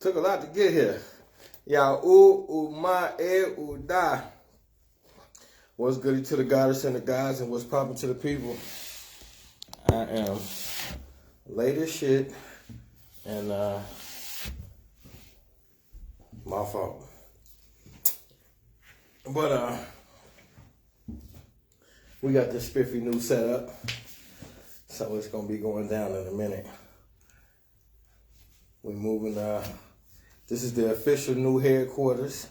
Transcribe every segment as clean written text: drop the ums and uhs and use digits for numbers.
Took a lot to get here. Ya'u, Uma, Uda. What's goody to the goddess and the gods, and what's popping to the people? I am late as shit, and my fault. But we got this spiffy new setup, so it's gonna be going down in a minute. We moving. This is the official new headquarters.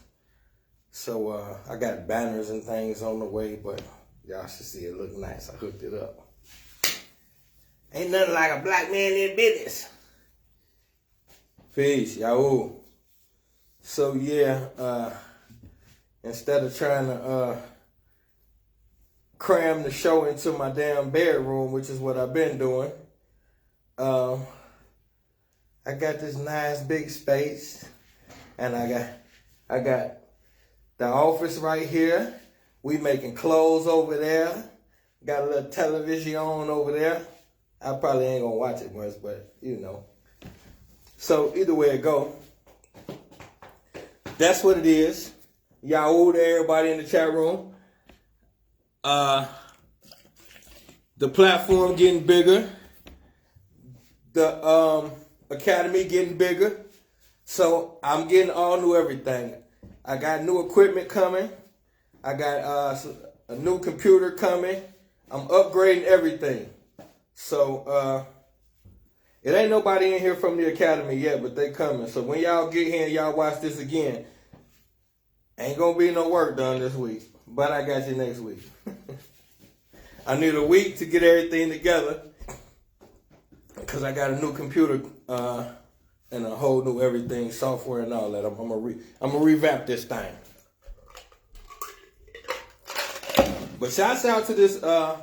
So I got banners and things on the way, but y'all should see it look nice. I hooked it up. Ain't nothing like a black man in business. Peace, y'all. So yeah, instead of trying to cram the show into my damn bedroom, which is what I've been doing, I got this nice big space, and I got the office right here. We making clothes over there. Got a little television on over there. I probably ain't gonna watch it much, but you know. So either way it go, that's what it is. Y'all to everybody in the chat room. The platform getting bigger. The academy getting bigger. So I'm getting all new everything. I got new equipment coming. I got a new computer coming. I'm upgrading everything. So it ain't nobody in here from the academy yet, but they coming. So when y'all get here and y'all watch this again, ain't gonna be no work done this week. But I got you next week. I need a week to get everything together, because I got a new computer and a whole new everything, software and all that. I'm gonna revamp this thing. But shouts out to this to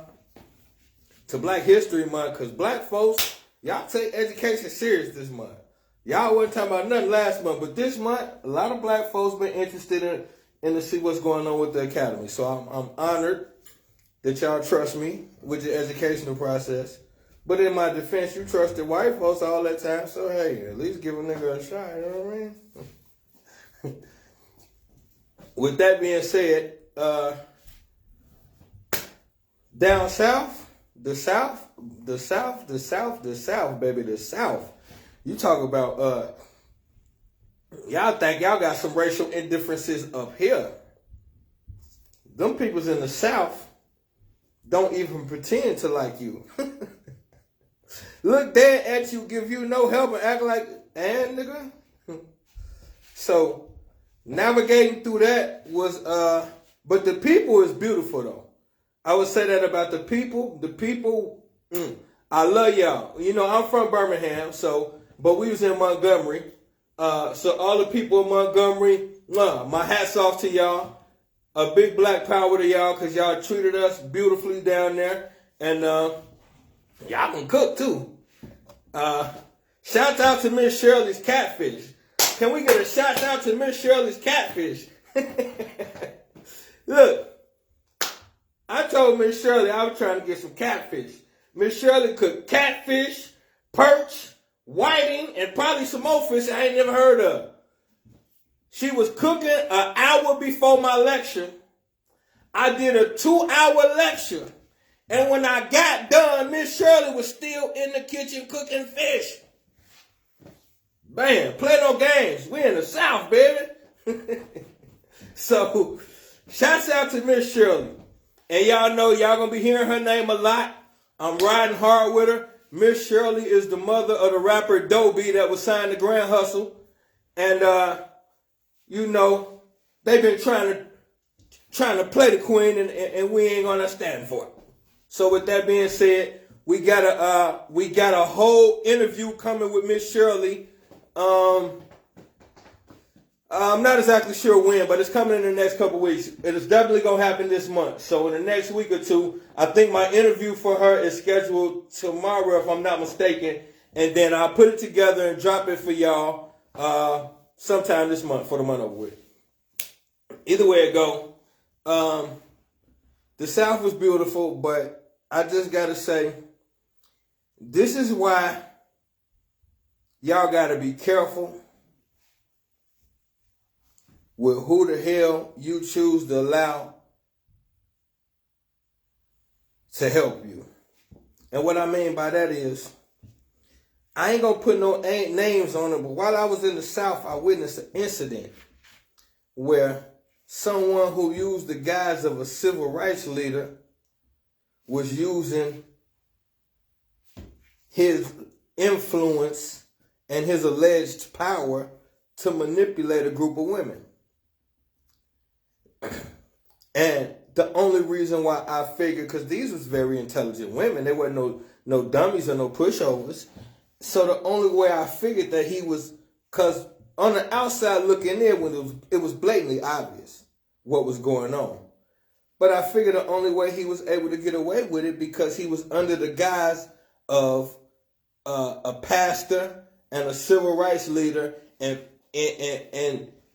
Black History Month, because black folks, y'all take education serious this month. Y'all wasn't talking about nothing last month, but this month, a lot of black folks been interested in to see what's going on with the academy. So I'm honored that y'all trust me with your educational process. But in my defense, you trusted white folks all that time, so hey, at least give a nigga a shot, you know what I mean? With that being said, down south, the south, baby, the south. You talk about, y'all think y'all got some racial indifferences up here. Them peoples in the south don't even pretend to like you. Look dead at you, give you no help, and act like, and nigga. So, navigating through that was, but the people is beautiful though. I would say that about the people. The people, I love y'all. You know, I'm from Birmingham, but we was in Montgomery. So all the people in Montgomery, my hat's off to y'all. A big black power to y'all, because y'all treated us beautifully down there. And y'all can cook too. Shout out to Miss Shirley's catfish. Can we get a shout out to Miss Shirley's catfish? Look, I told Miss Shirley I was trying to get some catfish. Miss Shirley cooked catfish, perch, whiting, and probably some more fish I ain't never heard of. She was cooking an hour before my lecture. I did a 2-hour lecture. And when I got done, Miss Shirley was still in the kitchen cooking fish. Bam, play no games. We in the South, baby. So, shouts out to Miss Shirley. And y'all know y'all gonna be hearing her name a lot. I'm riding hard with her. Miss Shirley is the mother of the rapper Dobie that was signed to Grand Hustle. And you know, they've been trying to play the queen, and we ain't gonna stand for it. So with that being said, we got a whole interview coming with Miss Shirley. I'm not exactly sure when, but it's coming in the next couple weeks. It is definitely gonna happen this month. So in the next week or two, I think my interview for her is scheduled tomorrow, if I'm not mistaken. And then I'll put it together and drop it for y'all sometime this month, for the month over with. Either way it go, the South was beautiful, but I just gotta say, this is why y'all gotta be careful with who the hell you choose to allow to help you. And what I mean by that is, I ain't gonna put no names on it, but while I was in the South, I witnessed an incident where someone who used the guise of a civil rights leader was using his influence and his alleged power to manipulate a group of women. And the only reason why I figured, because these was very intelligent women, they weren't no dummies or no pushovers. So the only way I figured that he was, because on the outside looking in, when it was blatantly obvious what was going on. But I figured the only way he was able to get away with it because he was under the guise of a pastor and a civil rights leader, and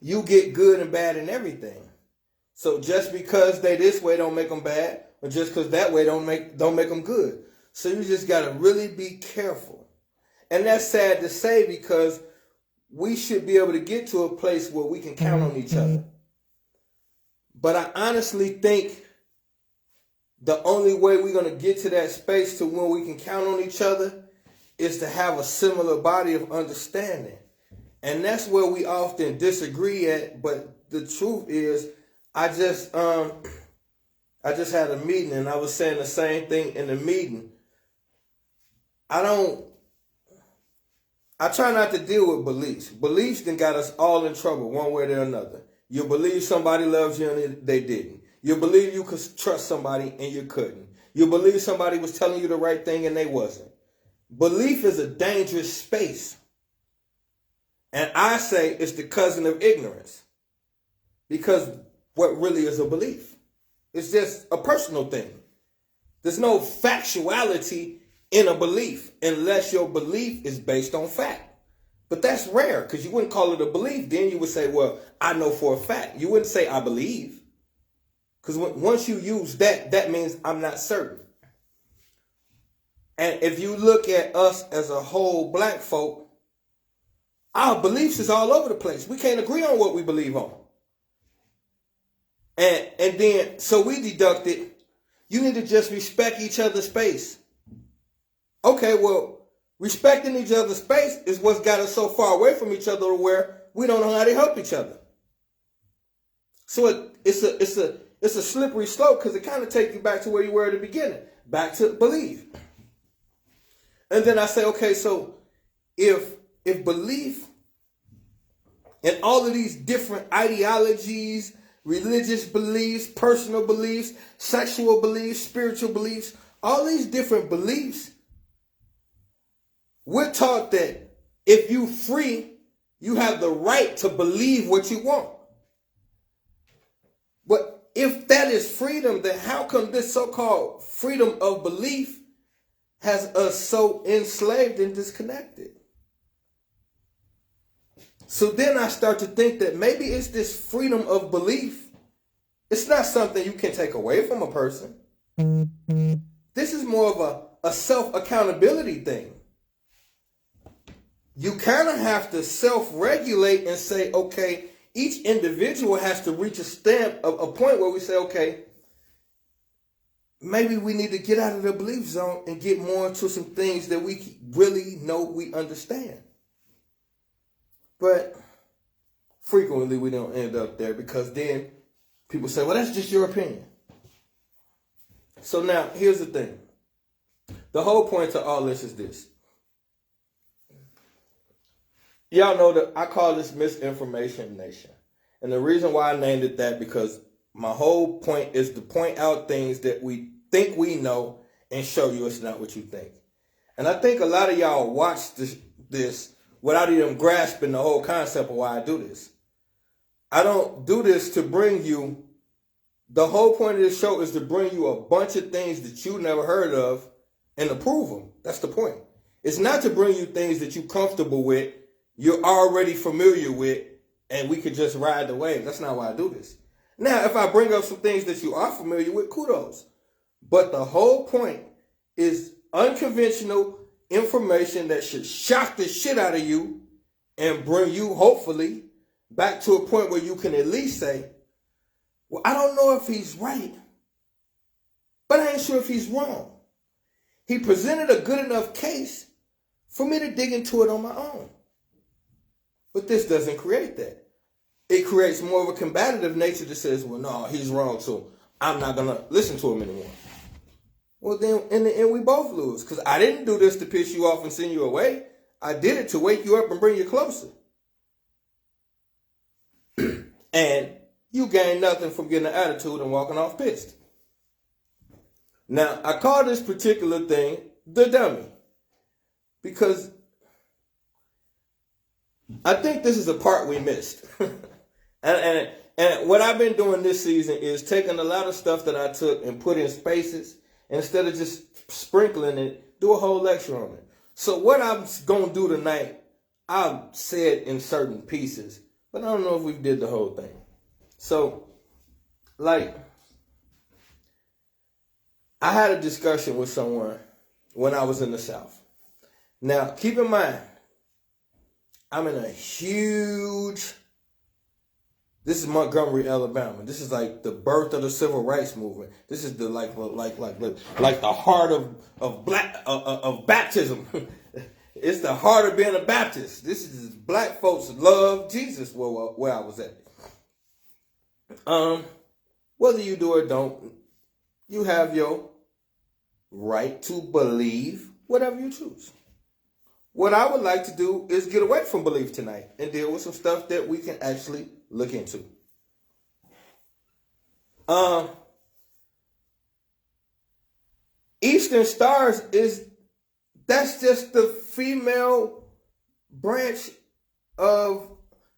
you get good and bad in everything. So just because they this way don't make them bad, or just because that way don't make them good. So you just got to really be careful. And that's sad to say, because we should be able to get to a place where we can count on each other. But I honestly think the only way we're going to get to that space to when we can count on each other is to have a similar body of understanding. And that's where we often disagree at. But the truth is, I just had a meeting and I was saying the same thing in the meeting. I try not to deal with beliefs. Beliefs then got us all in trouble one way or another. You believe somebody loves you and they didn't. You believe you could trust somebody and you couldn't. You believe somebody was telling you the right thing and they wasn't. Belief is a dangerous space. And I say it's the cousin of ignorance. Because what really is a belief? It's just a personal thing. There's no factuality in a belief unless your belief is based on fact. But that's rare, because you wouldn't call it a belief. Then you would say, well, I know for a fact. You wouldn't say I believe. Because once you use that, that means I'm not certain. And if you look at us as a whole, black folk, our beliefs is all over the place. We can't agree on what we believe on. And then, so we deducted, you need to just respect each other's space. Okay, well, respecting each other's space is what's got us so far away from each other where we don't know how to help each other. So it's a slippery slope, because it kind of takes you back to where you were at the beginning, back to belief. And then I say, okay, so if belief and all of these different ideologies, religious beliefs, personal beliefs, sexual beliefs, spiritual beliefs, all these different beliefs, we're taught that if you free, you have the right to believe what you want. But if that is freedom, then how come this so-called freedom of belief has us so enslaved and disconnected? So then I start to think that maybe it's this freedom of belief. It's not something you can take away from a person. This is more of a self-accountability thing. You kind of have to self-regulate and say, okay, each individual has to reach a point where we say, okay, maybe we need to get out of the belief zone and get more into some things that we really know we understand. But frequently we don't end up there, because then people say, well, that's just your opinion. So now, here's the thing. The whole point to all this is this. Y'all know that I call this Misinformation Nation. And the reason why I named it that, because my whole point is to point out things that we think we know and show you it's not what you think. And I think a lot of y'all watch this without even grasping the whole concept of why I do this. I don't do this to bring you, the whole point of this show is to bring you a bunch of things that you never heard of and to prove them. That's the point. It's not to bring you things that you're comfortable with, you're already familiar with, and we could just ride the wave. That's not why I do this. Now, if I bring up some things that you are familiar with, kudos. But the whole point is unconventional information that should shock the shit out of you and bring you, hopefully, back to a point where you can at least say, well, I don't know if he's right, but I ain't sure if he's wrong. He presented a good enough case for me to dig into it on my own. But this doesn't create that. It creates more of a combative nature that says, well, no, he's wrong, so I'm not going to listen to him anymore. Well, then, in the end, we both lose. Because I didn't do this to piss you off and send you away. I did it to wake you up and bring you closer. And you gain nothing from getting an attitude and walking off pissed. Now, I call this particular thing the dummy. Because I think this is a part we missed. and what I've been doing this season is taking a lot of stuff that I took and put in spaces. Instead of just sprinkling it, do a whole lecture on it. So what I'm going to do tonight, I've said in certain pieces, but I don't know if we did the whole thing. So, like, I had a discussion with someone when I was in the South. Now, keep in mind, I'm in a huge... This is Montgomery, Alabama. This is like the birth of the civil rights movement. This is the like the heart of baptism. It's the heart of being a Baptist. This is black folks love Jesus where I was at. Whether you do or don't, you have your right to believe whatever you choose. What I would like to do is get away from belief tonight and deal with some stuff that we can actually look into. Eastern Stars that's just the female branch of,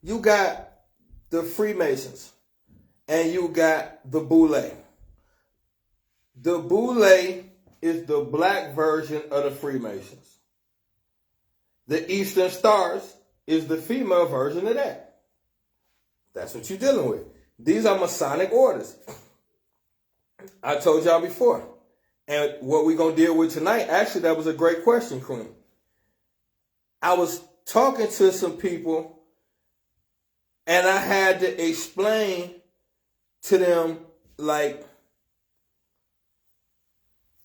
you got the Freemasons and you got the Boule. The Boule is the black version of the Freemasons. The Eastern Stars is the female version of that. That's what you're dealing with. These are Masonic orders. I told y'all before. And what we're going to deal with tonight, actually, that was a great question, Queen. I was talking to some people, and I had to explain to them, like,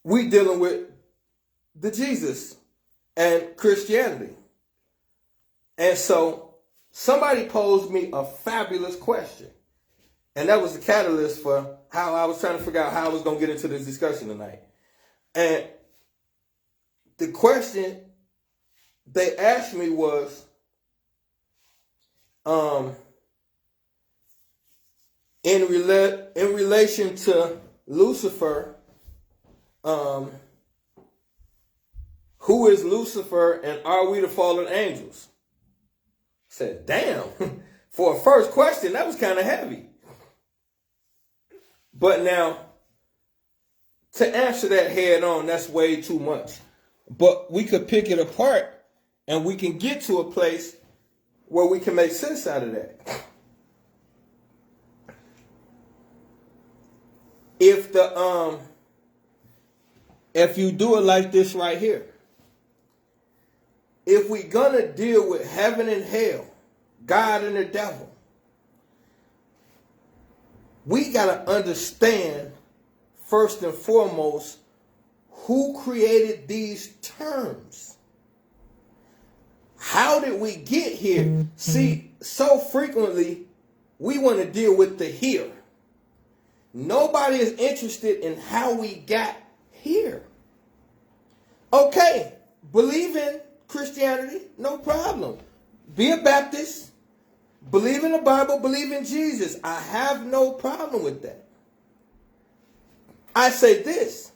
we dealing with the Jesus and Christianity. And so somebody posed me a fabulous question. And that was the catalyst for how I was trying to figure out how I was going to get into this discussion tonight. And the question they asked me was, in relation to Lucifer, who is Lucifer and are we the fallen angels? I said, damn, for a first question, that was kind of heavy. But now, to answer that head on, that's way too much. But we could pick it apart and we can get to a place where we can make sense out of that. If you do it like this right here, if we're gonna deal with heaven and hell, God and the devil, we gotta understand first and foremost who created these terms. How did we get here? Mm-hmm. See, so frequently we want to deal with the here. Nobody is interested in how we got here. Okay, believe in Christianity, no problem. Be a Baptist, believe in the Bible, believe in Jesus. I have no problem with that. I say this,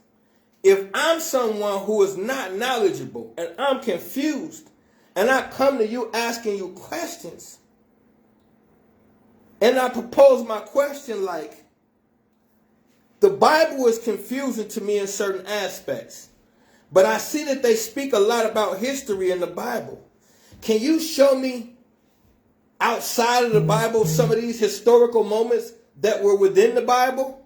if I'm someone who is not knowledgeable and I'm confused and I come to you asking you questions and I propose my question like, the Bible is confusing to me in certain aspects, but I see that they speak a lot about history in the Bible. Can you show me outside of the Bible some of these historical moments that were within the Bible?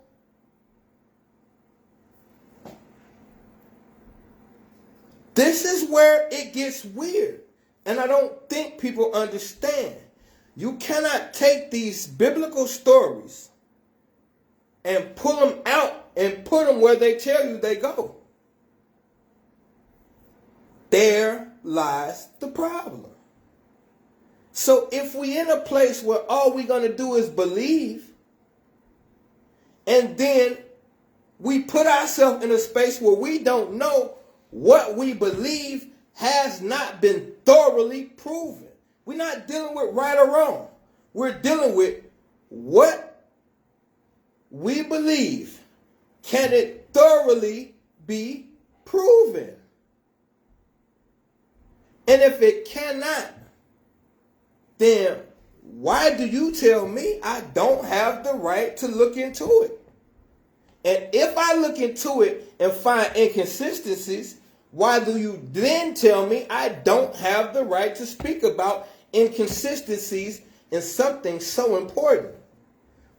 This is where it gets weird. And I don't think people understand. You cannot take these biblical stories and pull them out and put them where they tell you they go. There lies the problem. So if we in a place where all we're going to do is believe, and then we put ourselves in a space where we don't know what we believe has not been thoroughly proven. We're not dealing with right or wrong. We're dealing with what we believe. Can it thoroughly be proven? And if it cannot, then why do you tell me I don't have the right to look into it? And if I look into it and find inconsistencies, why do you then tell me I don't have the right to speak about inconsistencies in something so important?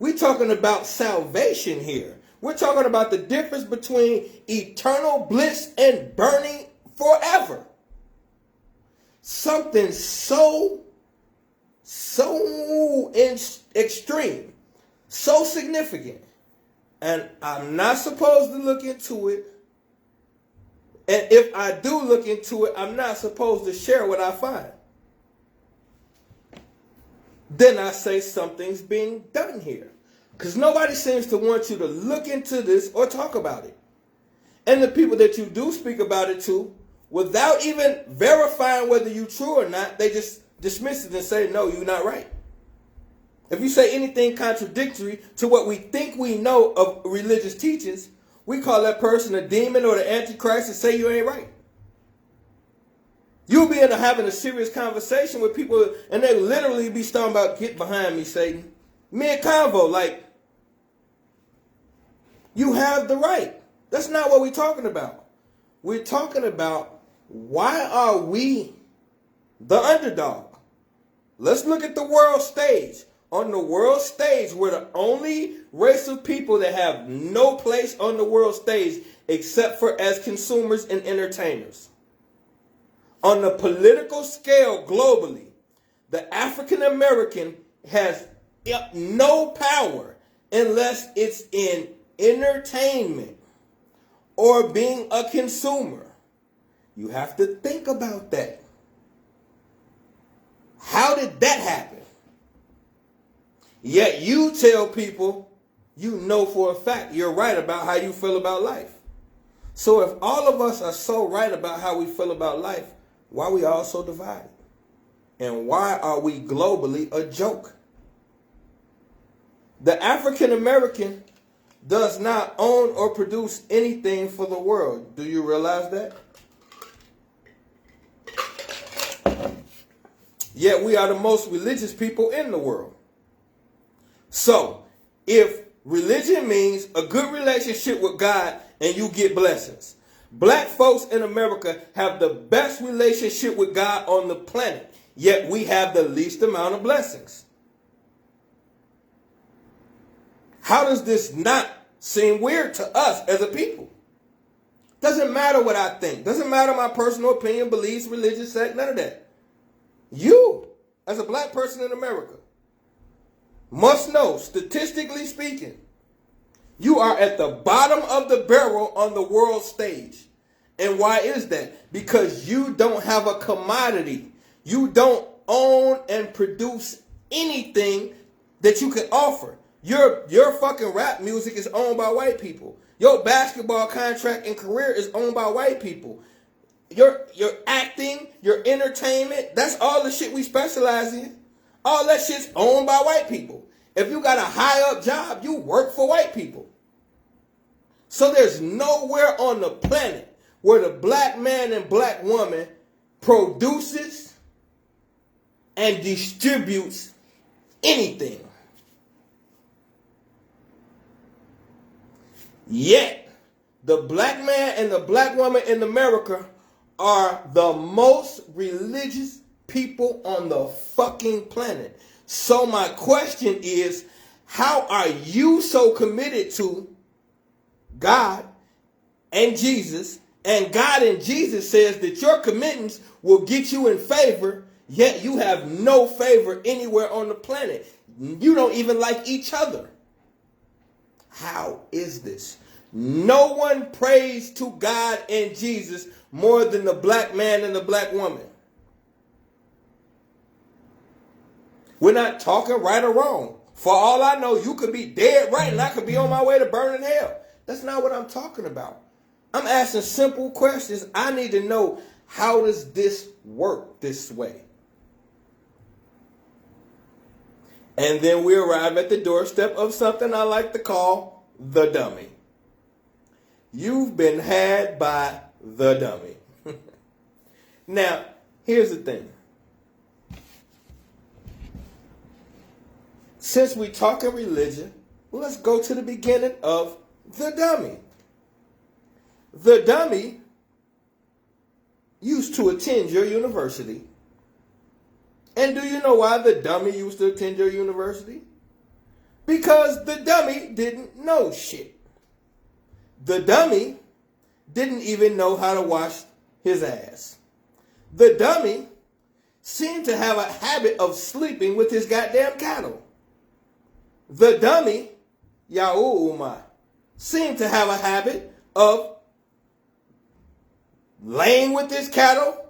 We're talking about salvation here. We're talking about the difference between eternal bliss and burning forever. Something so extreme, so significant. And I'm not supposed to look into it. And if I do look into it, I'm not supposed to share what I find. Then I say something's being done here. Because nobody seems to want you to look into this or talk about it. And the people that you do speak about it to, without even verifying whether you're true or not, they just dismiss it and say, no, you're not right. If you say anything contradictory to what we think we know of religious teachings, we call that person a demon or the Antichrist and say you ain't right. You'll be having a serious conversation with people and they literally be talking about, get behind me, Satan. Mid-convo, like, you have the right. That's not what we're talking about. We're talking about, why are we the underdog? Let's look at the world stage. On the world stage, we're the only race of people that have no place on the world stage except for as consumers and entertainers. On the political scale globally, the African American has no power unless it's in entertainment or being a consumer. You have to think about that. How did that happen? Yet you tell people you know for a fact you're right about how you feel about life. So if all of us are so right about how we feel about life, why are we all so divided? And why are we globally a joke? The African American does not own or produce anything for the world. Do you realize that? Yet we are the most religious people in the world. So, if religion means a good relationship with God and you get blessings, black folks in America have the best relationship with God on the planet, yet we have the least amount of blessings. How does this not seem weird to us as a people? Doesn't matter what I think. Doesn't matter my personal opinion, beliefs, religious sect, none of that. You, as a black person in America, must know, statistically speaking, you are at the bottom of the barrel on the world stage. And why is that? Because you don't have a commodity. You don't own and produce anything that you can offer. Your fucking rap music is owned by white people. Your basketball contract and career is owned by white people. Your acting, your entertainment, that's all the shit we specialize in. All that shit's owned by white people. If you got a high up job, you work for white people. So there's nowhere on the planet where the black man and black woman produces and distributes anything. Yet, the black man and the black woman in America are the most religious people on the fucking planet. So my question is, how are you so committed to God and Jesus And God and Jesus says that your committance will get you in favor, yet you have no favor anywhere on the planet. You don't even like each other. How is this? No one prays to God and Jesus more than the black man and the black woman. We're not talking right or wrong. For all I know, you could be dead right and I could be on my way to burning hell. That's not what I'm talking about. I'm asking simple questions. I need to know, how does this work this way? And then we arrive at the doorstep of something I like to call the dummy. You've been had by the dummy. Now, here's the thing. Since we talking religion, let's go to the beginning of the dummy. The dummy used to attend your university. And do you know why the dummy used to attend your university? Because the dummy didn't know shit. The dummy didn't even know how to wash his ass. The dummy seemed to have a habit of sleeping with his goddamn cattle. The dummy, Yahuwah, seemed to have a habit of laying with his cattle,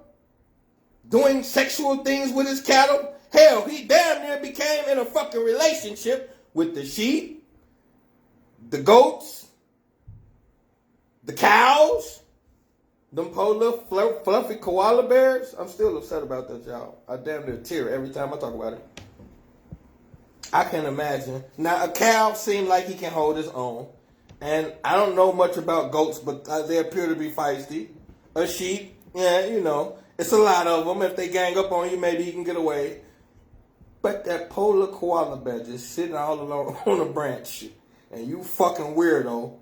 doing sexual things with his cattle. Hell, he damn near became in a fucking relationship with the sheep, the goats, the cows, them poor little fluffy koala bears. I'm still upset about that, y'all. I damn near tear every time I talk about it. I can imagine. Now, a cow seems like he can hold his own. And I don't know much about goats, but they appear to be feisty. A sheep, yeah, you know, it's a lot of them. If they gang up on you, maybe you can get away. But that polar koala bear just sitting all alone on a branch, and you fucking weirdo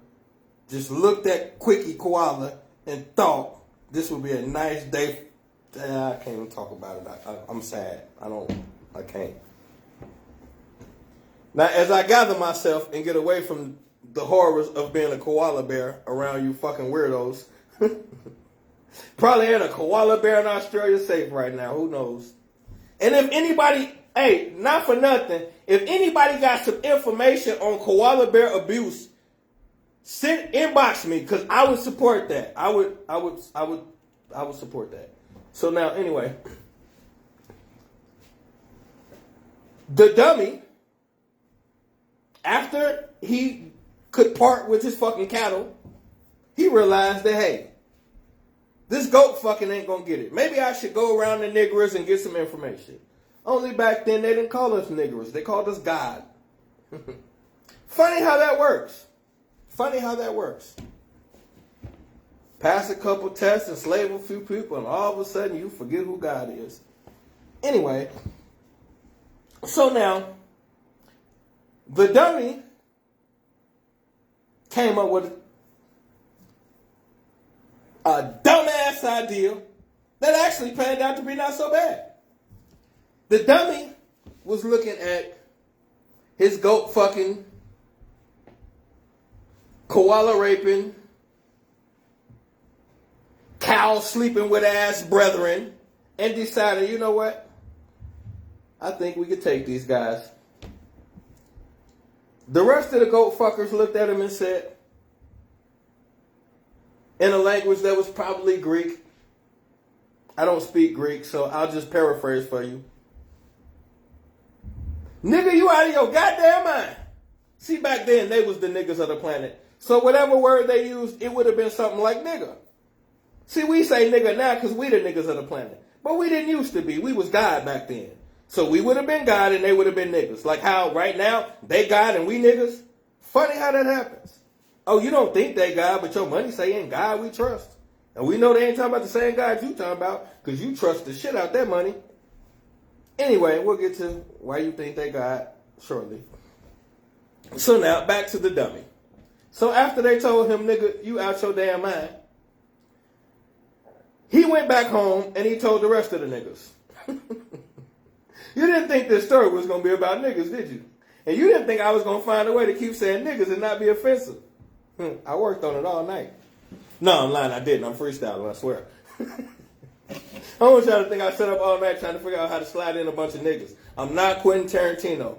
just looked at Quickie Koala and thought this would be a nice day. I can't even talk about it. I'm sad. I can't. Now, as I gather myself and get away from the horrors of being a koala bear around you fucking weirdos, probably ain't a koala bear in Australia safe right now. Who knows? And if anybody, hey, not for nothing, if anybody got some information on koala bear abuse, inbox me, because I would support that. I would support that. So now, anyway, the dummy, after he could part with his fucking cattle, he realized that, hey, this goat fucking ain't gonna get it. Maybe I should go around the niggers and get some information. Only back then they didn't call us niggers. They called us God. Funny how that works. Funny how that works. Pass a couple tests, enslave a few people, and all of a sudden you forget who God is. Anyway, so now, the dummy came up with a dumbass idea that actually panned out to be not so bad. The dummy was looking at his goat fucking, koala raping, cow sleeping with ass brethren, and decided, you know what? I think we could take these guys. The rest of the goat fuckers looked at him and said, in a language that was probably Greek. I don't speak Greek, so I'll just paraphrase for you. Nigga, you out of your goddamn mind. See, back then, they was the niggas of the planet. So whatever word they used, it would have been something like nigga. See, we say nigga now because we the niggas of the planet. But we didn't used to be. We was God back then. So we would have been God and they would have been niggas. Like how right now, they God and we niggas. Funny how that happens. Oh, you don't think they God, but your money say in God we trust. And we know they ain't talking about the same God you talking about because you trust the shit out that money. Anyway, we'll get to why you think they God shortly. So now, back to the dummy. So after they told him, nigga, you out your damn mind, he went back home and he told the rest of the niggas. You didn't think this story was going to be about niggas, did you? And you didn't think I was going to find a way to keep saying niggas and not be offensive. I worked on it all night. No, I'm lying. I didn't. I'm freestyling. I swear. I want y'all to think I set up all night trying to figure out how to slide in a bunch of niggas. I'm not Quentin Tarantino.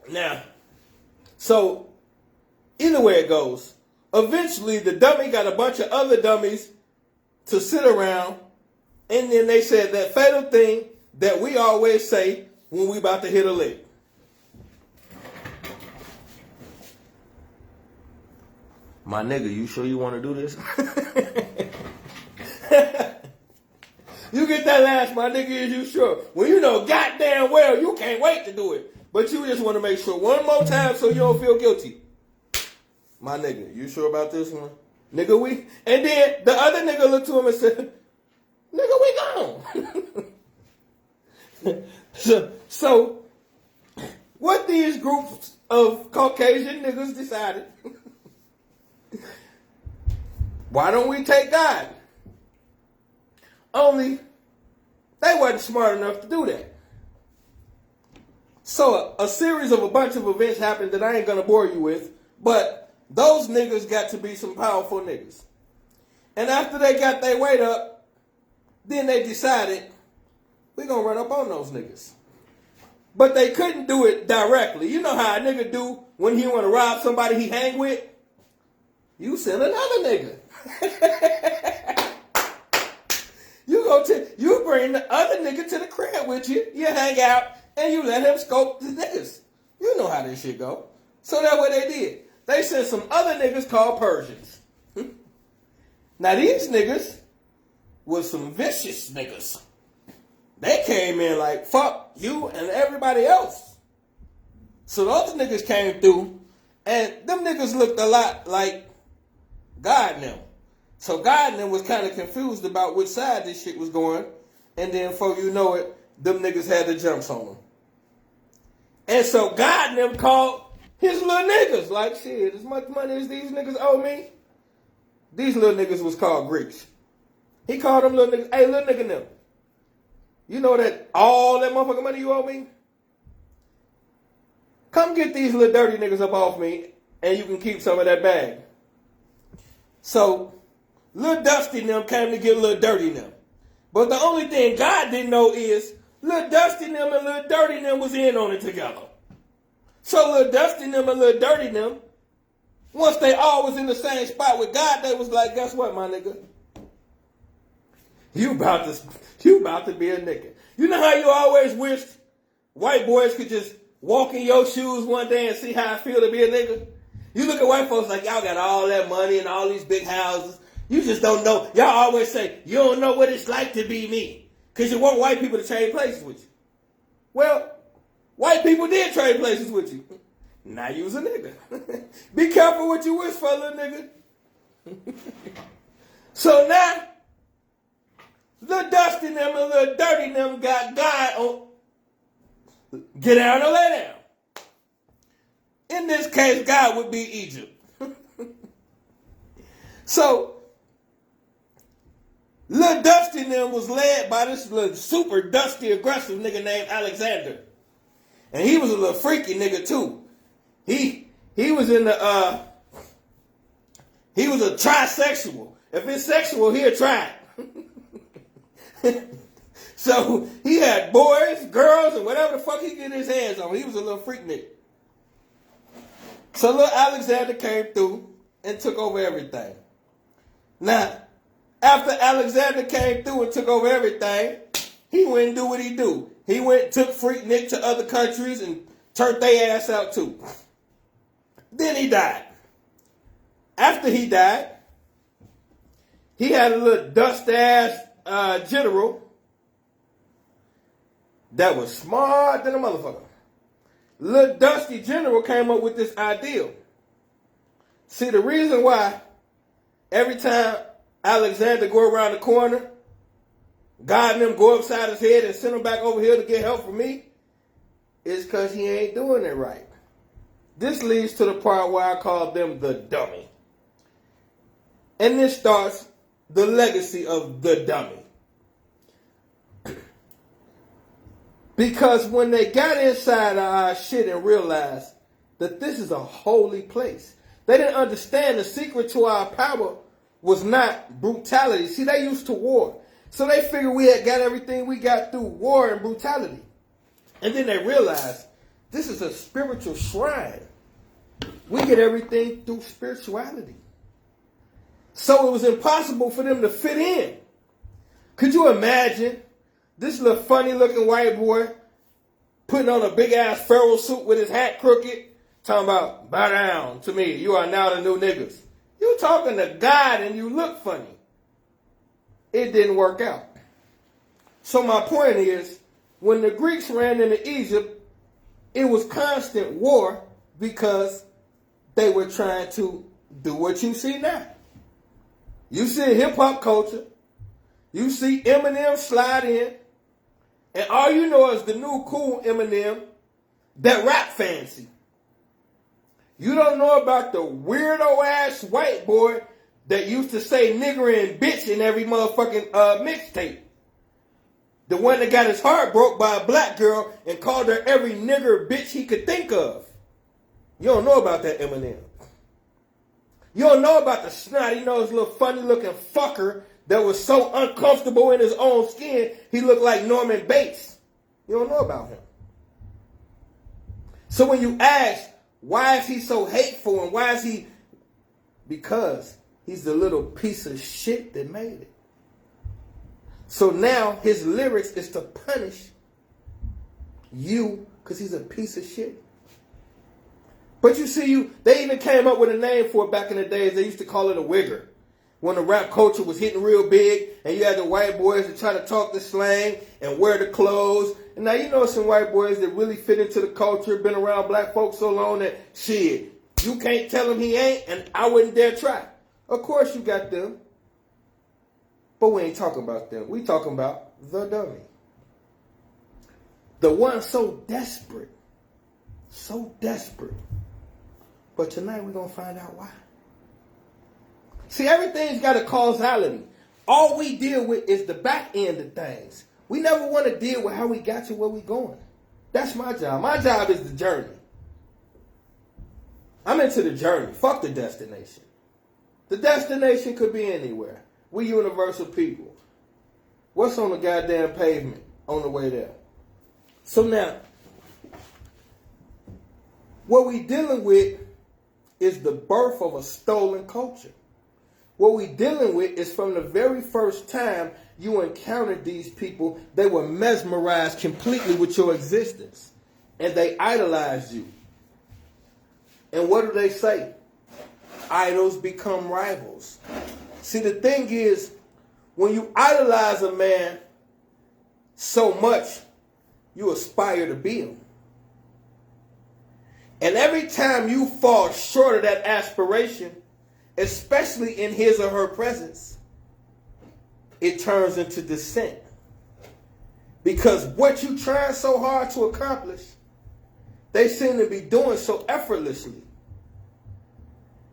Now, so either way it goes, eventually the dummy got a bunch of other dummies to sit around, and then they said that fatal thing that we always say when we about to hit a lick. My nigga, you sure you want to do this? You get that last, my nigga, is you sure? Well, you know goddamn well you can't wait to do it. But you just want to make sure one more time so you don't feel guilty. My nigga, you sure about this one? Nigga, we... And then the other nigga looked to him and said, nigga, we gone. So, what these groups of Caucasian niggas decided, why don't we take God? Only, they wasn't smart enough to do that. So a series of a bunch of events happened that I ain't gonna bore you with, but those niggas got to be some powerful niggas. And after they got their weight up, then they decided, we gonna run up on those niggas. But they couldn't do it directly. You know how a nigga do when he wanna rob somebody he hang with? You send another nigga. You bring the other nigga to the crib with you, you hang out, and you let him scope the niggas. You know how this shit go. So that's what they did. They sent some other niggas called Persians. Now these niggas was some vicious niggas. They came in like, fuck you and everybody else. So those niggas came through, and them niggas looked a lot like God and them. So God and them was kind of confused about which side this shit was going. And then before you know it, them niggas had the jumps on them. And so God and them called his little niggas. Like, shit, as much money as these niggas owe me. These little niggas was called Greeks. He called them little niggas, hey, little nigga them. You know that all that motherfucking money you owe me? Come get these little dirty niggas up off me, and you can keep some of that bag. So, Lil Dusty and them came to get Lil Dirty and them. But the only thing God didn't know is Lil Dusty and them and Lil Dirty and them was in on it together. So Lil Dusty and them and Lil Dirty and them, once they all was in the same spot with God, they was like, guess what, my nigga? You about to be a nigga. You know how you always wished white boys could just walk in your shoes one day and see how it feel to be a nigga? You look at white folks like, y'all got all that money and all these big houses. You just don't know. Y'all always say, you don't know what it's like to be me. Because you want white people to trade places with you. Well, white people did trade places with you. Now you's a nigga. Be careful what you wish for, little nigga. So now, Lil Dusty and them and Lil Dirty and them got God on. Get down or lay down. In this case, God would be Egypt. So, Lil Dusty and them was led by this little super dusty, aggressive nigga named Alexander. And he was a little freaky nigga too. He was in the, he was a trisexual. If it's sexual, he'll try it. So, he had boys, girls, and whatever the fuck he get his hands on. He was a little freak nigga. So, little Alexander came through and took over everything. Now, after Alexander came through and took over everything, he went and do what he do. He went, took Freak Nick to other countries and turned their ass out too. Then he died. After he died, he had a little dust-ass general that was smart than a motherfucker. Little Dusty General came up with this idea. See, the reason why every time Alexander go around the corner, God and them go upside his head and send him back over here to get help from me, is because he ain't doing it right. This leads to the part where I call them the dummy. And this starts the legacy of the dummy. Because when they got inside of our shit and realized that this is a holy place. They didn't understand the secret to our power was not brutality. See, they used to war. So they figured we had got everything we got through war and brutality. And then they realized this is a spiritual shrine. We get everything through spirituality. So it was impossible for them to fit in. Could you imagine this little funny looking white boy putting on a big ass Pharaoh suit with his hat crooked, talking about, bow down to me, you are now the new niggas. You talking to God and you look funny. It didn't work out. So my point is, when the Greeks ran into Egypt, it was constant war because they were trying to do what you see now. You see hip-hop culture. You see Eminem slide in. And all you know is the new cool Eminem that rap fancy. You don't know about the weirdo-ass white boy that used to say nigger and bitch in every motherfucking mixtape. The one that got his heart broke by a black girl and called her every nigger bitch he could think of. You don't know about that Eminem. You don't know about the snotty-nosed little funny-looking fucker that was so uncomfortable in his own skin, he looked like Norman Bates. You don't know about him. So when you ask, why is he so hateful and why is he... Because he's the little piece of shit that made it. So now his lyrics is to punish you because he's a piece of shit. But you see, they even came up with a name for it back in the days. They used to call it a wigger. When the rap culture was hitting real big and you had the white boys that try to talk the slang and wear the clothes. And now you know some white boys that really fit into the culture, been around black folks so long that shit, you can't tell him he ain't and I wouldn't dare try. Of course you got them. But we ain't talking about them. We talking about the dummy. The one so desperate. So desperate. But tonight we're going to find out why. See, everything's got a causality. All we deal with is the back end of things. We never want to deal with how we got to where we're going. That's my job. My job is the journey. I'm into the journey. Fuck the destination. The destination could be anywhere. We universal people. What's on the goddamn pavement on the way there? So now, what we dealing with is the birth of a stolen culture. What we dealing with is from the very first time you encountered these people, they were mesmerized completely with your existence. And they idolized you. And what do they say? Idols become rivals. See, the thing is, when you idolize a man so much, you aspire to be him. And every time you fall short of that aspiration, especially in his or her presence, it turns into dissent. Because what you trying so hard to accomplish, they seem to be doing so effortlessly.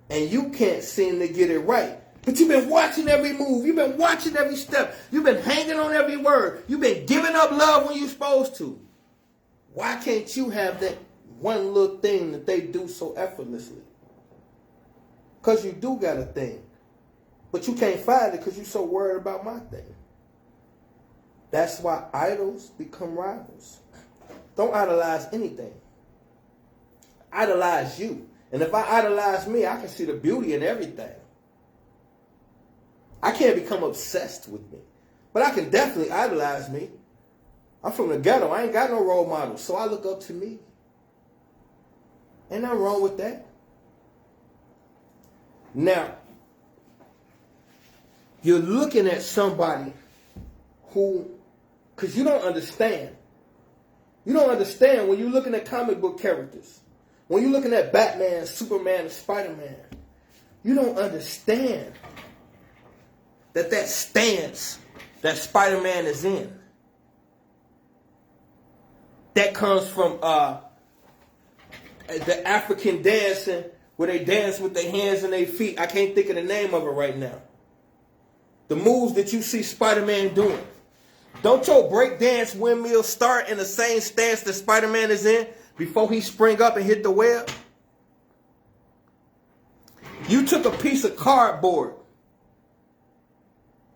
And you can't seem to get it right. But you've been watching every move. You've been watching every step. You've been hanging on every word. You've been giving up love when you're supposed to. Why can't you have that one little thing that they do so effortlessly? Because you do got a thing. But you can't find it because you're so worried about my thing. That's why idols become rivals. Don't idolize anything. Idolize you. And if I idolize me, I can see the beauty in everything. I can't become obsessed with me. But I can definitely idolize me. I'm from the ghetto. I ain't got no role models. So I look up to me. Ain't nothing wrong with that. Now, you're looking at somebody who, because you don't understand. You don't understand when you're looking at comic book characters. When you're looking at Batman, Superman, and Spider-Man. You don't understand that stance that Spider-Man is in, that comes from the African dancing where they dance with their hands and their feet. I can't think of the name of it right now. The moves that you see Spider-Man doing. Don't your breakdance windmill start in the same stance that Spider-Man is in before he spring up and hit the web? You took a piece of cardboard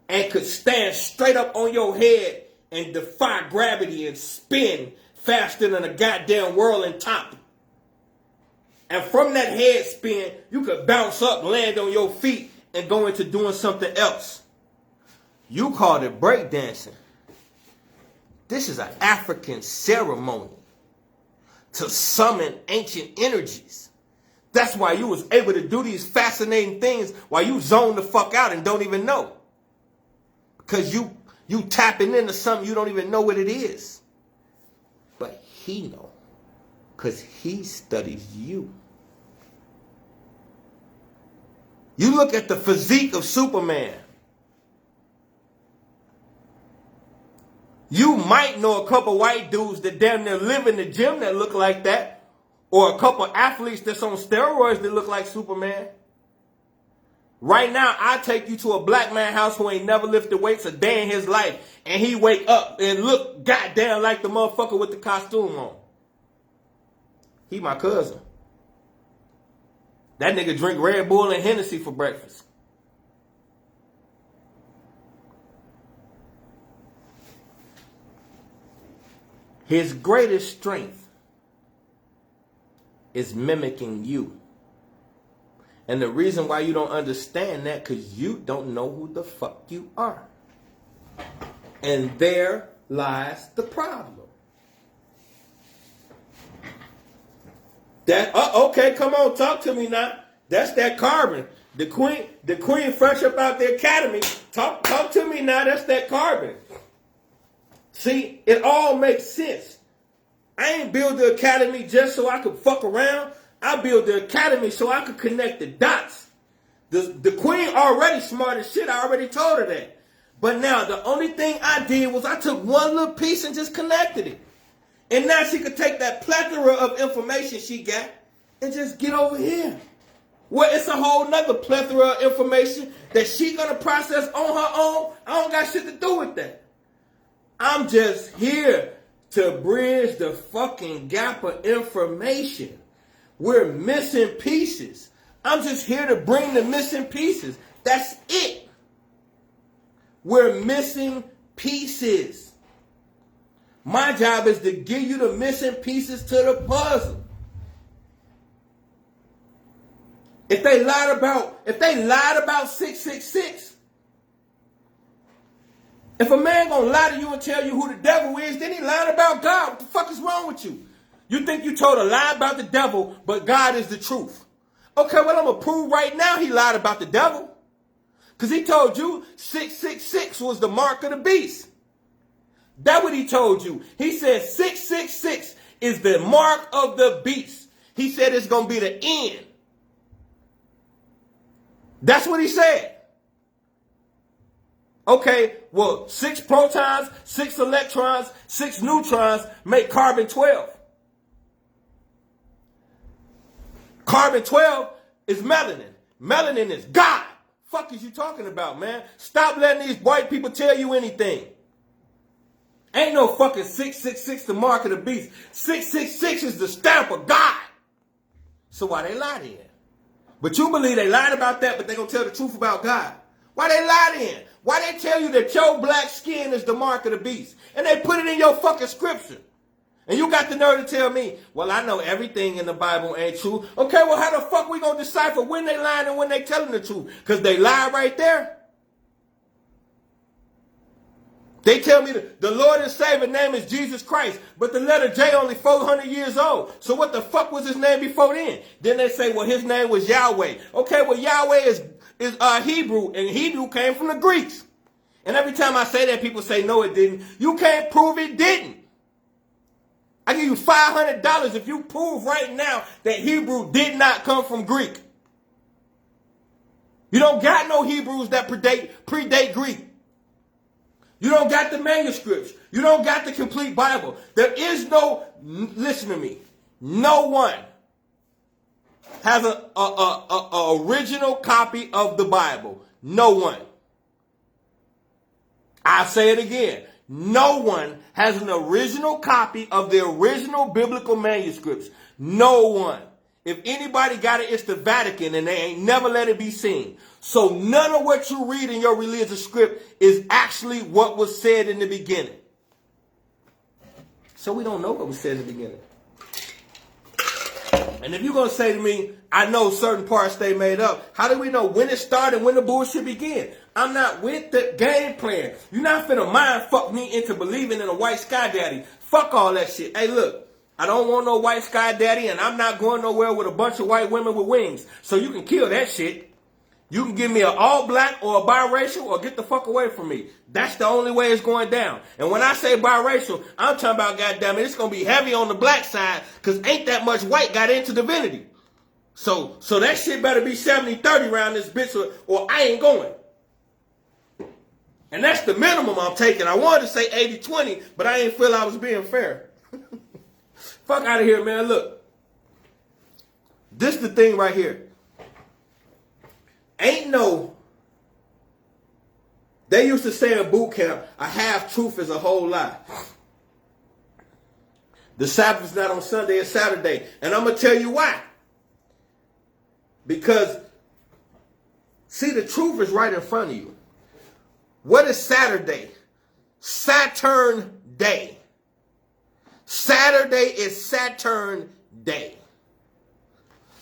and could stand straight up on your head and defy gravity and spin faster than a goddamn whirling top. And from that head spin, you could bounce up, land on your feet, and go into doing something else. You called it breakdancing. This is an African ceremony to summon ancient energies. That's why you was able to do these fascinating things while you zone the fuck out and don't even know. Because you tapping into something you don't even know what it is. But he know. Because he studies you. You look at the physique of Superman. You might know a couple white dudes that damn near live in the gym that look like that. Or a couple athletes that's on steroids that look like Superman. Right now, I take you to a black man house who ain't never lifted weights a day in his life. And he wake up and look goddamn like the motherfucker with the costume on. He my cousin. That nigga drink Red Bull and Hennessy for breakfast. His greatest strength is mimicking you. And the reason why you don't understand that, because you don't know who the fuck you are. And there lies the problem. Okay, come on, talk to me now. That's that carbon. The queen fresh up out the academy. Talk to me now. That's that carbon. See, it all makes sense. I ain't build the academy just so I could fuck around. I built the academy so I could connect the dots. The queen already smart as shit. I already told her that. But now the only thing I did was I took one little piece and just connected it. And now she could take that plethora of information she got and just get over here. Well, it's a whole nother plethora of information that she gonna process on her own. I don't got shit to do with that. I'm just here to bridge the fucking gap of information. We're missing pieces. I'm just here to bring the missing pieces. That's it. We're missing pieces. My job is to give you the missing pieces to the puzzle. If they lied about 666, if a man gonna lie to you and tell you who the devil is, then he lied about God. What the fuck is wrong with you? You think you told a lie about the devil, but God is the truth. Okay, well, I'm going to prove right now he lied about the devil. Because he told you 666 was the mark of the beast. That's what he told you. He said 666 is the mark of the beast. He said it's going to be the end. That's what he said. Okay, well, 6 protons, 6 electrons, 6 neutrons make carbon 12. Carbon 12 is melanin. Melanin is God. Fuck is you talking about, man? Stop letting these white people tell you anything. Ain't no fucking 666 the mark of the beast. 666 is the stamp of God. So why they lie then? But you believe they lied about that, but they gonna tell the truth about God. Why they lie then? Why they tell you that your black skin is the mark of the beast? And they put it in your fucking scripture. And you got the nerve to tell me, well, I know everything in the Bible ain't true. Okay, well, how the fuck we gonna decipher when they lying and when they telling the truth? Because they lie right there. They tell me the Lord and Savior name is Jesus Christ, but the letter J only 400 years old. So what the fuck was his name before then? Then they say, well, his name was Yahweh. Okay, well, Yahweh is Hebrew, and Hebrew came from the Greeks. And every time I say that, people say, no, it didn't. You can't prove it didn't. I give you $500 if you prove right now that Hebrew did not come from Greek. You don't got no Hebrews that predate Greek. You don't got the manuscripts. You don't got the complete Bible. There is no, listen to me, no one has a original copy of the Bible. No one. I'll say it again. No one has an original copy of the original biblical manuscripts. No one. If anybody got it, it's the Vatican, and they ain't never let it be seen. So none of what you read in your religious script is actually what was said in the beginning. So we don't know what was said in the beginning. And if you're going to say to me, I know certain parts they made up, how do we know when it started, when the bullshit began? I'm not with the game plan. You're not finna mind fuck me into believing in a white sky daddy. Fuck all that shit. Hey, look. I don't want no white sky daddy, and I'm not going nowhere with a bunch of white women with wings. So you can kill that shit. You can give me an all black or a biracial or get the fuck away from me. That's the only way it's going down. And when I say biracial, I'm talking about, goddamn it, it's going to be heavy on the black side because ain't that much white got into divinity. So that shit better be 70-30 around this bitch or I ain't going. And that's the minimum I'm taking. I wanted to say 80-20, but I ain't feel I was being fair. Fuck out of here, man. Look. This the thing right here. Ain't no... They used to say in boot camp, a half truth is a whole lie. The Sabbath is not on Sunday, it's Saturday. And I'm going to tell you why. Because, see, the truth is right in front of you. What is Saturday? Saturn Day. Saturday is Saturn Day.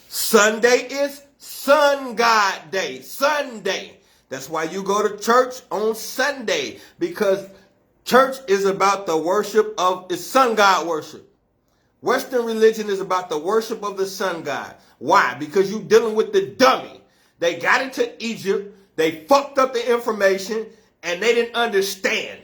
Sunday is Sun God Day. Sunday. That's why you go to church on Sunday. Because church is about the worship of, it's sun god worship. Western religion is about the worship of the sun god. Why? Because you're dealing with the dummy. They got into Egypt. They fucked up the information. And they didn't understand.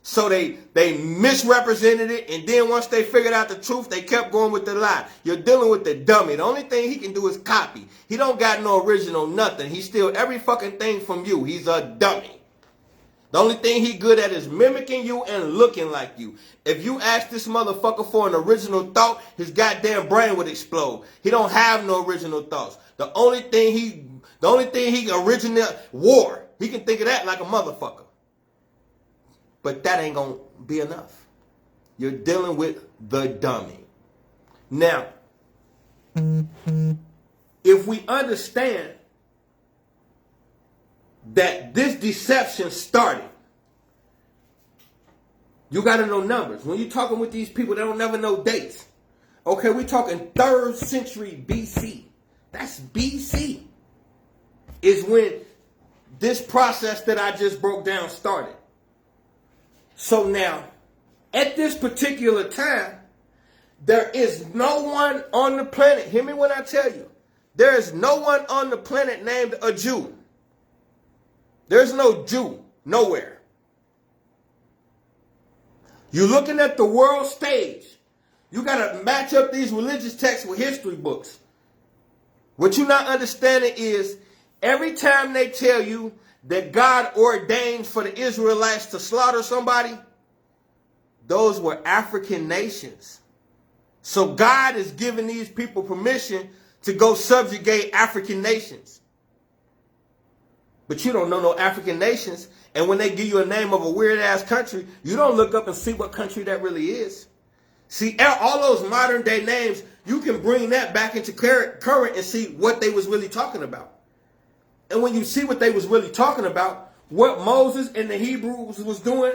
So they misrepresented it, and then once they figured out the truth, they kept going with the lie. You're dealing with the dummy. The only thing he can do is copy. He don't got no original nothing. He steal every fucking thing from you. He's a dummy. The only thing he good at is mimicking you and looking like you. If you ask this motherfucker for an original thought, his goddamn brain would explode. He don't have no original thoughts. The only thing he original war. He can think of that like a motherfucker. But that ain't going to be enough. You're dealing with the dummy. Now, if we understand that this deception started, you got to know numbers. When you're talking with these people, they don't never know dates. Okay, we're talking 3rd century BC. That's BC. Is when this process that I just broke down started. So now, at this particular time, there is no one on the planet. Hear me when I tell you. There is no one on the planet named a Jew. There's no Jew nowhere. You're looking at the world stage. You got to match up these religious texts with history books. What you're not understanding is every time they tell you that God ordained for the Israelites to slaughter somebody, those were African nations. So God is giving these people permission to go subjugate African nations. But you don't know no African nations. And when they give you a name of a weird ass country, you don't look up and see what country that really is. See, all those modern day names, you can bring that back into current and see what they was really talking about. And when you see what they was really talking about, what Moses and the Hebrews was doing,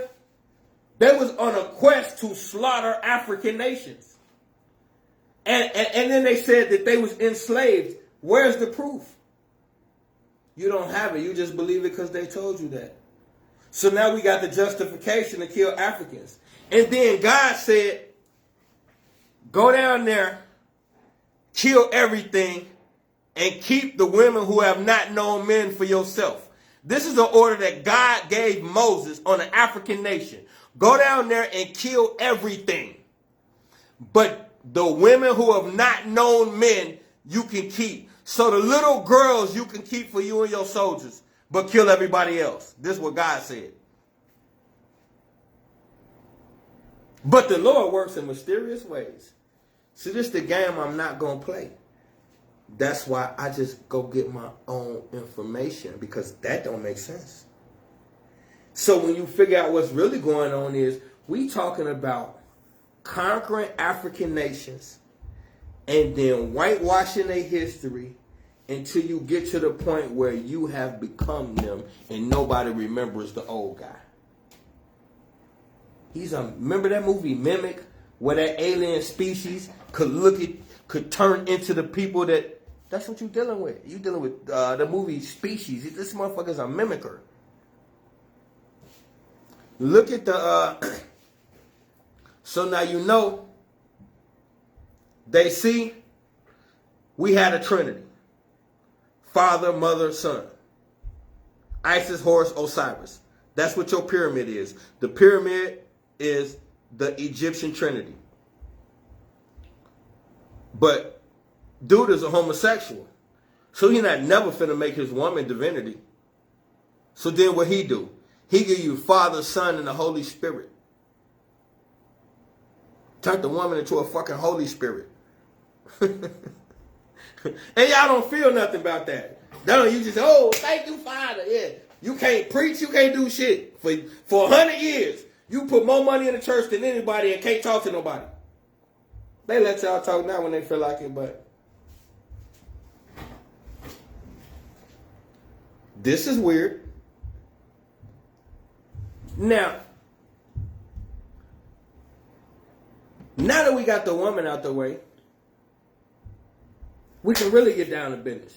they was on a quest to slaughter African nations. And then they said that they was enslaved. Where's the proof? You don't have it. You just believe it because they told you that. So now we got the justification to kill Africans. And then God said, go down there, kill everything, and keep the women who have not known men for yourself. This is the order that God gave Moses on an African nation. Go down there and kill everything. But the women who have not known men, you can keep. So the little girls you can keep for you and your soldiers, but kill everybody else. This is what God said. But the Lord works in mysterious ways. See, this is the game I'm not going to play. That's why I just go get my own information, because that don't make sense. So when you figure out what's really going on is we talking about conquering African nations and then whitewashing their history until you get to the point where you have become them and nobody remembers the old guy. Remember that movie Mimic, where that alien species could turn into the people that's what you're dealing with. You're dealing with the movie Species. This motherfucker's a mimicker. Look at the so now you know they see we had a trinity. Father, mother, son. Isis, Horus, Osiris. That's what your pyramid is. The pyramid is the Egyptian trinity. But dude is a homosexual. So he not never finna make his woman divinity. So then what he do? He give you Father, Son, and the Holy Spirit. Turn the woman into a fucking Holy Spirit. And y'all don't feel nothing about that. No, you just, oh, thank you, Father. Yeah. You can't preach, you can't do shit. For 100 years, you put more money in the church than anybody and can't talk to nobody. They let y'all talk now when they feel like it, but this is weird. Now that we got the woman out the way, we can really get down to business.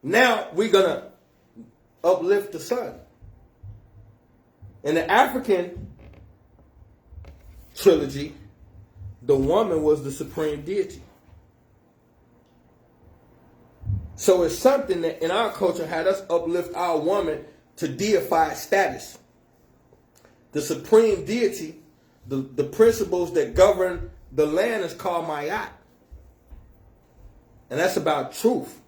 Now we're going to uplift the son. In the African trilogy, the woman was the supreme deity. So it's something that in our culture had us uplift our woman to deified status. The supreme deity, the principles that govern the land is called Mayat. And that's about truth.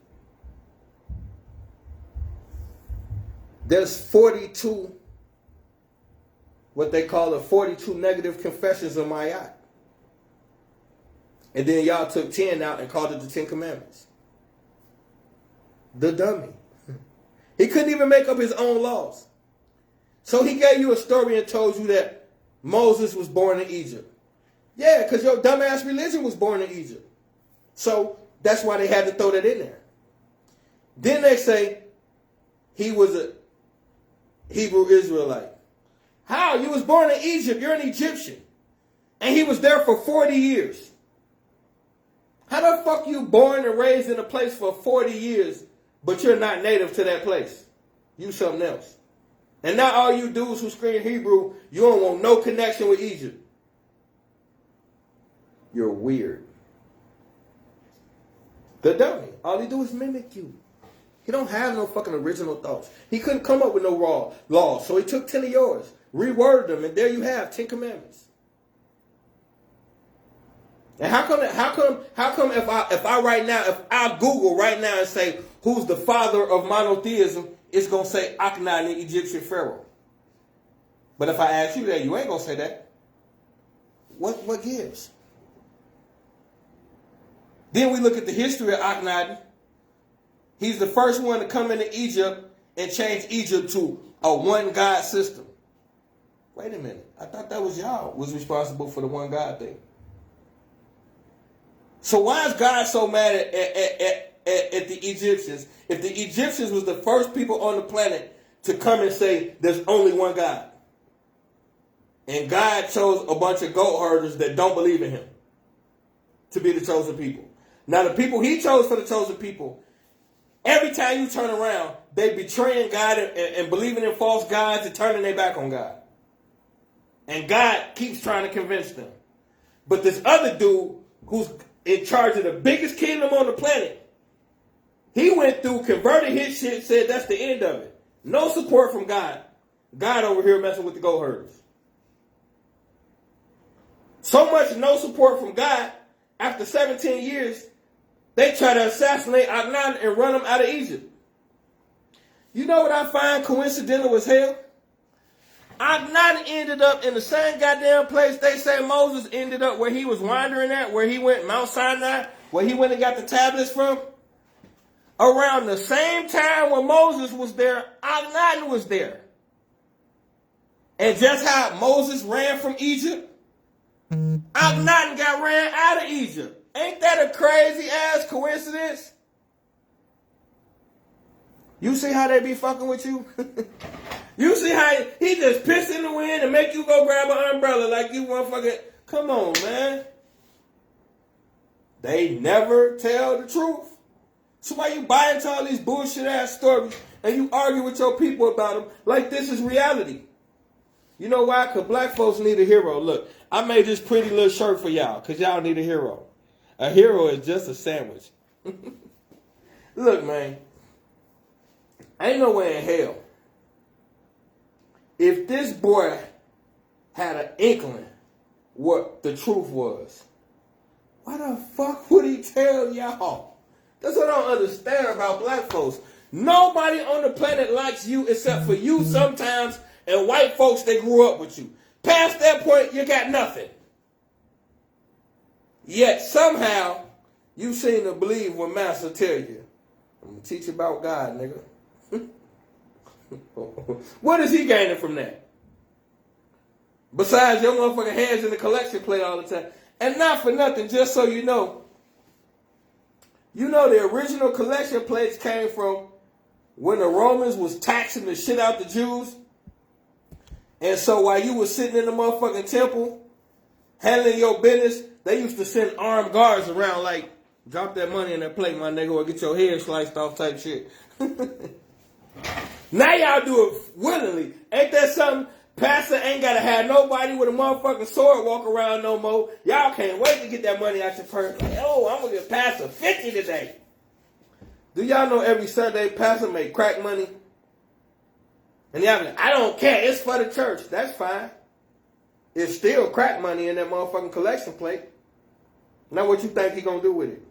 There's 42, what they call the 42 negative confessions of Mayat. And then y'all took 10 out and called it the 10 Commandments. The dummy. He couldn't even make up his own laws. So he gave you a story and told you that Moses was born in Egypt. Yeah, because your dumbass religion was born in Egypt. So that's why they had to throw that in there. Then they say he was a Hebrew Israelite. How? You was born in Egypt. You're an Egyptian. And he was there for 40 years. How the fuck you born and raised in a place for 40 years, but you're not native to that place? You something else. And now all you dudes who scream Hebrew, you don't want no connection with Egypt. You're weird. The dummy. All he do is mimic you. He don't have no fucking original thoughts. He couldn't come up with no raw laws, so he took 10 of yours, reworded them, and there you have 10 commandments. And how come if I right now, if I Google right now and say who's the father of monotheism, it's gonna say Akhenaten, the Egyptian pharaoh. But if I ask you that, you ain't gonna say that. What gives? Then we look at the history of Akhenaten. He's the first one to come into Egypt and change Egypt to a one God system. Wait a minute. I thought that was y'all was responsible for the one God thing. So why is God so mad at the Egyptians? If the Egyptians was the first people on the planet to come and say there's only one God. And God chose a bunch of goat herders that don't believe in him to be the chosen people. Now the people he chose for the chosen people, every time you turn around, they betraying God and believing in false gods and turning their back on God. And God keeps trying to convince them. But this other dude who's in charge of the biggest kingdom on the planet, he went through, converted his shit, said that's the end of it. No support from God. God over here messing with the goat herders. So much no support from God, after 17 years, they try to assassinate Akhenaten and run him out of Egypt. You know what I find coincidental as hell? Akhenaten ended up in the same goddamn place they say Moses ended up where he was wandering at, where he went Mount Sinai, where he went and got the tablets from. Around the same time when Moses was there, Akhenaten was there. And just how Moses ran from Egypt, Akhenaten got ran out of Egypt. Ain't that a crazy ass coincidence? You see how they be fucking with you? You see how he just piss in the wind and make you go grab an umbrella like you motherfucking... Come on, man. They never tell the truth. So why you buy into all these bullshit ass stories and you argue with your people about them like this is reality? You know why? Because black folks need a hero. Look, I made this pretty little shirt for y'all because y'all need a hero. A hero is just a sandwich. Look, man. Ain't no way in hell. If this boy had an inkling what the truth was, why the fuck would he tell y'all? That's what I don't understand about black folks. Nobody on the planet likes you except for you sometimes and white folks that grew up with you. Past that point, you got nothing. Yet somehow, you seem to believe when Master tell you, I'm going to teach you about God, nigga. What is he gaining from that? Besides your motherfucking hands in the collection plate all the time. And not for nothing, just so you know the original collection plates came from when the Romans was taxing the shit out the Jews. And so while you was sitting in the motherfucking temple, handling your business, they used to send armed guards around like, drop that money in that plate, my nigga, or get your head sliced off type shit. Now y'all do it willingly. Ain't that something? Pastor ain't got to have nobody with a motherfucking sword walk around no more. Y'all can't wait to get that money out your purse. Like, oh, I'm going to get Pastor 50 today. Do y'all know every Sunday Pastor make crack money? And y'all be like, I don't care. It's for the church. That's fine. It's still crack money in that motherfucking collection plate. Now what you think he going to do with it?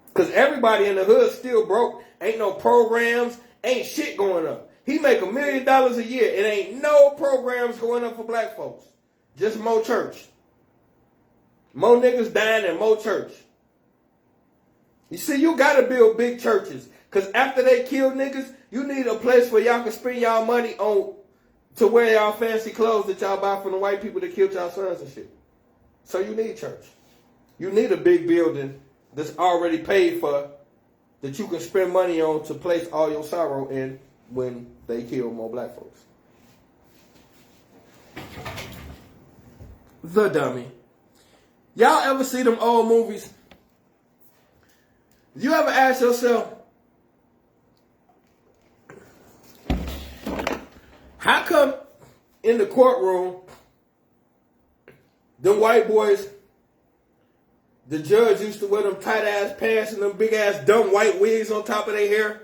Because everybody in the hood still broke. Ain't no programs. Ain't shit going up. He make $1 million a year. It ain't no programs going up for black folks. Just more church. More niggas dying and more church. You see, you got to build big churches. Because after they kill niggas, you need a place where y'all can spend y'all money on to wear y'all fancy clothes that y'all buy from the white people that killed y'all sons and shit. So you need church. You need a big building that's already paid for that you can spend money on to place all your sorrow in when they kill more black folks. The Dummy. Y'all ever see them old movies? You ever ask yourself, how come in the courtroom, them white boys, the judge used to wear them tight-ass pants and them big-ass dumb white wigs on top of their hair?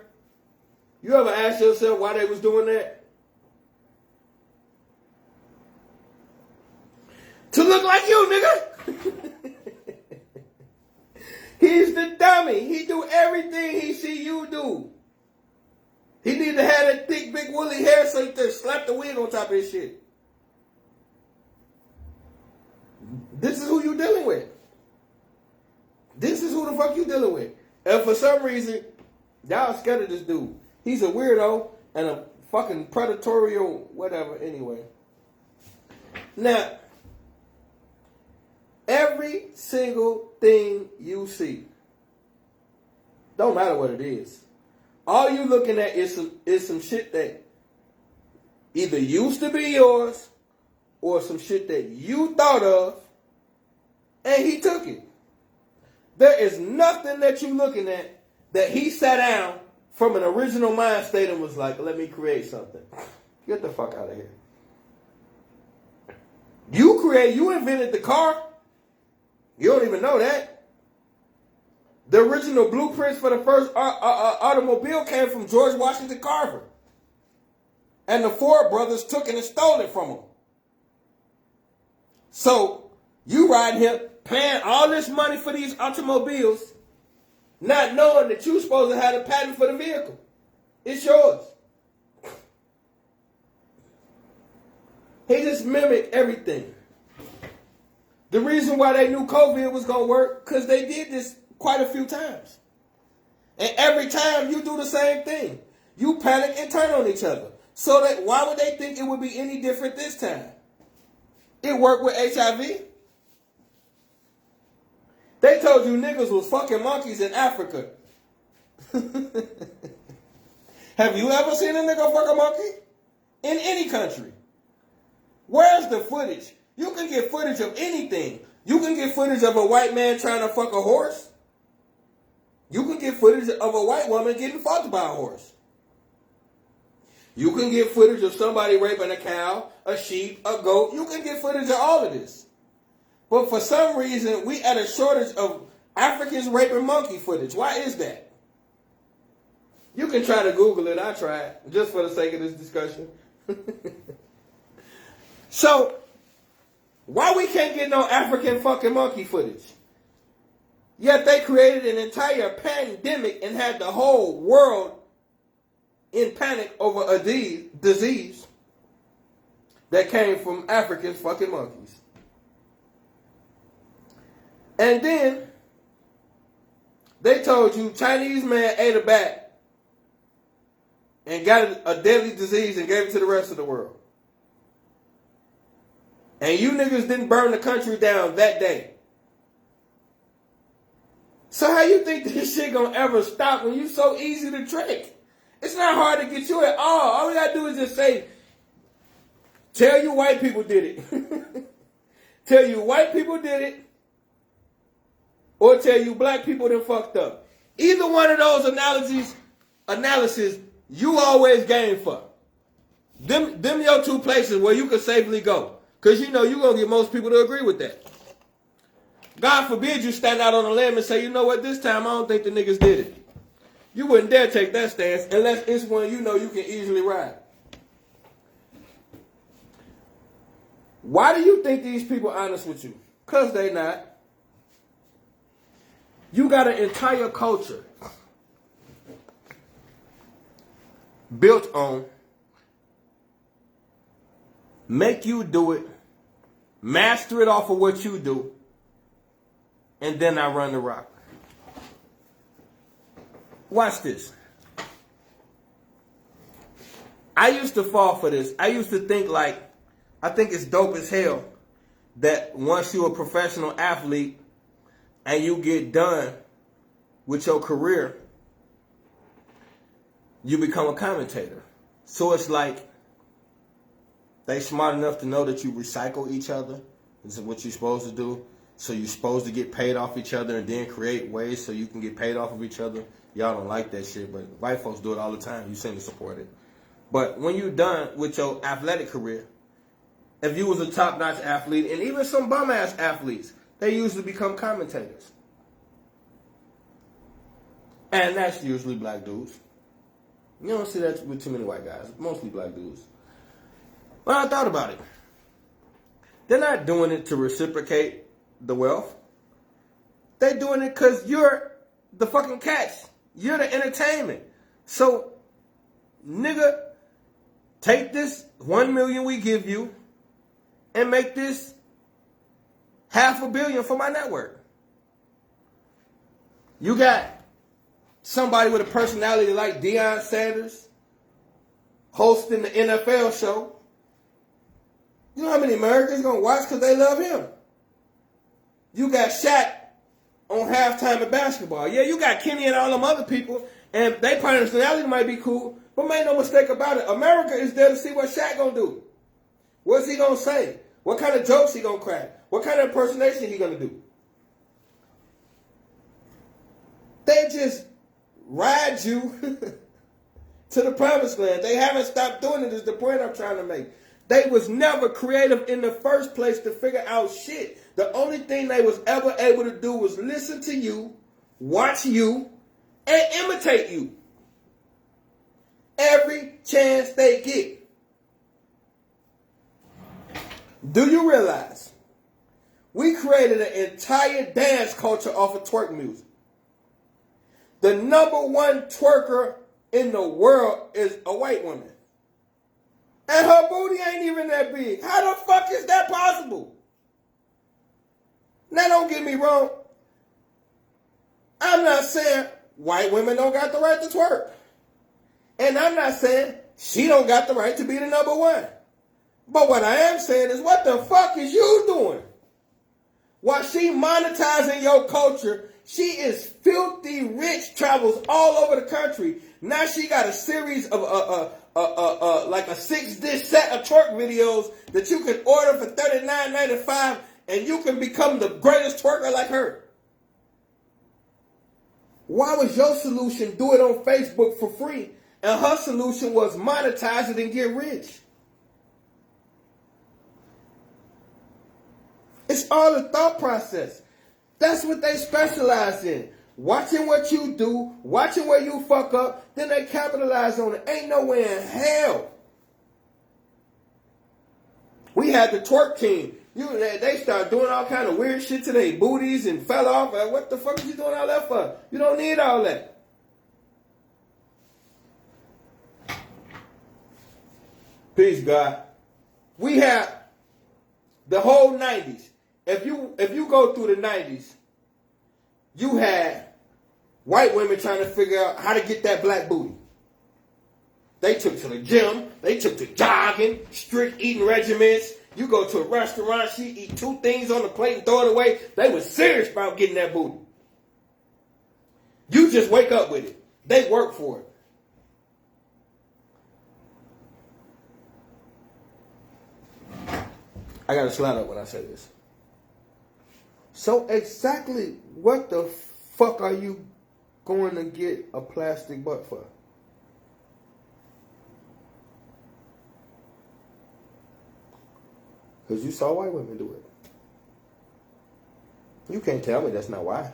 You ever ask yourself why they was doing that? To look like you, nigga. He's the dummy. He do everything he see you do. He need to have that thick, big, woolly hair so he can slap the wig on top of his shit. This is who you dealing with. This is who the fuck you dealing with. And for some reason, y'all scared of this dude. He's a weirdo and a fucking predatory whatever anyway. Now, every single thing you see, don't matter what it is. All you looking at is some shit that either used to be yours or some shit that you thought of and he took it. There is nothing that you looking at that he sat down from an original mind state and was like, let me create something. Get the fuck out of here. You invented the car. You don't even know that. The original blueprints for the first automobile came from George Washington Carver. And the Ford brothers took it and stole it from him. So, you riding here paying all this money for these automobiles, not knowing that you're supposed to have a patent for the vehicle. It's yours. He just mimicked everything. The reason why they knew COVID was going to work, because they did this quite a few times. And every time you do the same thing. You panic and turn on each other. So that why would they think it would be any different this time? It worked with HIV. They told you niggas was fucking monkeys in Africa. Have you ever seen a nigga fuck a monkey? In any country. Where's the footage? You can get footage of anything. You can get footage of a white man trying to fuck a horse. You can get footage of a white woman getting fucked by a horse. You can get footage of somebody raping a cow, a sheep, a goat. You can get footage of all of this. But for some reason, we at a shortage of Africans raping monkey footage. Why is that? You can try to Google it. I tried, just for the sake of this discussion. So, why we can't get no African fucking monkey footage? Yet they created an entire pandemic and had the whole world in panic over a disease that came from Africans fucking monkeys. And then they told you Chinese man ate a bat and got a deadly disease and gave it to the rest of the world. And you niggas didn't burn the country down that day. So how you think this shit gonna ever stop when you so easy to trick? It's not hard to get you at all. All we gotta do is just say, tell you white people did it. Tell you white people did it. Or tell you black people done fucked up. Either one of those analysis, you always game for. Them your two places where you can safely go. Because you know you're going to get most people to agree with that. God forbid you stand out on a limb and say, you know what, this time I don't think the niggas did it. You wouldn't dare take that stance unless it's one you know you can easily ride. Why do you think these people honest with you? Because they not. You got an entire culture built on make you do it, master it off of what you do, and then I run the rock. Watch this. I used to fall for this. I used to think I think it's dope as hell that once you're a professional athlete and you get done with your career, you become a commentator. So it's like, they smart enough to know that you recycle each other. This is what you're supposed to do. So you're supposed to get paid off each other and then create ways so you can get paid off of each other. Y'all don't like that shit, but white folks do it all the time. You seem to support it. But when you're done with your athletic career, if you was a top-notch athlete, and even some bum-ass athletes, they usually become commentators. And that's usually black dudes. You don't see that with too many white guys. Mostly black dudes. But I thought about it. They're not doing it to reciprocate the wealth. They're doing it because you're the fucking catch. You're the entertainment. So, nigga, take this $1 million we give you and make this $500 million for my network. You got somebody with a personality like Deion Sanders hosting the NFL show. You know how many Americans gonna watch because they love him? You got Shaq on halftime of basketball. Yeah, you got Kenny and all them other people, and their personality might be cool, but make no mistake about it, America is there to see what Shaq gonna do. What's he gonna say? What kind of jokes he gonna crack? What kind of impersonation he gonna do? They just ride you to the promised land. They haven't stopped doing it, is the point I'm trying to make. They was never creative in the first place to figure out shit. The only thing they was ever able to do was listen to you, watch you, and imitate you. Every chance they get. Do you realize we created an entire dance culture off of twerk music? The number one twerker in the world is a white woman. And her booty ain't even that big. How the fuck is that possible? Now don't get me wrong. I'm not saying white women don't got the right to twerk. And I'm not saying she don't got the right to be the number one. But what I am saying is, what the fuck is you doing? While she monetizing your culture, she is filthy rich, travels all over the country. Now she got a series of like a 6-disc set of twerk videos that you can order for $39.95, and you can become the greatest twerker like her. Why was your solution do it on Facebook for free, and her solution was monetize it and get rich? It's all a thought process. That's what they specialize in. Watching what you do, watching where you fuck up, then they capitalize on it. Ain't no way in hell. We had the twerk team. They start doing all kind of weird shit to their booties and fell off. What the fuck are you doing all that for? You don't need all that. Peace, God. We have the whole 90s. If you go through the 90s, you had white women trying to figure out how to get that black booty. They took to the gym. They took to jogging, strict eating regimens. You go to a restaurant, she eat 2 things on the plate and throw it away. They were serious about getting that booty. You just wake up with it. They work for it. I got to slide up when I say this. So exactly what the fuck are you going to get a plastic butt for? Because you saw white women do it. You can't tell me that's not why.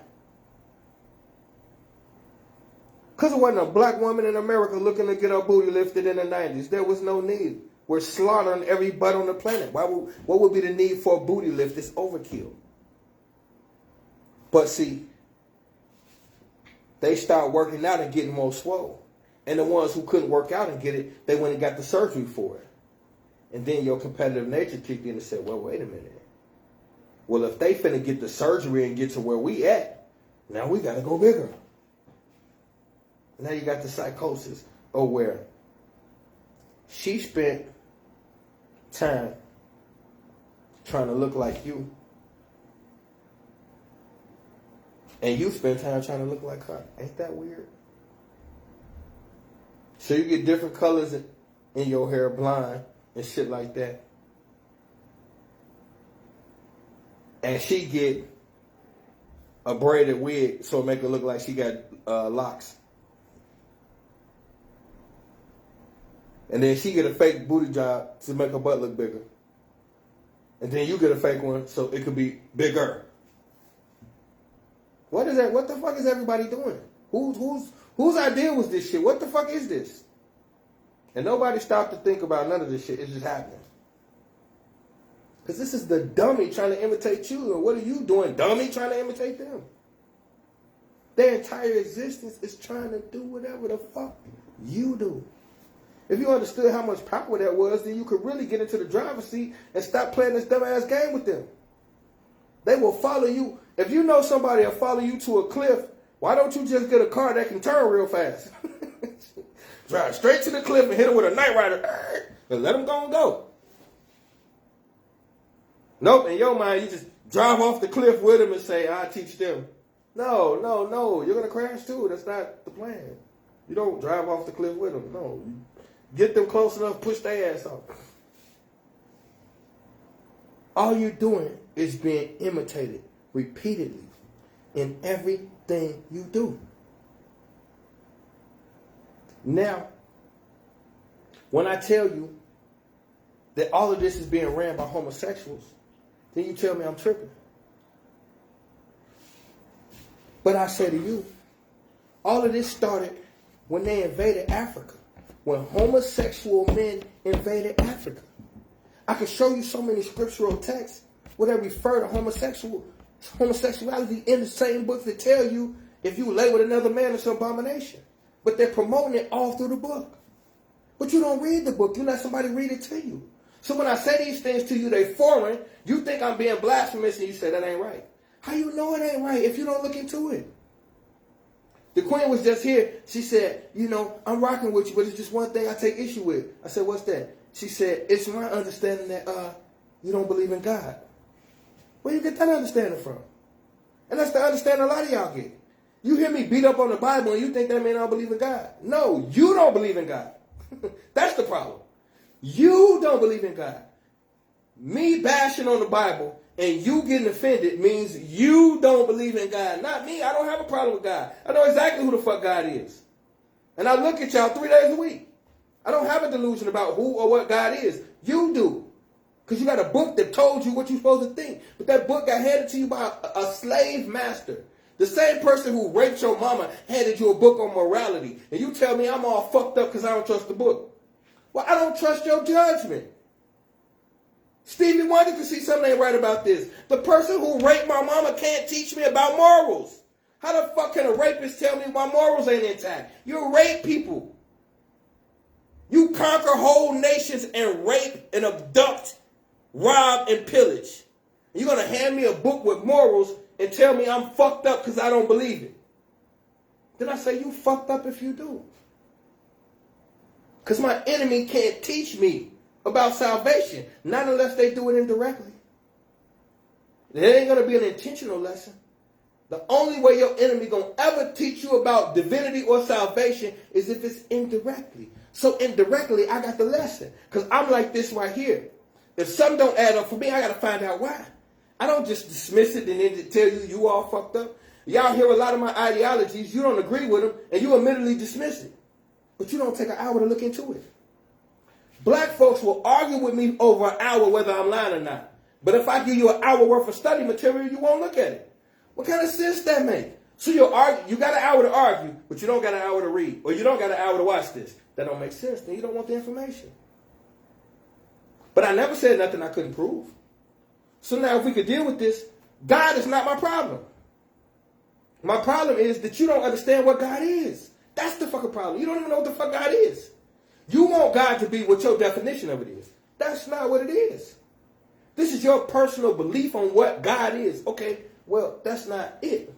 Because it wasn't a black woman in America looking to get her booty lifted in the 90s. There was no need. We're slaughtering every butt on the planet. What would be the need for a booty lift? It's overkill. But see, they start working out and getting more swole. And the ones who couldn't work out and get it, they went and got the surgery for it. And then your competitive nature kicked in and said, well, wait a minute. Well, if they finna get the surgery and get to where we at, now we got to go bigger. Now you got the psychosis of where she spent time trying to look like you. And you spend time trying to look like her. Ain't that weird? So you get different colors in your hair, blind, and shit like that. And she get a braided wig so it make her look like she got locks. And then she get a fake booty job to make her butt look bigger. And then you get a fake one so it could be bigger. What is that? What the fuck is everybody doing? Whose idea was this shit? What the fuck is this? And nobody stopped to think about none of this shit. It's just happening. Because this is the dummy trying to imitate you. And what are you doing, dummy, trying to imitate them? Their entire existence is trying to do whatever the fuck you do. If you understood how much power that was, then you could really get into the driver's seat and stop playing this dumbass game with them. They will follow you. If you know somebody will follow you to a cliff, why don't you just get a car that can turn real fast? Drive straight to the cliff and hit it with a Knight Rider and let them go and go. Nope, in your mind, you just drive off the cliff with them and say, I'll teach them. No. You're going to crash too. That's not the plan. You don't drive off the cliff with them. No. You get them close enough, push their ass off. All you're doing is being imitated repeatedly in everything you do. Now, when I tell you that all of this is being ran by homosexuals, then you tell me I'm tripping. But I say to you, all of this started when they invaded Africa, when homosexual men invaded Africa. I can show you so many scriptural texts where they refer to homosexuality in the same books that tell you if you lay with another man, it's an abomination. But they're promoting it all through the book. But you don't read the book. You let somebody read it to you. So when I say these things to you, they foreign. You think I'm being blasphemous and you say that ain't right. How you know it ain't right if you don't look into it? The queen was just here. She said, I'm rocking with you, but it's just one thing I take issue with. I said, what's that? She said, it's my understanding that you don't believe in God. Where you get that understanding from? And that's the understanding a lot of y'all get. You hear me beat up on the Bible and you think that means I don't believe in God. No, you don't believe in God. That's the problem. You don't believe in God. Me bashing on the Bible and you getting offended means you don't believe in God. Not me. I don't have a problem with God. I know exactly who the fuck God is. And I look at y'all 3 days a week. I don't have a delusion about who or what God is. You do. Because you got a book that told you what you're supposed to think. But that book got handed to you by a slave master. The same person who raped your mama handed you a book on morality. And you tell me I'm all fucked up because I don't trust the book. Well, I don't trust your judgment. Stevie Wonder can see something ain't right about this. The person who raped my mama can't teach me about morals. How the fuck can a rapist tell me my morals ain't intact? You rape people. You conquer whole nations and rape and abduct, rob and pillage. You're going to hand me a book with morals and tell me I'm fucked up because I don't believe it. Then I say you fucked up if you do. Because my enemy can't teach me about salvation. Not unless they do it indirectly. It ain't going to be an intentional lesson. The only way your enemy going to ever teach you about divinity or salvation is if it's indirectly. So indirectly, I got the lesson. Because I'm like this right here. If something don't add up for me, I got to find out why. I don't just dismiss it and then tell you all fucked up. Y'all hear a lot of my ideologies. You don't agree with them and you immediately dismiss it. But you don't take an hour to look into it. Black folks will argue with me over an hour whether I'm lying or not. But if I give you an hour worth of study material, you won't look at it. What kind of sense that make? So you'll argue, you got an hour to argue, but you don't got an hour to read. Or you don't got an hour to watch this. That don't make sense. Then you don't want the information. But I never said nothing I couldn't prove. So now if we could deal with this, God is not my problem. My problem is that you don't understand what God is. That's the fucking problem. You don't even know what the fuck God is. You want God to be what your definition of it is. That's not what it is. This is your personal belief on what God is. Okay, well, that's not it.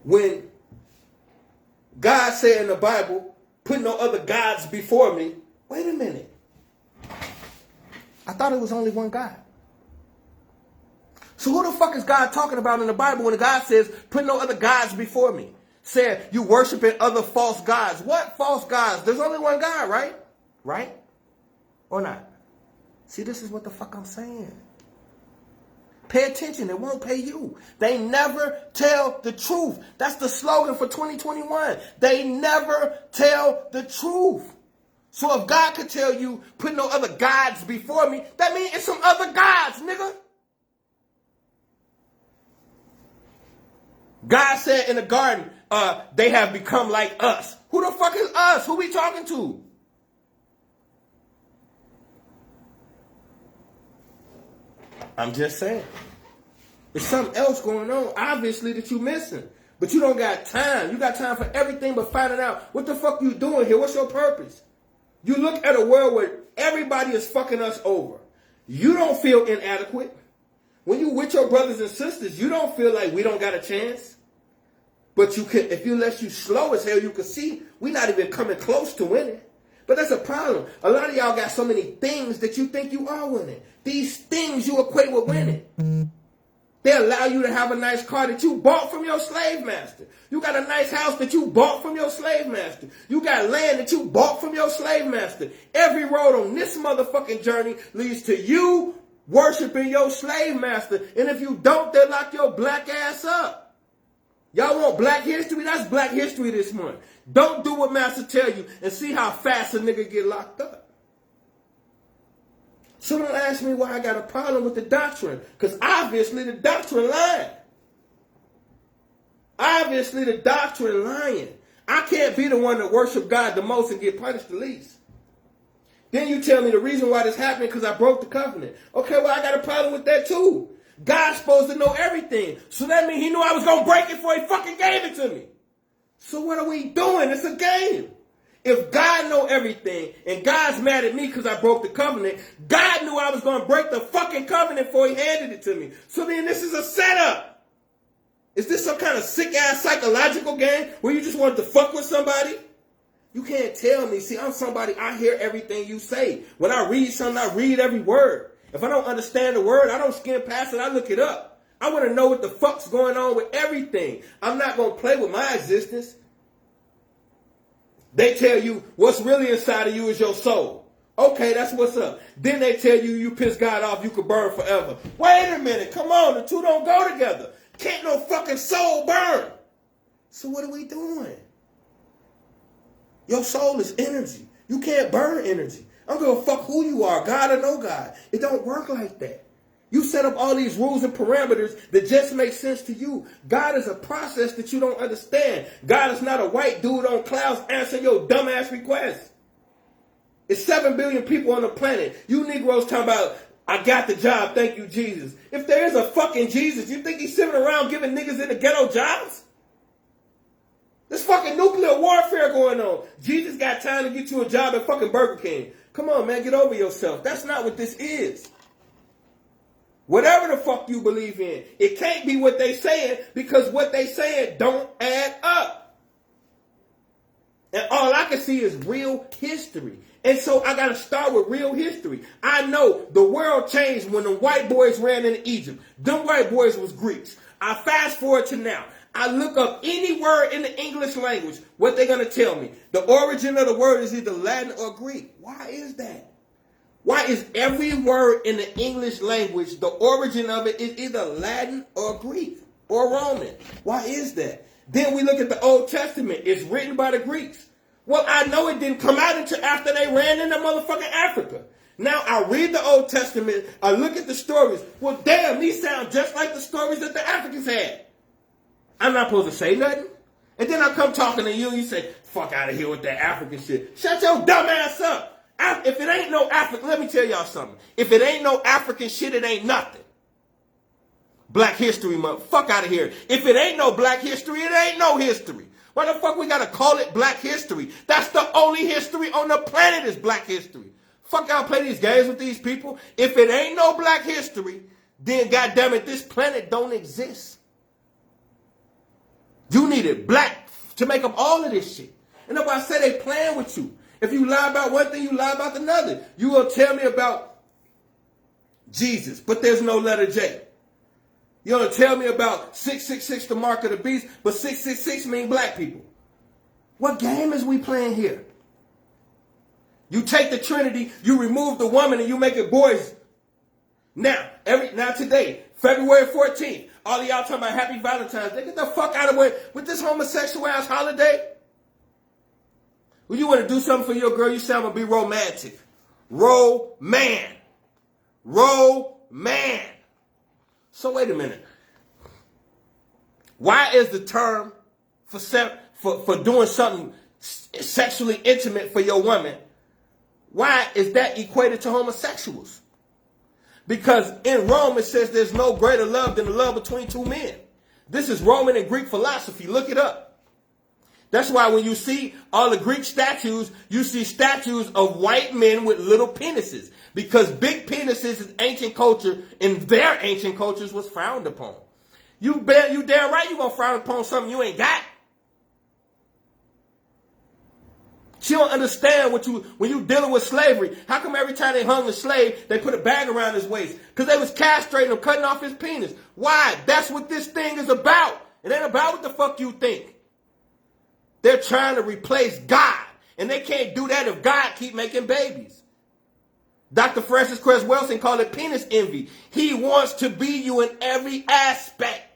When God said in the Bible, put no other gods before me, wait a minute. I thought it was only one God. So who the fuck is God talking about in the Bible when God says, put no other gods before me? Said, you worshiping other false gods. What false gods? There's only one God, right? Right? Or not? See, this is what the fuck I'm saying. Pay attention. It won't pay you. They never tell the truth. That's the slogan for 2021. They never tell the truth. So if God could tell you, put no other gods before me, that means it's some other gods, nigga. God said in the garden, they have become like us. Who the fuck is us? Who we talking to? I'm just saying. There's something else going on, obviously, that you missing. But you don't got time. You got time for everything but finding out what the fuck you doing here. What's your purpose? You look at a world where everybody is fucking us over. You don't feel inadequate. When you with your brothers and sisters, you don't feel like we don't got a chance. But you can, if you let you slow as hell, you can see we're not even coming close to winning. But that's a problem. A lot of y'all got so many things that you think you are winning. These things you equate with winning. They allow you to have a nice car that you bought from your slave master. You got a nice house that you bought from your slave master. You got land that you bought from your slave master. Every road on this motherfucking journey leads to you worshiping your slave master. And if you don't, they'll lock your black ass up. Y'all want black history? That's black history this month. Don't do what master tell you and see how fast a nigga get locked up. So don't ask me why I got a problem with the doctrine. Because obviously the doctrine lying. Obviously the doctrine lying. I can't be the one that worship God the most and get punished the least. Then you tell me the reason why this happened because I broke the covenant. Okay, well I got a problem with that too. God's supposed to know everything. So that means he knew I was going to break it before he fucking gave it to me. So what are we doing? It's a game. If God know everything and God's mad at me because I broke the covenant, God knew I was going to break the fucking covenant before he handed it to me. So then this is a setup. Is this some kind of sick-ass psychological game where you just want to fuck with somebody? You can't tell me. See, I'm somebody, I hear everything you say. When I read something, I read every word. If I don't understand the word, I don't skim past it. I look it up. I want to know what the fuck's going on with everything. I'm not going to play with my existence. They tell you what's really inside of you is your soul. Okay, that's what's up. Then they tell you you piss God off, you could burn forever. Wait a minute. Come on. The two don't go together. Can't no fucking soul burn. So what are we doing? Your soul is energy. You can't burn energy. I don't give a fuck who you are, God or no God. It don't work like that. You set up all these rules and parameters that just make sense to you. God is a process that you don't understand. God is not a white dude on clouds answering your dumbass requests. It's 7 billion people on the planet. You Negroes talking about, I got the job, thank you, Jesus. If there is a fucking Jesus, you think he's sitting around giving niggas in the ghetto jobs? There's fucking nuclear warfare going on. Jesus got time to get you a job at fucking Burger King. Come on, man, get over yourself. That's not what this is. Whatever the fuck you believe in, it can't be what they saying because what they saying don't add up. And all I can see is real history. And so I got to start with real history. I know the world changed when the white boys ran into Egypt. Them white boys was Greeks. I fast forward to now. I look up any word in the English language, what they're going to tell me. The origin of the word is either Latin or Greek. Why is that? Why is every word in the English language, the origin of it is either Latin or Greek or Roman? Why is that? Then we look at the Old Testament. It's written by the Greeks. Well, I know it didn't come out until after they ran into motherfucking Africa. Now, I read the Old Testament. I look at the stories. Well, damn, these sound just like the stories that the Africans had. I'm not supposed to say nothing. And then I come talking to you, and you say, fuck out of here with that African shit. Shut your dumb ass up. If it ain't no African, let me tell y'all something. If it ain't no African shit, it ain't nothing. Black History Month. Fuck out of here. If it ain't no Black history, it ain't no history. Why the fuck we gotta call it Black history? That's the only history on the planet is Black history. Fuck y'all play these games with these people. If it ain't no Black history, then goddammit, this planet don't exist. You needed black to make up all of this shit. And nobody say they playing with you. If you lie about one thing, you lie about another. You will tell me about Jesus, but there's no letter J. You're going to tell me about 666, the mark of the beast, but 666 mean black people. What game is we playing here? You take the Trinity, you remove the woman, and you make it boys. Now today, February 14th, all of y'all talking about Happy Valentine's Day. Get the fuck out of the way with this homosexual ass holiday. When you want to do something for your girl, you say I'm going to be romantic. Roman. So wait a minute. Why is the term for doing something sexually intimate for your woman, why is that equated to homosexuals? Because in Rome it says there's no greater love than the love between two men. This is Roman and Greek philosophy. Look it up. That's why when you see all the Greek statues, you see statues of white men with little penises. Because big penises in ancient culture, in their ancient cultures, was frowned upon. You damn right you gonna frown upon something you ain't got. She don't understand when you dealing with slavery. How come every time they hung the slave, they put a bag around his waist? Because they was castrating him, cutting off his penis. Why? That's what this thing is about. It ain't about what the fuck you think. They're trying to replace God. And they can't do that if God keep making babies. Dr. Francis Cress Welsing called it penis envy. He wants to be you in every aspect.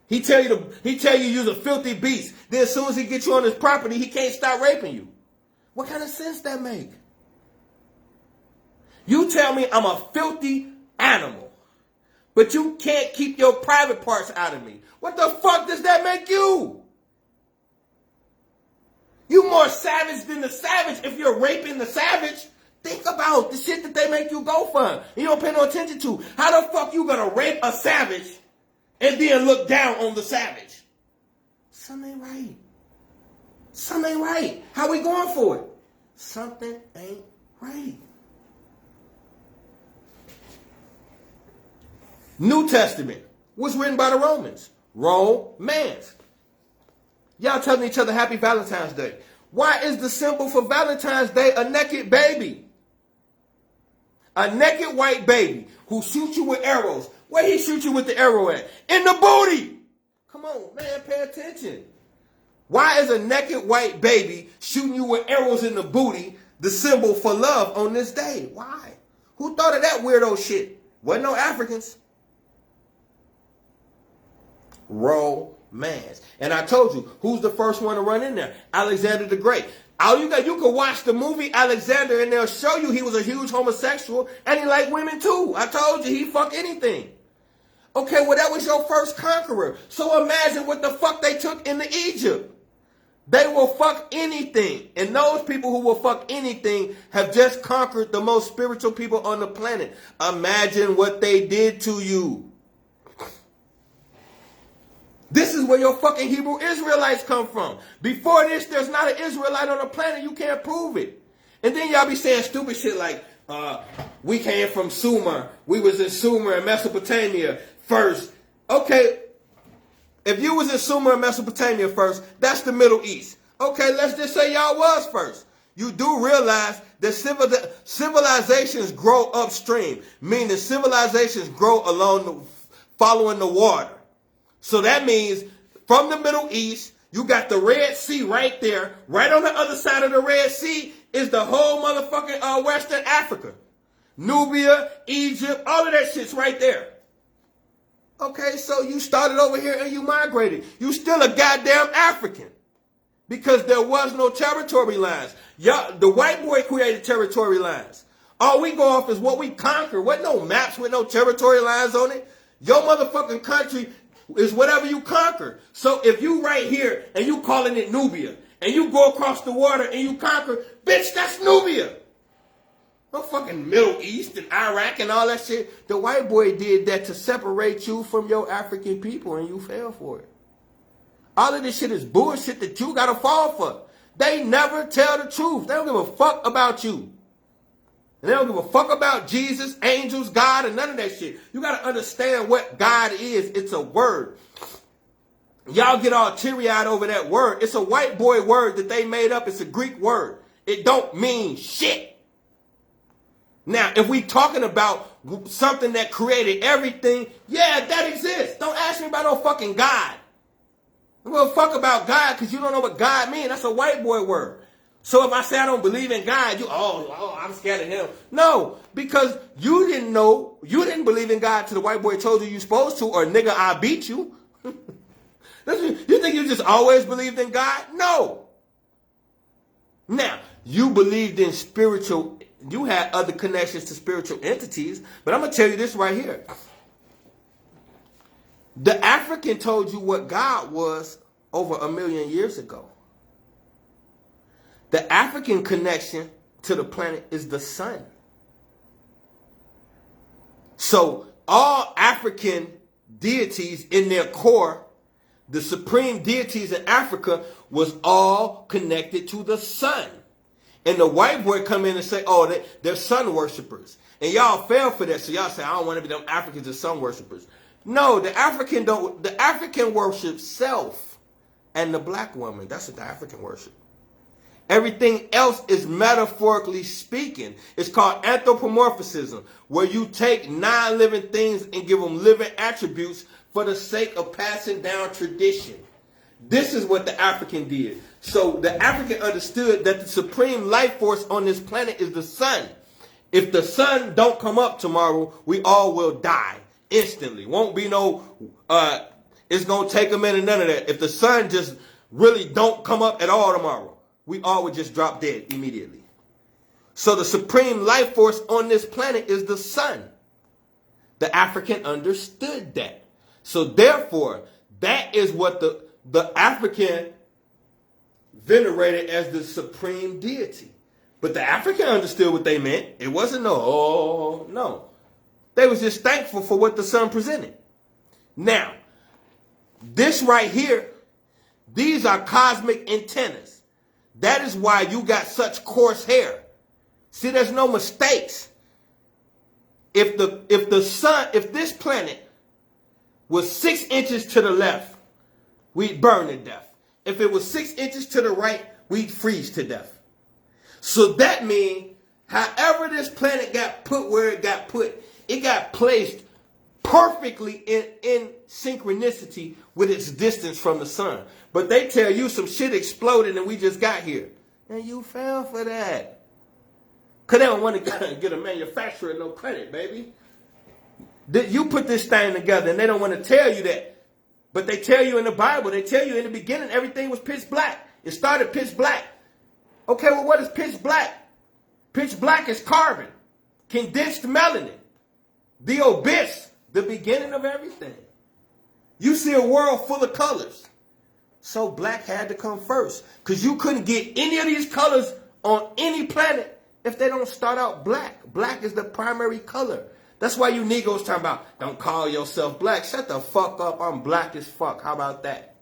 He tell you you're a filthy beast. Then as soon as he gets you on his property, he can't stop raping you. What kind of sense that make? You tell me I'm a filthy animal, but you can't keep your private parts out of me. What the fuck does that make you? You more savage than the savage if you're raping the savage. Think about the shit that they make you go for. You don't pay no attention to. How the fuck you gonna rape a savage and then look down on the savage? Something ain't right. Something ain't right. How we going for it? Something ain't right. New Testament was written by the Romans. Romance. Y'all telling each other Happy Valentine's Day. Why is the symbol for Valentine's Day a naked baby? A naked white baby who shoots you with arrows. Where he shoot you with the arrow at? In the booty. Come on, man, pay attention. Why is a naked white baby shooting you with arrows in the booty the symbol for love on this day? Why? Who thought of that weirdo shit? Wasn't no Africans. Romance. And I told you, who's the first one to run in there? Alexander the Great. You can watch the movie Alexander and they'll show you he was a huge homosexual and he liked women too. I told you, he fuck anything. Okay, well that was your first conqueror. So imagine what the fuck they took into Egypt. They will fuck anything. And those people who will fuck anything have just conquered the most spiritual people on the planet. Imagine what they did to you. This is where your fucking Hebrew Israelites come from. Before this, there's not an Israelite on the planet. You can't prove it. And then y'all be saying stupid shit like, we came from Sumer. We was in Sumer in Mesopotamia first. Okay, if you was in Sumer and Mesopotamia first, that's the Middle East. Okay, let's just say y'all was first. You do realize that civilizations grow upstream, meaning civilizations grow following the water. So that means from the Middle East, you got the Red Sea right there. Right on the other side of the Red Sea is the whole motherfucking Western Africa. Nubia, Egypt, all of that shit's right there. Okay, so you started over here and you migrated. You still a goddamn African. Because there was no territory lines. The white boy created territory lines. All we go off is what we conquer. What no maps with no territory lines on it. Your motherfucking country is whatever you conquer. So if you right here and you calling it Nubia, and you go across the water and you conquer, bitch, that's Nubia. No fucking Middle East and Iraq and all that shit. The white boy did that to separate you from your African people and you fell for it. All of this shit is bullshit that you gotta fall for. They never tell the truth. They don't give a fuck about you. And they don't give a fuck about Jesus, angels, God, and none of that shit. You gotta understand what God is. It's a word. Y'all get all teary-eyed over that word. It's a white boy word that they made up. It's a Greek word. It don't mean shit. Now, if we talking about something that created everything, yeah, that exists. Don't ask me about no fucking God. I'm gonna fuck about God because you don't know what God means. That's a white boy word. So if I say I don't believe in God, I'm scared of him. No, because you didn't know, you didn't believe in God till the white boy told you you're supposed to, or nigga, I beat you. You think you just always believed in God? No. Now, you believed in spiritual, you had other connections to spiritual entities, but I'm going to tell you this right here. The African told you what God was over 1 million years ago. The African connection to the planet is the sun. So all African deities in their core, the supreme deities in Africa, was all connected to the sun. And the white boy come in and say, oh, they're sun worshipers. And y'all fell for that. So y'all say, I don't want to be them Africans or sun worshipers. No, the African worships self and the black woman. That's what the African worship. Everything else is metaphorically speaking. It's called anthropomorphism, where you take non-living things and give them living attributes for the sake of passing down tradition. This is what the African did. So the African understood that the supreme life force on this planet is the sun. If the sun don't come up tomorrow, we all will die instantly. Won't be no, it's going to take a minute, none of that. If the sun just really don't come up at all tomorrow, we all would just drop dead immediately. So the supreme life force on this planet is the sun. The African understood that. So therefore, that is what the African venerated as the supreme deity. But the African understood what they meant. It wasn't no. They was just thankful for what the sun presented. Now, this right here, these are cosmic antennas. That is why you got such coarse hair. See, there's no mistakes. If this planet was 6 inches to the left, we'd burn to death. If it was 6 inches to the right, we'd freeze to death. So that means However this planet got put where it got placed perfectly in synchronicity with its distance from the sun. But they tell you some shit exploded and we just got here. And you fell for that. Because they don't want to get a manufacturer no credit, baby. You put this thing together and they don't want to tell you that. But they tell you in the Bible, they tell you in the beginning everything was pitch black. It started pitch black. Okay, well, what is pitch black? Pitch black is carbon, condensed melanin, the abyss, the beginning of everything. You see a world full of colors. So black had to come first. Because you couldn't get any of these colors on any planet if they don't start out black. Black is the primary color. That's why you Negroes talking about, don't call yourself black. Shut the fuck up. I'm black as fuck. How about that?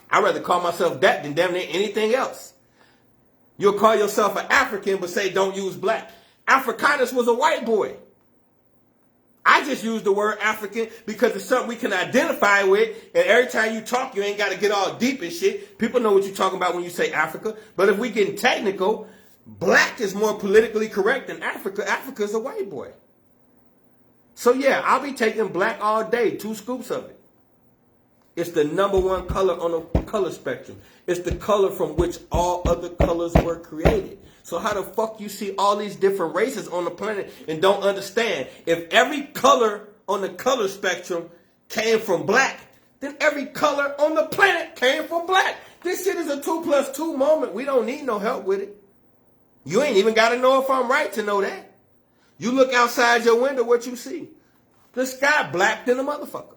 I'd rather call myself that than damn near anything else. You'll call yourself an African but say don't use black. Africanus was a white boy. I just use the word African because it's something we can identify with. And every time you talk, you ain't got to get all deep and shit. People know what you're talking about when you say Africa. But if we get technical, black is more politically correct than Africa. Africa's a white boy. So yeah, I'll be taking black all day. 2 scoops of it. It's the number 1 color on the color spectrum. It's the color from which all other colors were created. So how the fuck you see all these different races on the planet and don't understand? If every color on the color spectrum came from black, then every color on the planet came from black. This shit is a 2 + 2 moment. We don't need no help with it. You ain't even got to know if I'm right to know that. You look outside your window, what you see? The sky black than a motherfucker.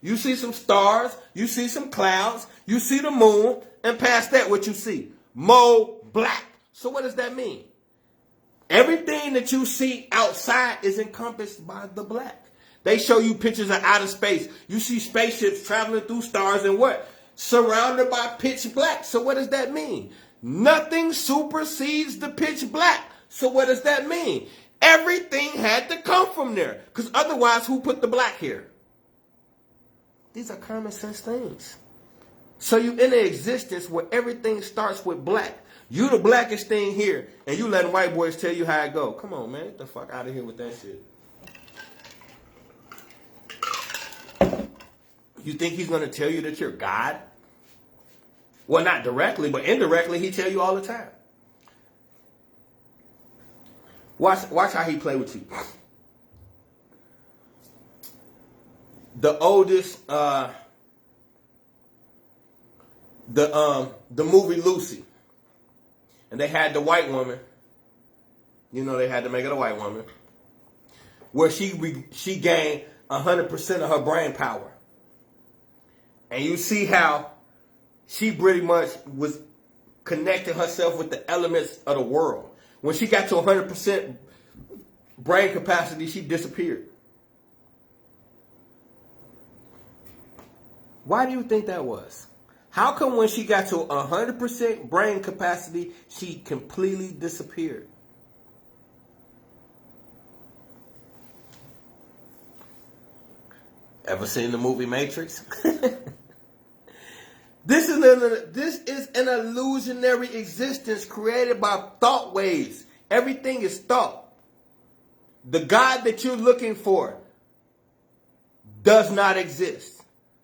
You see some stars, you see some clouds, you see the moon, and past that, what you see? Mo black. So what does that mean? Everything that you see outside is encompassed by the black. They show you pictures of outer space. You see spaceships traveling through stars and what? Surrounded by pitch black. So what does that mean? Nothing supersedes the pitch black. So what does that mean? Everything had to come from there. Because otherwise, who put the black here? These are common sense things. So you in an existence where everything starts with black. You the blackest thing here, and you letting white boys tell you how it go. Come on, man. Get the fuck out of here with that shit. You think he's going to tell you that you're God? Well, not directly, but indirectly, he tell you all the time. Watch how he play with you. The oldest, the movie Lucy. And they had the white woman. You know, they had to make it a white woman. Where she gained 100% of her brain power. And you see how she pretty much was connecting herself with the elements of the world. When she got to 100% brain capacity, she disappeared. Why do you think that was? How come when she got to 100% brain capacity, she completely disappeared? Ever seen the movie Matrix? This is an illusionary existence created by thought waves. Everything is thought. The God that you're looking for does not exist.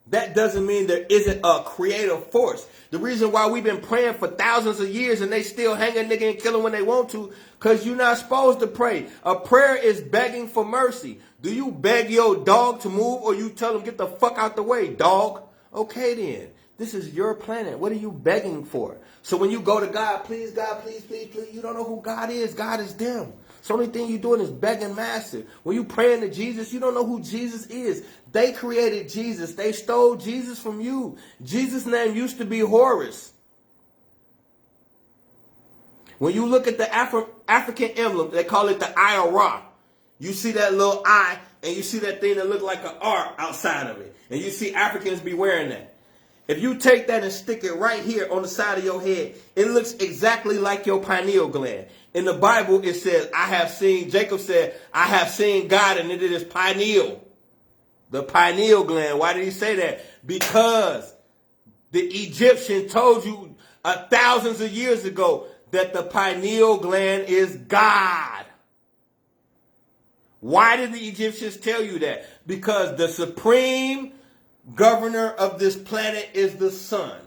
That doesn't mean there isn't a creative force. The reason why we've been praying for thousands of years and they still hang a nigga and kill him when they want to, because you're not supposed to pray. A prayer is begging for mercy. Do you beg your dog to move or you tell him get the fuck out the way, dog? Okay then. This is your planet. What are you begging for? So when you go to God, please, God, please, please, please, you don't know who God is. God is them. So the only thing you're doing is begging massive. When you praying to Jesus, you don't know who Jesus is. They created Jesus. They stole Jesus from you. Jesus' name used to be Horus. When you look at the African emblem, they call it the Eye of Ra. You see that little eye, and you see that thing that look like an R outside of it. And you see Africans be wearing that. If you take that and stick it right here on the side of your head, it looks exactly like your pineal gland. In the Bible, it says, Jacob said, I have seen God, and it is pineal. The pineal gland. Why did he say that? Because the Egyptian told you thousands of years ago that the pineal gland is God. Why did the Egyptians tell you that? Because the supreme governor of this planet is the sun.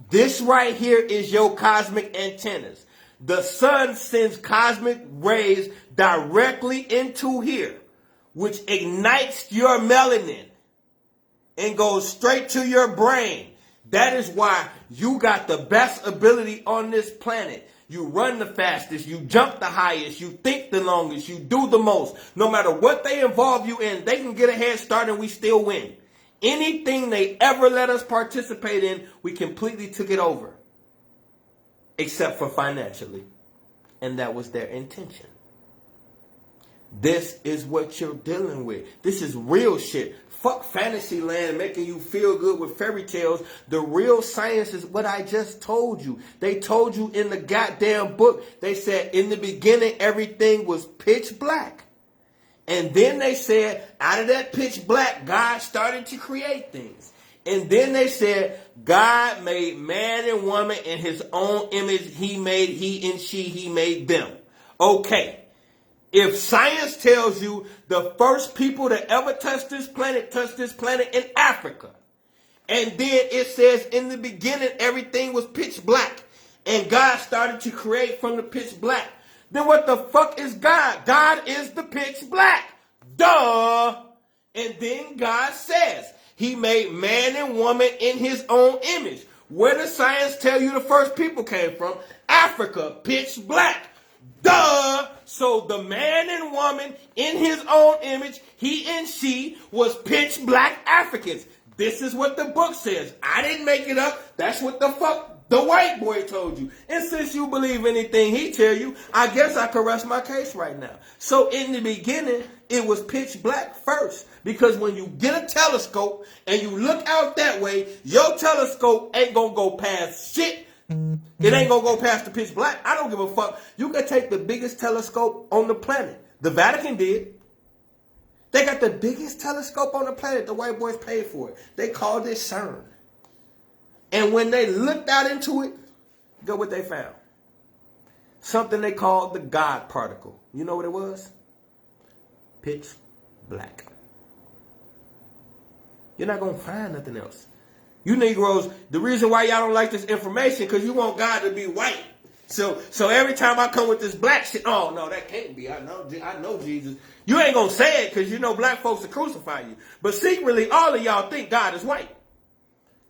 This right here is your cosmic antennas. The sun sends cosmic rays directly into here, which ignites your melanin and goes straight to your brain. That is why you got the best ability on this planet. You run the fastest, you jump the highest, you think the longest, you do the most. No matter what they involve you in, they can get a head start and we still win. Anything they ever let us participate in, we completely took it over. Except for financially. And that was their intention. This is what you're dealing with. This is real shit. Fuck fantasy land making you feel good with fairy tales. The real science is what I just told you. They told you in the goddamn book. They said in the beginning everything was pitch black. And then they said out of that pitch black, God started to create things. And then they said God made man and woman in his own image. He made he and she, he made them. Okay. If science tells you the first people to ever touch this planet in Africa, and then it says in the beginning everything was pitch black, and God started to create from the pitch black, then what the fuck is God? God is the pitch black. Duh. And then God says he made man and woman in his own image. Where does science tell you the first people came from? Africa, pitch black. Duh! So the man and woman in his own image, he and she, was pitch black Africans. This is what the book says. I didn't make it up. That's what the fuck the white boy told you. And since you believe anything he tell you, I guess I can rest my case right now. So in the beginning, it was pitch black first. Because when you get a telescope and you look out that way, your telescope ain't gonna go past shit. It ain't gonna go past the pitch black. I don't give a fuck. You can take the biggest telescope on the planet. The Vatican did. They got the biggest telescope on the planet. The white boys paid for it. They called it CERN. And when they looked out into it, guess what they found? Something they called the God particle. You know what it was? Pitch black. You're not gonna find nothing else. You Negroes, the reason why y'all don't like this information, because you want God to be white. So every time I come with this black shit, oh no, that can't be. I know Jesus. You ain't gonna say it because you know black folks will crucify you. But secretly, all of y'all think God is white.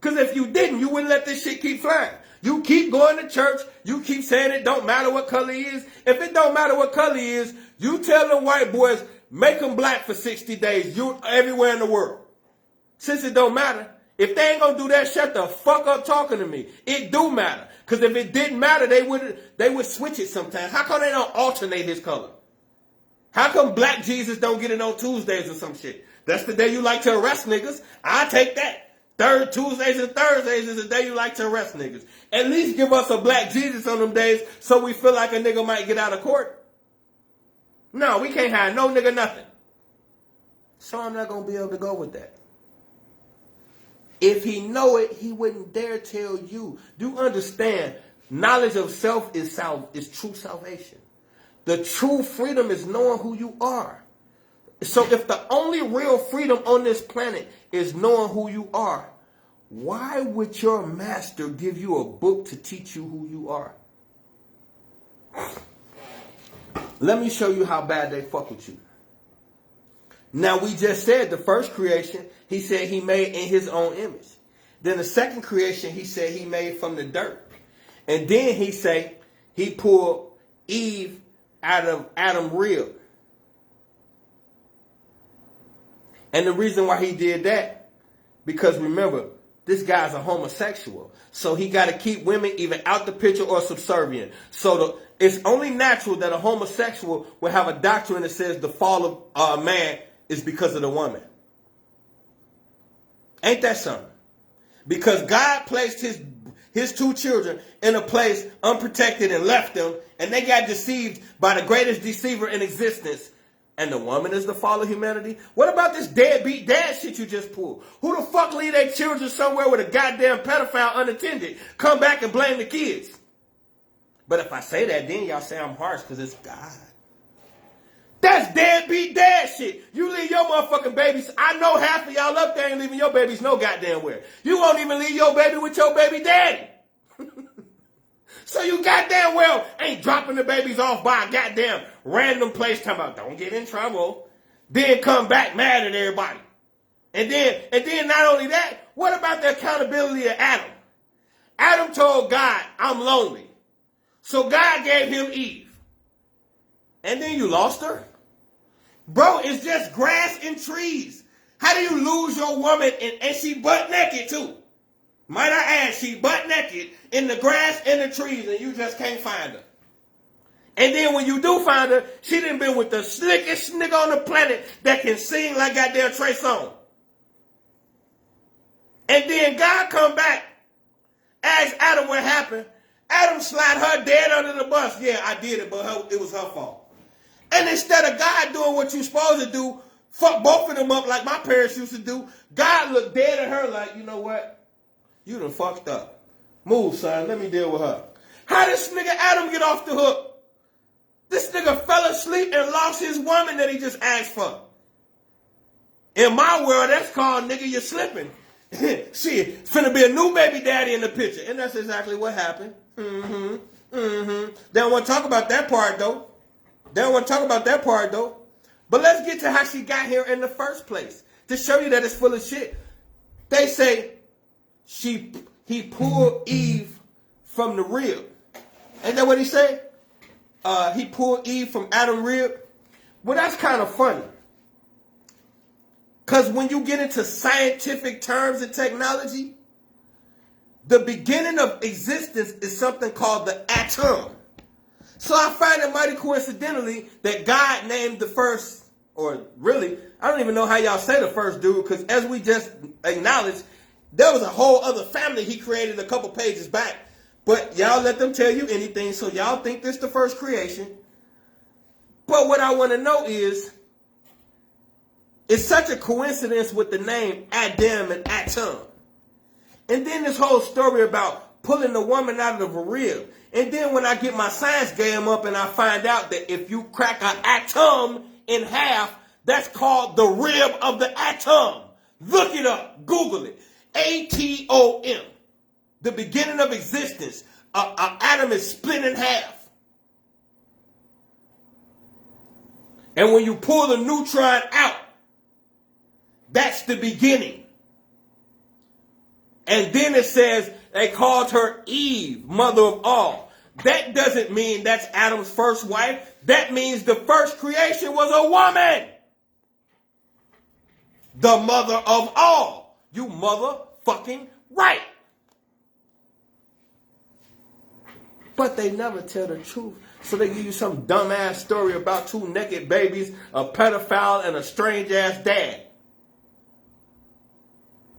Because if you didn't, you wouldn't let this shit keep flying. You keep going to church. You keep saying it don't matter what color he is. If it don't matter what color he is, you tell them white boys, make them black for 60 days. You everywhere in the world. Since it don't matter. If they ain't gonna do that, shut the fuck up talking to me. It do matter. Because if it didn't matter, they would switch it sometimes. How come they don't alternate his color? How come black Jesus don't get it on Tuesdays or some shit? That's the day you like to arrest niggas. I take that. Third Tuesdays and Thursdays is the day you like to arrest niggas. At least give us a black Jesus on them days so we feel like a nigga might get out of court. No, we can't have no nigga nothing. So I'm not gonna be able to go with that. If he know it, he wouldn't dare tell you. Do you understand? Knowledge of self is true salvation. The true freedom is knowing who you are. So if the only real freedom on this planet is knowing who you are, why would your master give you a book to teach you who you are? Let me show you how bad they fuck with you. Now, we just said the first creation, he said he made in his own image. Then the second creation, he said he made from the dirt. And then he say he pulled Eve out of Adam's rib. And the reason why he did that, because remember, this guy's a homosexual. So he got to keep women either out the picture or subservient. So it's only natural that a homosexual will have a doctrine that says the fall of man is because of the woman. Ain't that something? Because God placed his two children in a place unprotected and left them, and they got deceived by the greatest deceiver in existence. And the woman is the fall of humanity? What about this deadbeat dad shit you just pulled? Who the fuck leave their children somewhere with a goddamn pedophile unattended? Come back and blame the kids. But if I say that, then y'all say I'm harsh because it's God. That's deadbeat dad shit. You leave your motherfucking babies. I know half of y'all up there ain't leaving your babies no goddamn where. You won't even leave your baby with your baby daddy. So you goddamn well ain't dropping the babies off by a goddamn random place talking about don't get in trouble. Then come back mad at everybody. And then not only that, what about the accountability of Adam? Adam told God, I'm lonely. So God gave him Eve. And then you lost her? Bro, it's just grass and trees. How do you lose your woman and she butt naked too? Might I add, she butt naked in the grass and the trees and you just can't find her. And then when you do find her, she done been with the slickest nigga on the planet that can sing like goddamn Trey Songz. And then God come back, ask Adam what happened. Adam slide her dead under the bus. Yeah, I did it, but it was her fault. And instead of God doing what you supposed to do, fuck both of them up like my parents used to do, God looked dead at her like, you know what? You done fucked up. Move, son. Let me deal with her. How did this nigga Adam get off the hook? This nigga fell asleep and lost his woman that he just asked for. In my world, that's called nigga, you're slipping. Shit, finna be a new baby daddy in the picture. And that's exactly what happened. They don't want to talk about that part, though. But let's get to how she got here in the first place. To show you that it's full of shit. They say he pulled Eve from the rib. Ain't that what he said? He pulled Eve from Adam's rib. Well, that's kind of funny. Because when you get into scientific terms and technology, the beginning of existence is something called the atom. So I find it mighty coincidentally that God named the first, or really, I don't even know how y'all say the first dude, because as we just acknowledged, there was a whole other family he created a couple pages back. But y'all let them tell you anything, so y'all think this the first creation. But what I want to know is, it's such a coincidence with the name Adam and Atom. And then this whole story about pulling the woman out of the rib. And then when I get my science game up and I find out that if you crack an atom in half, that's called the rib of the atom. Look it up. Google it. ATOM. The beginning of existence. An atom is split in half. And when you pull the neutron out, that's the beginning. And then it says they called her Eve, mother of all. That doesn't mean that's Adam's first wife. That means the first creation was a woman. The mother of all. You motherfucking right. But they never tell the truth. So they give you some dumbass story about two naked babies, a pedophile, and a strange ass dad.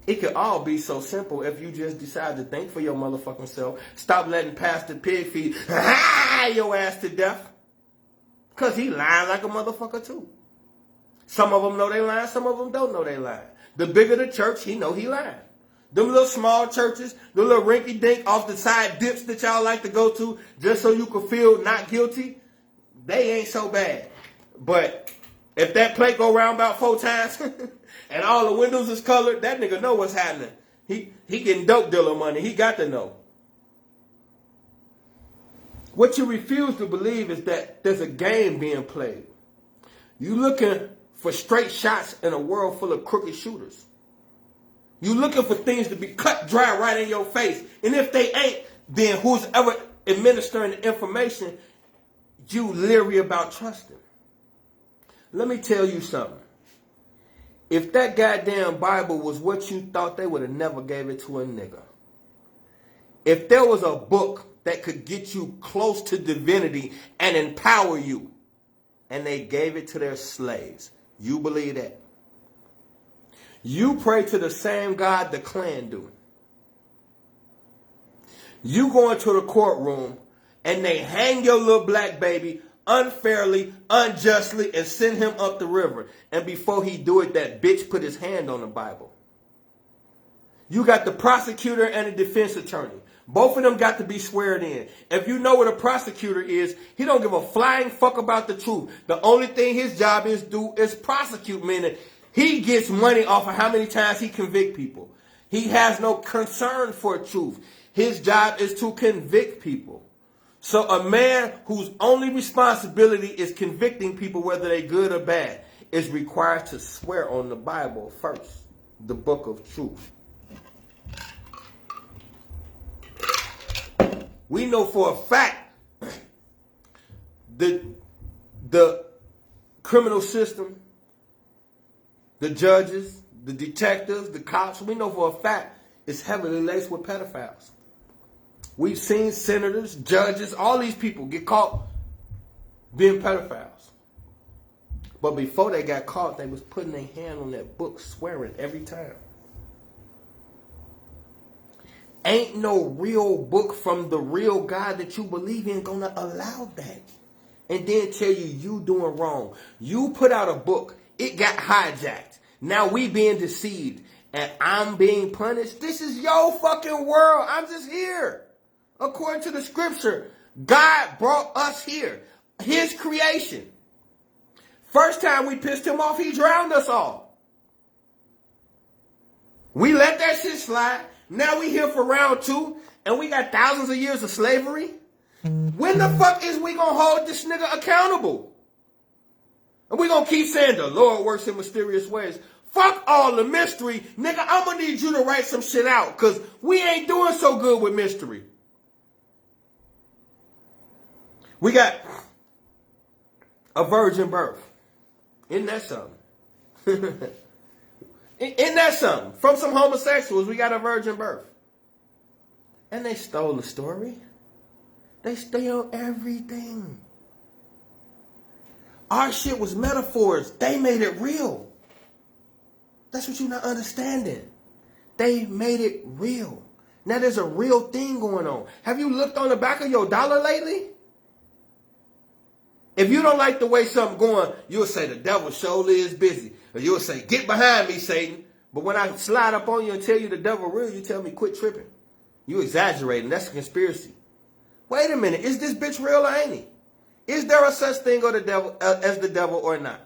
It could all be so simple if you just decide to think for your motherfucking self. Stop letting Pastor Pig feed your ass to death. Because he lying like a motherfucker too. Some of them know they lying, some of them don't know they lying. The bigger the church, he know he lying. Them little small churches, the little rinky-dink off the side dips that y'all like to go to just so you can feel not guilty, they ain't so bad. But if that plate go around about 4 times and all the windows is colored, that nigga know what's happening. He getting dope dealer money. He got to know. What you refuse to believe is that there's a game being played. You looking for straight shots in a world full of crooked shooters. You looking for things to be cut dry right in your face. And if they ain't, then who's ever administering the information, you leery about trusting. Let me tell you something. If that goddamn Bible was what you thought, they would have never gave it to a nigga. If there was a book that could get you close to divinity and empower you, and they gave it to their slaves, you believe that? You pray to the same God the Klan do. You go into the courtroom and they hang your little black baby unfairly, unjustly, and send him up the river. And before he do it, that bitch put his hand on the Bible. You got the prosecutor and the defense attorney. Both of them got to be sweared in. If you know what a prosecutor is, he don't give a flying fuck about the truth. The only thing his job is do is prosecute, meaning he gets money off of how many times he convict people. He has no concern for truth. His job is to convict people. So a man whose only responsibility is convicting people, whether they good or bad, is required to swear on the Bible first, the book of truth. We know for a fact the criminal system, the judges, the detectives, the cops, we know for a fact it's heavily laced with pedophiles. We've seen senators, judges, all these people get caught being pedophiles. But before they got caught, they was putting their hand on that book, swearing every time. Ain't no real book from the real God that you believe in gonna allow that. And then tell you doing wrong. You put out a book, it got hijacked. Now we being deceived and I'm being punished. This is your fucking world. I'm just here. According to the scripture, God brought us here. His creation. First time we pissed him off, he drowned us all. We let that shit slide. Now we here for round 2, and we got thousands of years of slavery. When the fuck is we gonna hold this nigga accountable? And we gonna keep saying the Lord works in mysterious ways. Fuck all the mystery. Nigga, I'm gonna need you to write some shit out, because we ain't doing so good with mystery. We got a virgin birth. Isn't that something? Isn't that something? From some homosexuals, we got a virgin birth. And they stole the story. They steal everything. Our shit was metaphors. They made it real. That's what you're not understanding. They made it real. Now there's a real thing going on. Have you looked on the back of your dollar lately? If you don't like the way something going, you'll say the devil surely is busy. Or you'll say, get behind me, Satan. But when I slide up on you and tell you the devil real, you tell me quit tripping. You exaggerating. That's a conspiracy. Wait a minute. Is this bitch real or ain't he? Is there a such thing as the devil or not?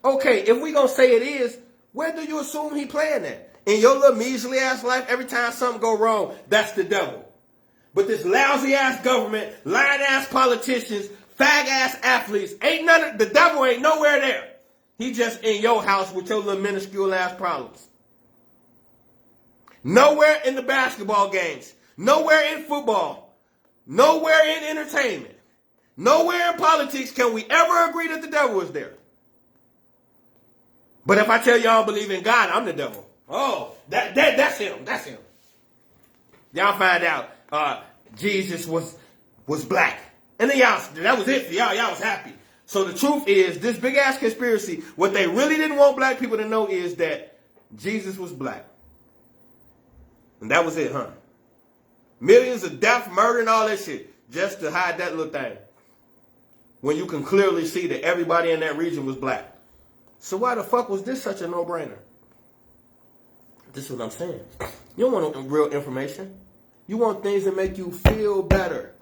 Okay, if we gonna say it is, where do you assume he playing at? In your little measly ass life, every time something go wrong, that's the devil. But this lousy ass government, lying ass politicians, fag ass athletes, the devil ain't nowhere there. He just in your house with your little minuscule ass problems. Nowhere in the basketball games. Nowhere in football. Nowhere in entertainment. Nowhere in politics can we ever agree that the devil is there. But if I tell y'all I don't believe in God, I'm the devil. Oh, that's him. That's him. Y'all find out Jesus was black. And then that was it for y'all. Y'all was happy. So the truth is, this big ass conspiracy, what they really didn't want black people to know is that Jesus was black. And that was it, huh? Millions of death, murder, and all that shit, just to hide that little thing. When you can clearly see that everybody in that region was black. So why the fuck was this such a no-brainer? This is what I'm saying. You don't want no real information. You want things that make you feel better.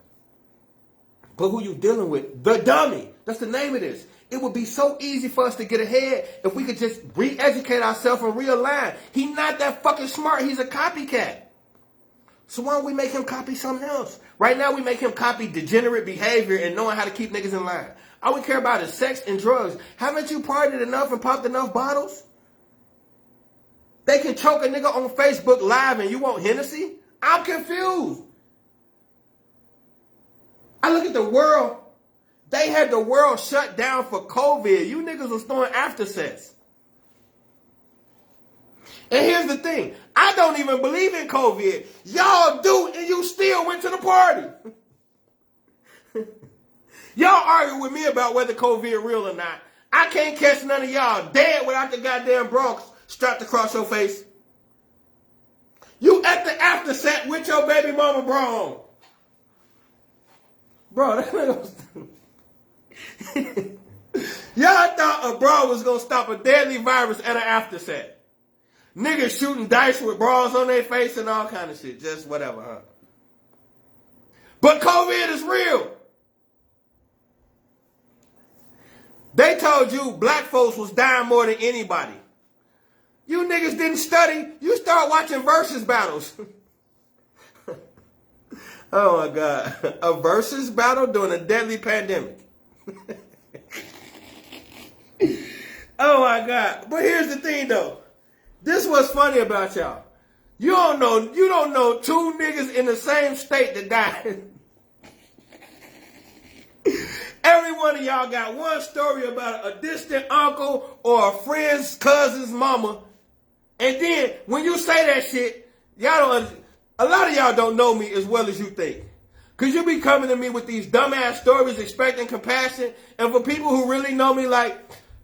But who you dealing with? The dummy. That's the name of this. It would be so easy for us to get ahead if we could just re-educate ourselves and realign. He's not that fucking smart. He's a copycat. So why don't we make him copy something else? Right now we make him copy degenerate behavior and knowing how to keep niggas in line. All we care about is sex and drugs. Haven't you partied enough and popped enough bottles? They can choke a nigga on Facebook Live and you want Hennessy? I'm confused. I look at the world. They had the world shut down for COVID. You niggas was throwing after sets. And here's the thing. I don't even believe in COVID. Y'all do, and you still went to the party. Y'all argue with me about whether COVID real or not. I can't catch none of y'all dead without the goddamn broncs strapped across your face. You at the after set with your baby mama bra on. Bro, that nigga was... Y'all thought a bra was going to stop a deadly virus at an after set. Niggas shooting dice with bras on their face and all kind of shit. Just whatever, huh? But COVID is real. They told you black folks was dying more than anybody. You niggas didn't study. You start watching versus battles. Oh my God. A versus battle during a deadly pandemic. Oh my God. But here's the thing though. This what's funny about y'all. You don't know two niggas in the same state that died. Every one of y'all got one story about a distant uncle or a friend's cousin's mama. And then when you say that shit, a lot of y'all don't know me as well as you think. Cause you be coming to me with these dumbass stories expecting compassion. And for people who really know me, like,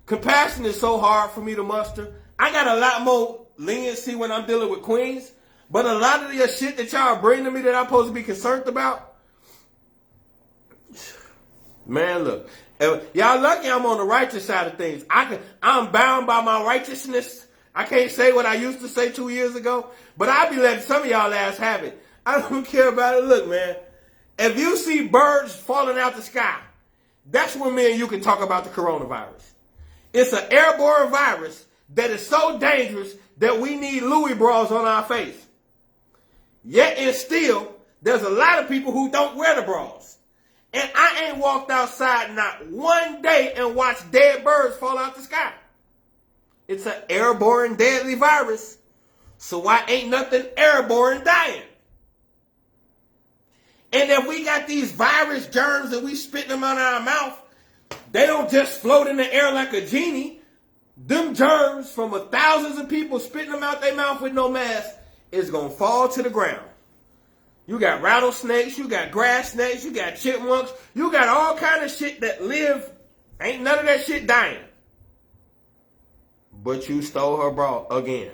compassion is so hard for me to muster. I got a lot more leniency when I'm dealing with queens. But a lot of the shit that y'all bring to me that I'm supposed to be concerned about, man, look. Y'all lucky I'm on the righteous side of things. I'm bound by my righteousness. I can't say what I used to say 2 years ago, but I be letting some of y'all ass have it. I don't care about it. Look, man, if you see birds falling out the sky, that's when me and you can talk about the coronavirus. It's an airborne virus that is so dangerous that we need Louis bras on our face. Yet and still, there's a lot of people who don't wear the bras. And I ain't walked outside not one day and watched dead birds fall out the sky. It's an airborne deadly virus. So why ain't nothing airborne dying? And if we got these virus germs and we spitting them out of our mouth, they don't just float in the air like a genie. Them germs from thousands of people spitting them out their mouth with no mask is going to fall to the ground. You got rattlesnakes, you got grass snakes, you got chipmunks, you got all kind of shit that live. Ain't none of that shit dying. But you stole her bra again.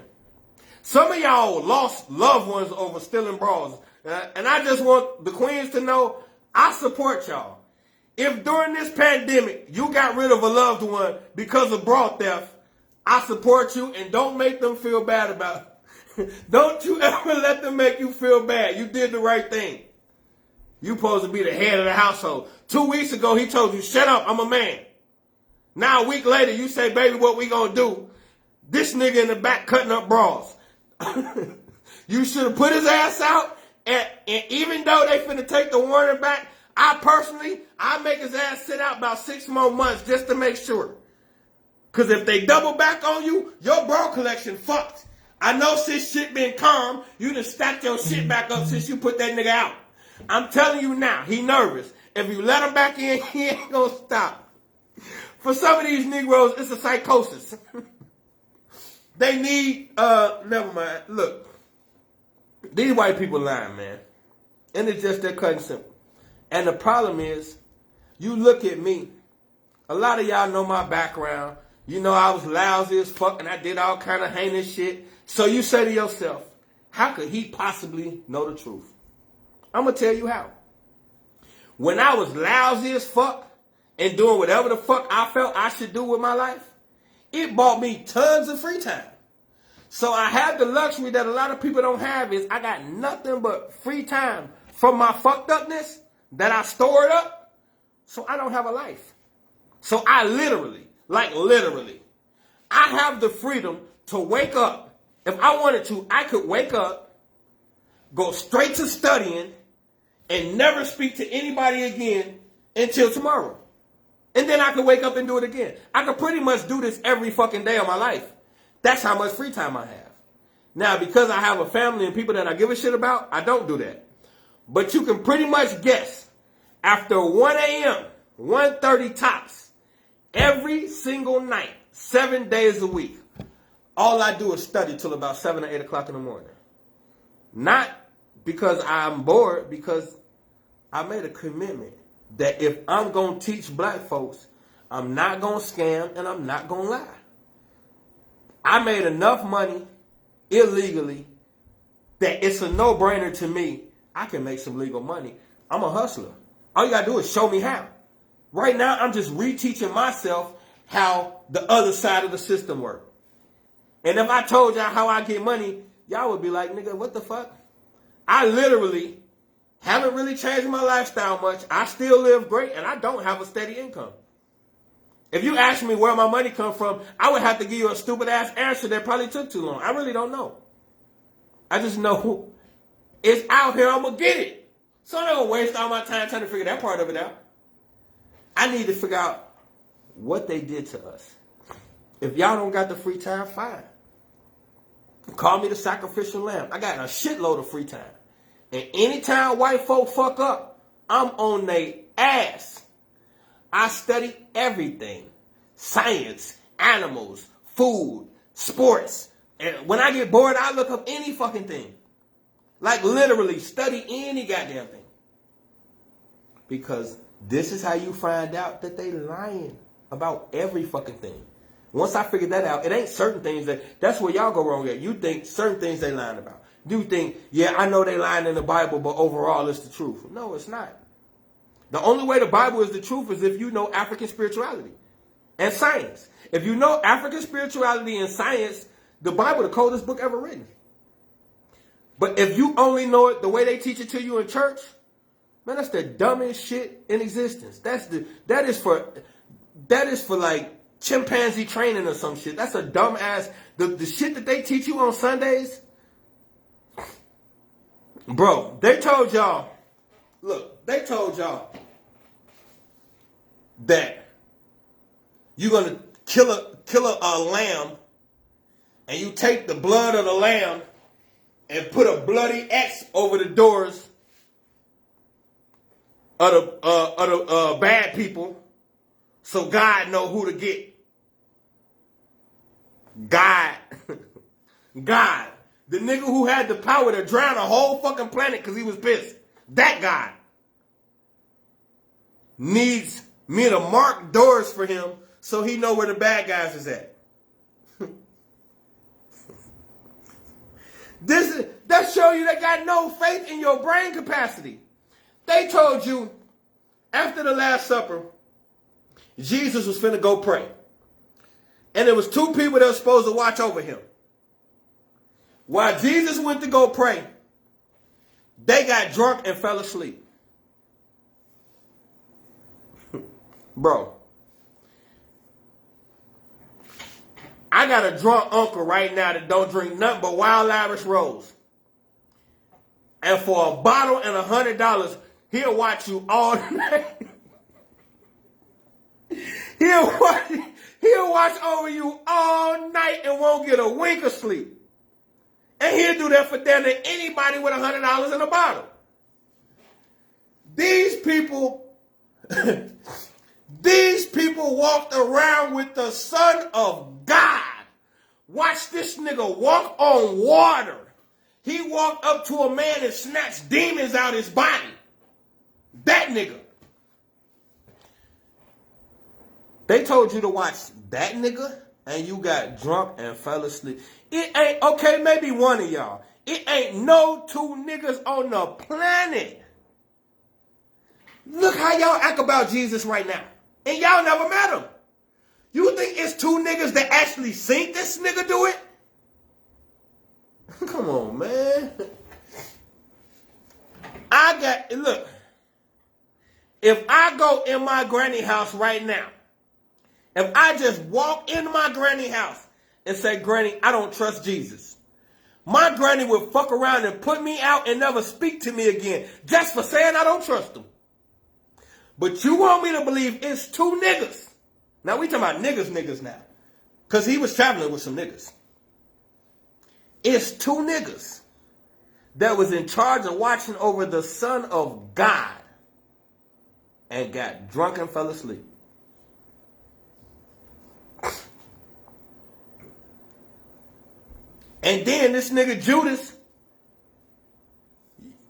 Some of y'all lost loved ones over stealing bras. And I just want the queens to know, I support y'all. If during this pandemic you got rid of a loved one because of bra theft, I support you, and don't make them feel bad about it. Don't you ever let them make you feel bad. You did the right thing. You supposed to be the head of the household. 2 weeks ago, he told you, shut up, I'm a man. Now a week later, you say, baby, what we gonna do? This nigga in the back cutting up bras. You should have put his ass out, and even though they finna take the warning back, I make his ass sit out about 6 more months just to make sure. Because if they double back on you, your bra collection fucked. I know since shit been calm, you done stacked your shit back up since you put that nigga out. I'm telling you now, he nervous. If you let him back in, he ain't gonna stop. For some of these Negroes, it's a psychosis. They need, never mind. Look, these white people lying, man. And it's just that cut and simple. And the problem is, you look at me. A lot of y'all know my background. You know I was lousy as fuck and I did all kind of heinous shit. So you say to yourself, how could he possibly know the truth? I'm going to tell you how. When I was lousy as fuck and doing whatever the fuck I felt I should do with my life, it bought me tons of free time. So I have the luxury that a lot of people don't have is I got nothing but free time from my fucked upness that I stored up. So I don't have a life. So I literally, I have the freedom to wake up. If I wanted to, I could wake up, go straight to studying, and never speak to anybody again until tomorrow. And then I could wake up and do it again. I could pretty much do this every fucking day of my life. That's how much free time I have. Now, because I have a family and people that I give a shit about, I don't do that. But you can pretty much guess, after 1 a.m., 1:30 tops, every single night, 7 days a week, all I do is study till about 7 or 8 o'clock in the morning. Not because I'm bored, because I made a commitment that if I'm going to teach black folks, I'm not going to scam and I'm not going to lie. I made enough money illegally that it's a no-brainer to me. I can make some legal money. I'm a hustler. All you got to do is show me how. Right now, I'm just reteaching myself how the other side of the system works. And if I told y'all how I get money, y'all would be like, nigga, what the fuck? I literally Haven't really changed my lifestyle much. I still live great, and I don't have a steady income. If you ask me where my money comes from, I would have to give you a stupid-ass answer that probably took too long. I really don't know. I just know it's out here. I'm going to get it. So I'm not going to waste all my time trying to figure that part of it out. I need to figure out what they did to us. If y'all don't got the free time, fine. Call me the sacrificial lamb. I got a shitload of free time. And anytime white folk fuck up, I'm on their ass. I study everything. Science, animals, food, sports. And when I get bored, I look up any fucking thing. Like literally study any goddamn thing. Because this is how you find out that they lying about every fucking thing. Once I figured that out, it ain't certain things that's where y'all go wrong at. You think certain things they lying about. You think, yeah, I know they lying in the Bible, but overall it's the truth. No, it's not. The only way the Bible is the truth is if you know African spirituality and science. If you know African spirituality and science, the Bible, the coldest book ever written. But if you only know it the way they teach it to you in church, man, that's the dumbest shit in existence. That is for like chimpanzee training or some shit. That's a dumb ass. The shit that they teach you on Sundays, bro. They told y'all. Look, they told y'all that you're gonna kill a lamb, and you take the blood of the lamb and put a bloody X over the doors of the bad people, so God know who to get. God, the nigga who had the power to drown a whole fucking planet because he was pissed. That guy needs me to mark doors for him so he know where the bad guys is at. That show you they got no faith in your brain capacity. They told you after the Last Supper, Jesus was finna go pray. And there was two people that were supposed to watch over him. While Jesus went to go pray, they got drunk and fell asleep. Bro, I got a drunk uncle right now that don't drink nothing but Wild Irish Rose. And for a bottle and $100, he'll watch you all night. He'll watch over you all night and won't get a wink of sleep. And he'll do that for damn near anybody with $100 in a bottle. These people walked around with the Son of God. Watch this nigga walk on water. He walked up to a man and snatched demons out his body. That nigga. They told you to watch that nigga, and you got drunk and fell asleep. It ain't, okay, maybe one of y'all. It ain't no two niggas on the planet. Look how y'all act about Jesus right now. And y'all never met him. You think it's two niggas that actually seen this nigga do it? Come on, man. Look. If I go in my granny house right now, if I just walk into my granny house and say, Granny, I don't trust Jesus, my granny would fuck around and put me out and never speak to me again just for saying I don't trust him. But you want me to believe it's two niggas. Now we talking about niggas now. Because he was traveling with some niggas. It's two niggas that was in charge of watching over the Son of God and got drunk and fell asleep. And then this nigga Judas,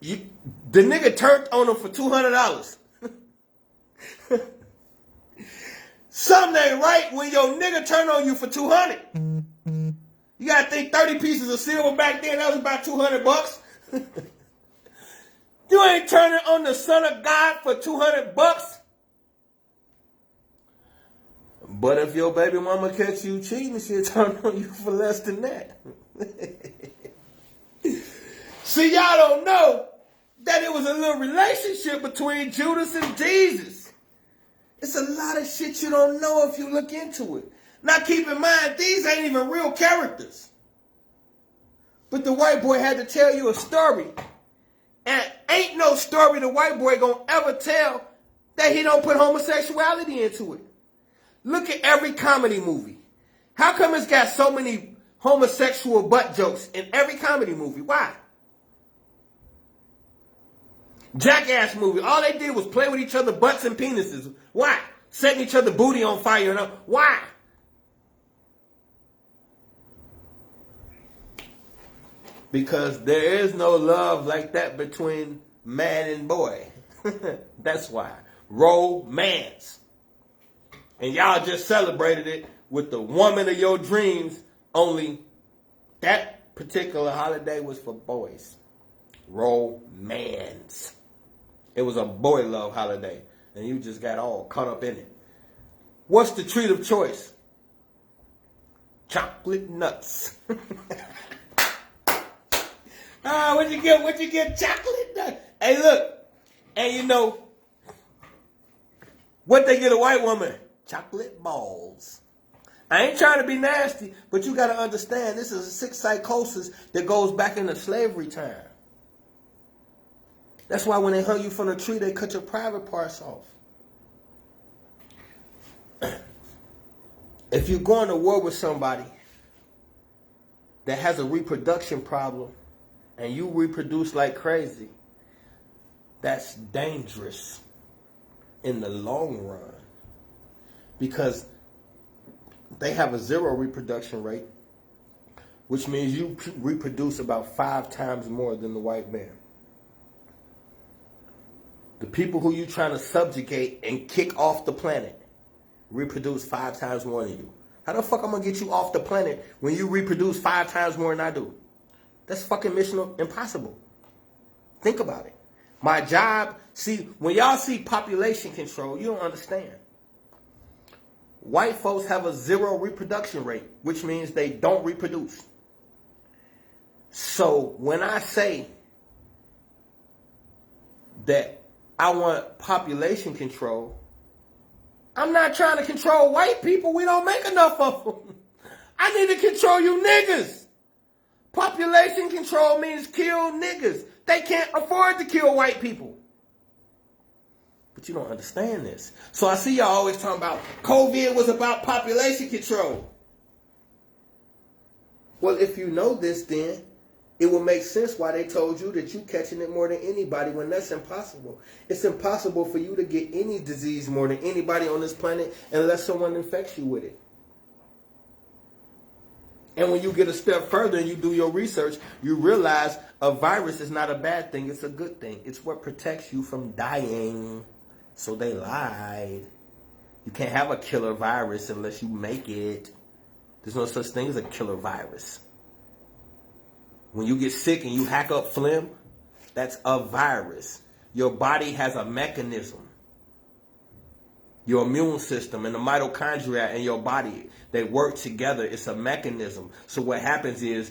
the nigga turned on him for $200. Something ain't right when your nigga turn on you for $200. You gotta think 30 pieces of silver back then, that was about $200. You ain't turning on the Son of God for $200. But if your baby mama catch you cheating, she'll turn on you for less than that. See, y'all don't know. that it was a little relationship between Judas and Jesus. It's a lot of shit you don't know if you look into it. Now keep in mind, these ain't even real characters. But the white boy had to tell you a story. And ain't no story the white boy gonna ever tell that he don't put homosexuality into it. Look at every comedy movie. How come it's got so many homosexual butt jokes in every comedy movie? Why? Jackass movie, all they did was play with each other butts and penises. Why? Setting each other booty on fire. Why? Because there is no love like that between man and boy. That's why. Romance. And y'all just celebrated it with the woman of your dreams, only that particular holiday was for boys. Romance. It was a boy love holiday, and you just got all caught up in it. What's the treat of choice? Chocolate nuts. What'd you get? What'd you get? Chocolate nuts. Hey, look. And you know, what they get a white woman? Chocolate balls. I ain't trying to be nasty, but you got to understand, this is a sick psychosis that goes back into slavery time. That's why when they hung you from the tree, they cut your private parts off. If you're going to war with somebody that has a reproduction problem and you reproduce like crazy, that's dangerous in the long run. Because they have a 0 reproduction rate, which means you reproduce about 5 times more than the white man. The people who you trying to subjugate and kick off the planet reproduce 5 times more than you. How the fuck I'm gonna get you off the planet when you reproduce 5 times more than I do? That's fucking mission impossible. Think about it. My job, see, when y'all see population control, you don't understand. White folks have a 0 reproduction rate, which means they don't reproduce. So when I say that I want population control, I'm not trying to control white people. We don't make enough of them. I need to control you niggas. Population control means kill niggas. They can't afford to kill white people. But you don't understand this. So I see y'all always talking about COVID was about population control. Well, if you know this, then it will make sense why they told you that you catching it more than anybody, when that's impossible. It's impossible for you to get any disease more than anybody on this planet unless someone infects you with it. And when you get a step further and you do your research, you realize a virus is not a bad thing. It's a good thing. It's what protects you from dying. So they lied. You can't have a killer virus unless you make it. There's no such thing as a killer virus. When you get sick and you hack up phlegm, that's a virus. Your body has a mechanism. Your immune system and the mitochondria in your body, they work together. It's a mechanism. So what happens is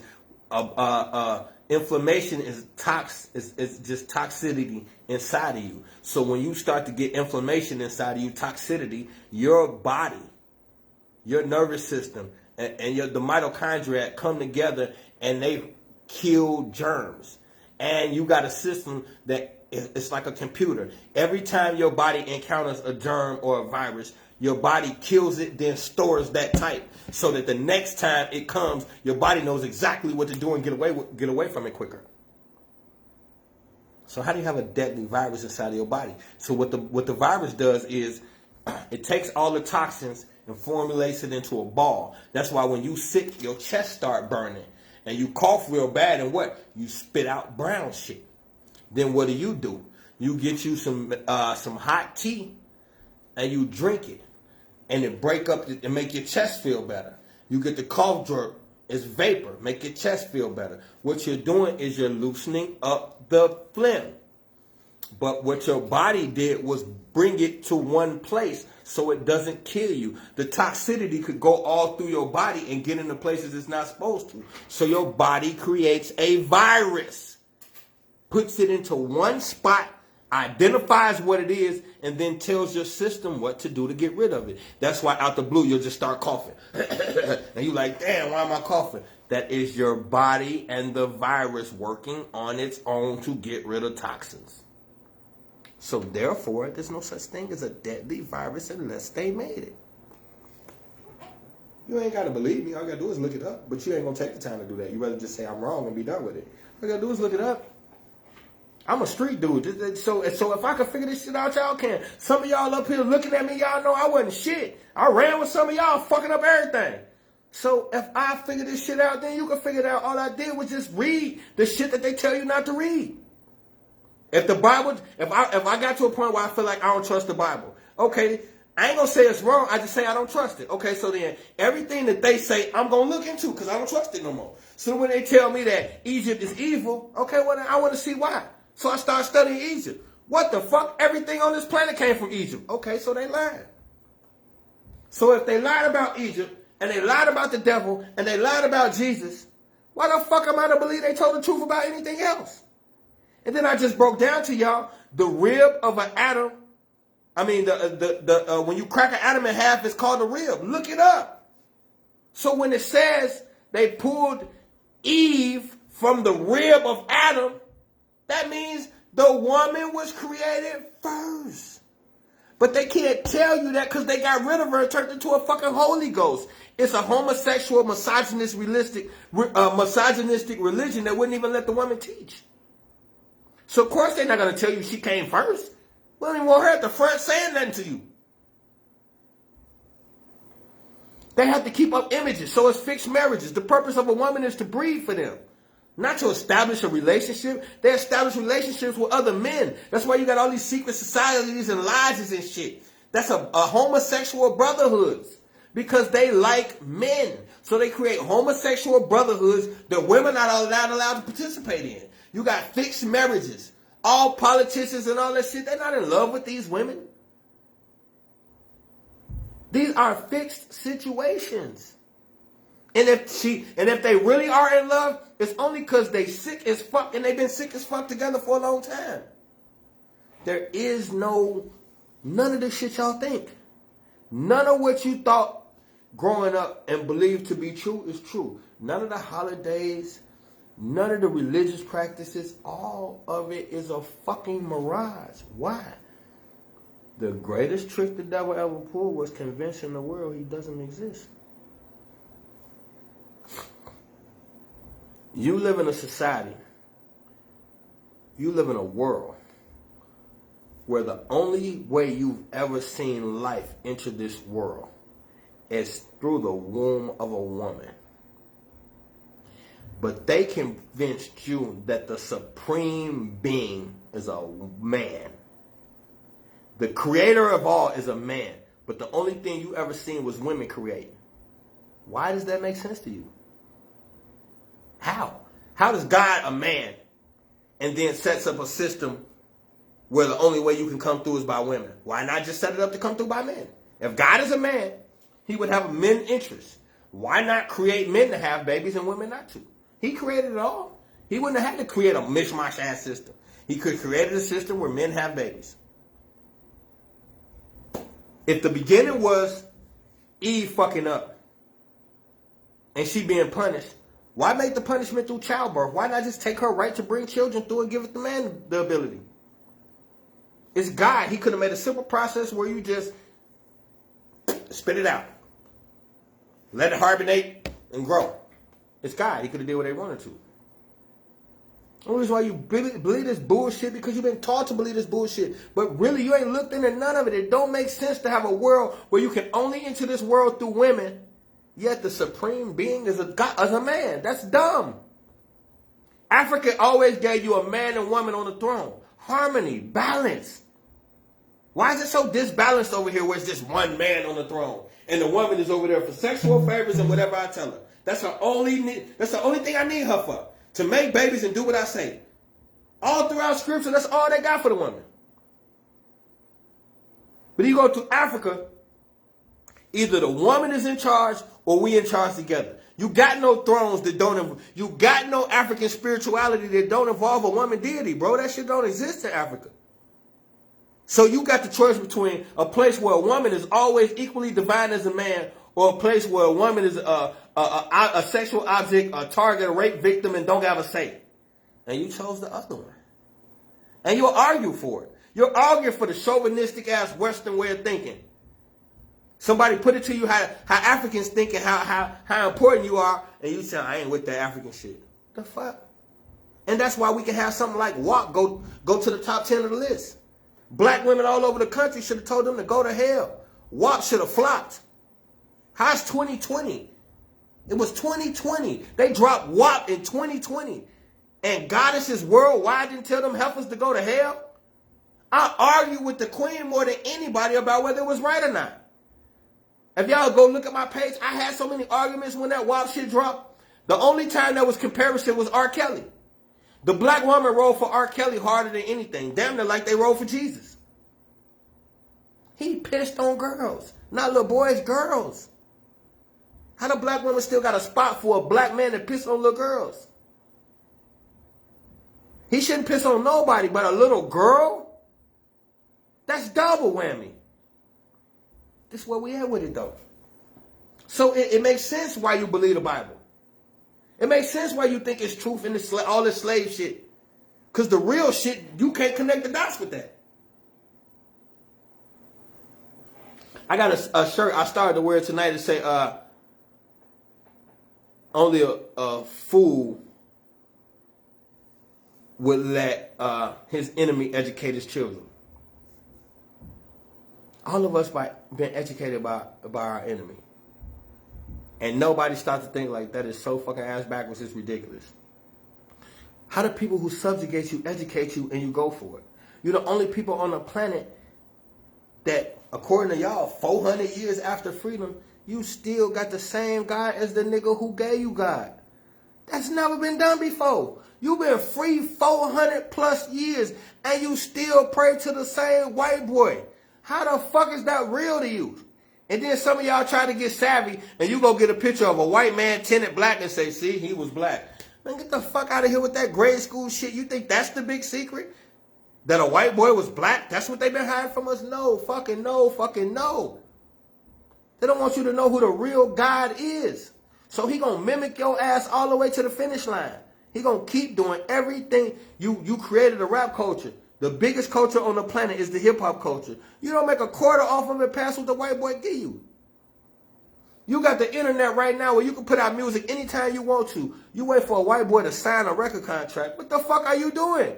inflammation is just toxicity inside of you. So when you start to get inflammation inside of you, toxicity, your body, your nervous system, and the mitochondria come together and they kill germs. And you got a system that it's like a computer. Every time your body encounters a germ or a virus, your body kills it, then stores that type, so that the next time it comes, your body knows exactly what to do and get away from it quicker. So how do you have a deadly virus inside of your body? So what the virus does is it takes all the toxins and formulates it into a ball. That's why when you sick, your chest start burning and you cough real bad, and what? You spit out brown shit. Then what do? You get you some hot tea and you drink it, and it break up and make your chest feel better. You get the cough drop, it's vapor, make your chest feel better. What you're doing is you're loosening up the phlegm. But what your body did was bring it to one place so it doesn't kill you. The toxicity could go all through your body and get into places it's not supposed to. So your body creates a virus. puts it into one spot, identifies what it is, and then tells your system what to do to get rid of it. That's why out the blue, you'll just start coughing. And you're like, damn, why am I coughing? That is your body and the virus working on its own to get rid of toxins. So therefore, there's no such thing as a deadly virus unless they made it. You ain't got to believe me. All you got to do is look it up. But you ain't going to take the time to do that. You rather just say I'm wrong and be done with it. All you got to do is look it up. I'm a street dude. So if I can figure this shit out, y'all can. Some of y'all up here looking at me, y'all know I wasn't shit. I ran with some of y'all fucking up everything. So if I figure this shit out, then you can figure it out. All I did was just read the shit that they tell you not to read. If the Bible, if I got to a point where I feel like I don't trust the Bible, okay, I ain't gonna say it's wrong. I just say I don't trust it. Okay, so then everything that they say, I'm gonna look into because I don't trust it no more. So when they tell me that Egypt is evil, okay, well then I want to see why. So I start studying Egypt. What the fuck? Everything on this planet came from Egypt. Okay, so they lied. So if they lied about Egypt and they lied about the devil and they lied about Jesus, why the fuck am I to believe they told the truth about anything else? And then I just broke down to y'all the rib of an atom. I mean, when you crack an atom in half, it's called a rib. Look it up. So when it says they pulled Eve from the rib of Adam, that means the woman was created first. But they can't tell you that because they got rid of her and turned into a fucking Holy Ghost. It's a homosexual, misogynistic religion that wouldn't even let the woman teach. So of course they're not going to tell you she came first. We don't even want her at the front saying nothing to you. They have to keep up images. So it's fixed marriages. The purpose of a woman is to breed for them. Not to establish a relationship. They establish relationships with other men. That's why you got all these secret societies and lodges and shit. That's a homosexual brotherhoods. Because they like men. So they create homosexual brotherhoods that women are not allowed to participate in. You got fixed marriages. All politicians and all that shit, they're not in love with these women. These are fixed situations. And if they really are in love, it's only because they sick as fuck and they've been sick as fuck together for a long time. There is none of the shit y'all think. None of what you thought growing up and believed to be true is true. None of the holidays, none of the religious practices, all of it is a fucking mirage. Why? The greatest trick the devil ever pulled was convincing the world he doesn't exist. You live in a society, you live in a world where the only way you've ever seen life enter this world is through the womb of a woman. But they convinced you that the supreme being is a man. The creator of all is a man. But the only thing you ever seen was women create. Why does that make sense to you? How? How does God a man and then sets up a system where the only way you can come through is by women? Why not just set it up to come through by men? If God is a man, he would have a men interest. Why not create men to have babies and women not to? He created it all. He wouldn't have had to create a mishmash ass system. He could have created a system where men have babies. If the beginning was Eve fucking up and she being punished, why make the punishment through childbirth? Why not just take her right to bring children through and give it the man the ability? It's God. He could have made a simple process where you just spit it out. Let it hibernate and grow. It's God. He could have did what they wanted to. The only reason why you believe this bullshit because you've been taught to believe this bullshit. But really, you ain't looked into none of it. It don't make sense to have a world where you can only enter this world through women, yet the supreme being is a man. That's dumb. Africa always gave you a man and woman on the throne. Harmony, balance. Why is it so disbalanced over here where it's just one man on the throne and the woman is over there for sexual favors and whatever I tell her? That's the only thing I need her for. To make babies and do what I say. All throughout scripture, that's all they got for the woman. But you go to Africa, either the woman is in charge or we in charge together. You got no thrones that don't, you got no African spirituality that don't involve a woman deity, bro. That shit don't exist in Africa. So you got the choice between a place where a woman is always equally divine as a man, or a place where a woman is a sexual object, a target, a rape victim, and don't have a say. And you chose the other one. And you'll argue for it. You'll argue for the chauvinistic ass Western way of thinking. Somebody put it to you how Africans think and how important you are, and you say, I ain't with that African shit. The fuck? And that's why we can have something like WAP go to the top 10 of the list. Black women all over the country should have told them to go to hell. WAP should have flopped. How's 2020? It was 2020. They dropped WAP in 2020. And goddesses worldwide didn't tell them heifers to go to hell? I argue with the queen more than anybody about whether it was right or not. If y'all go look at my page, I had so many arguments when that WAP shit dropped. The only time there was comparison was R. Kelly. The black woman rolled for R. Kelly harder than anything. Damn near like they rolled for Jesus. He pissed on girls. Not little boys, girls. How the black woman still got a spot for a black man that pissed on little girls? He shouldn't piss on nobody but a little girl? That's double whammy. This is where we at with it though. So it makes sense why you believe the Bible. It makes sense why you think it's truth in all this slave shit. Because the real shit, you can't connect the dots with that. I got a shirt. I started to wear it tonight to say, only a fool would let his enemy educate his children. All of us been educated by our enemy. And nobody starts to think like that is so fucking ass backwards, it's ridiculous. How do people who subjugate you educate you and you go for it? You're the only people on the planet that, according to y'all, 400 years after freedom, you still got the same God as the nigga who gave you God. That's never been done before. You've been free 400 plus years and you still pray to the same white boy. How the fuck is that real to you? And then some of y'all try to get savvy and you go get a picture of a white man tinted black and say, see, he was black. Man, get the fuck out of here with that grade school shit. You think that's the big secret? That a white boy was black? That's what they've been hiding from us? No, fucking no, fucking no. They don't want you to know who the real God is. So he gonna mimic your ass all the way to the finish line. He gonna keep doing everything. You created a rap culture. The biggest culture on the planet is the hip-hop culture. You don't make a quarter off of it past what the white boy give you. You got the internet right now where you can put out music anytime you want to. You wait for a white boy to sign a record contract. What the fuck are you doing?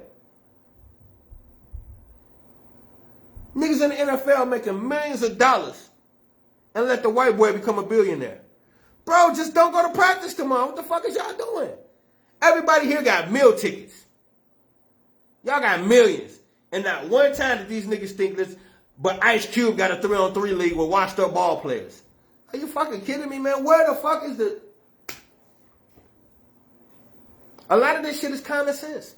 Niggas in the NFL making millions of dollars and let the white boy become a billionaire. Bro, just don't go to practice tomorrow. What the fuck is y'all doing? Everybody here got meal tickets. Y'all got millions. And not one time did these niggas think this, but Ice Cube got a 3-on-3 league with washed up ball players. Are you fucking kidding me, man? Where the fuck is the... A lot of this shit is common sense.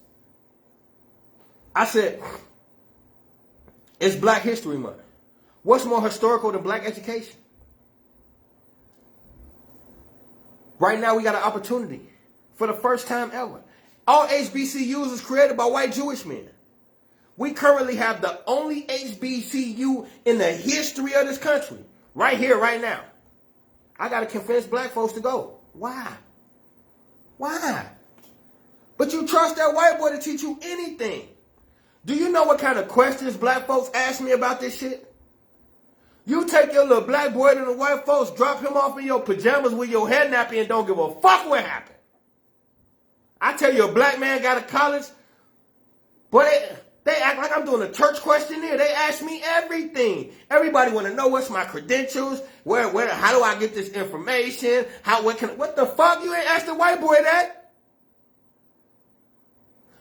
I said, it's Black History Month. What's more historical than black education? Right now we got an opportunity for the first time ever. All HBCUs is created by white Jewish men. We currently have the only HBCU in the history of this country. Right here, right now. I got to convince black folks to go. Why? Why? But you trust that white boy to teach you anything. Do you know what kind of questions black folks ask me about this shit? You take your little black boy to the white folks, drop him off in your pajamas with your head nappy and don't give a fuck what happened. I tell you, a black man got to college, but they act like I'm doing a church questionnaire. They ask me everything. Everybody want to know what's my credentials, how do I get this information, what the fuck? You ain't asked the white boy that.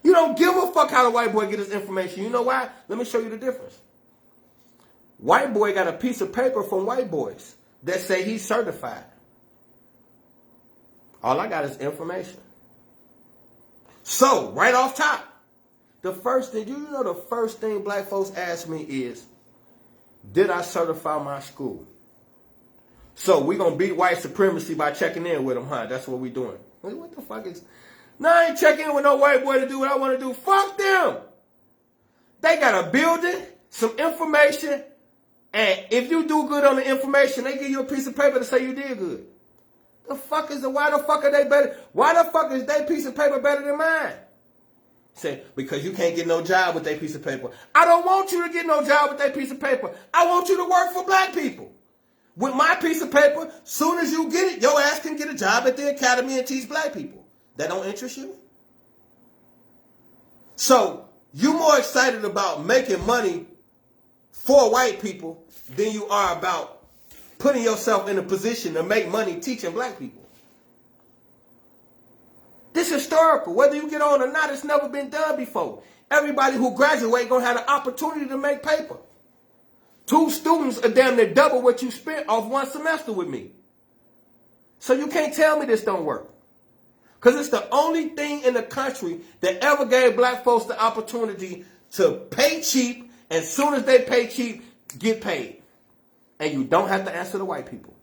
You don't give a fuck how the white boy get his information. You know why? Let me show you the difference. White boy got a piece of paper from white boys that say he's certified. All I got is information. So, right off top, the first thing black folks ask me is, did I certify my school? So we're going to beat white supremacy by checking in with them, huh? That's what we're doing. What the fuck is... No, I ain't checking in with no white boy to do what I want to do. Fuck them. They got a building, some information, and if you do good on the information, they give you a piece of paper to say you did good. Why the fuck are they better? Why the fuck is their piece of paper better than mine? Say, because you can't get no job with that piece of paper. I don't want you to get no job with that piece of paper. I want you to work for black people. With my piece of paper, soon as you get it, your ass can get a job at the academy and teach black people. That don't interest you? So, you more excited about making money for white people than you are about putting yourself in a position to make money teaching black people. This is historical. Whether you get on or not, it's never been done before. Everybody who graduates gonna have the opportunity to make paper. 2 students are damn near double what you spent off 1 semester with me. So you can't tell me this don't work. Because it's the only thing in the country that ever gave black folks the opportunity to pay cheap, and as soon as they pay cheap, get paid. And you don't have to answer to white people.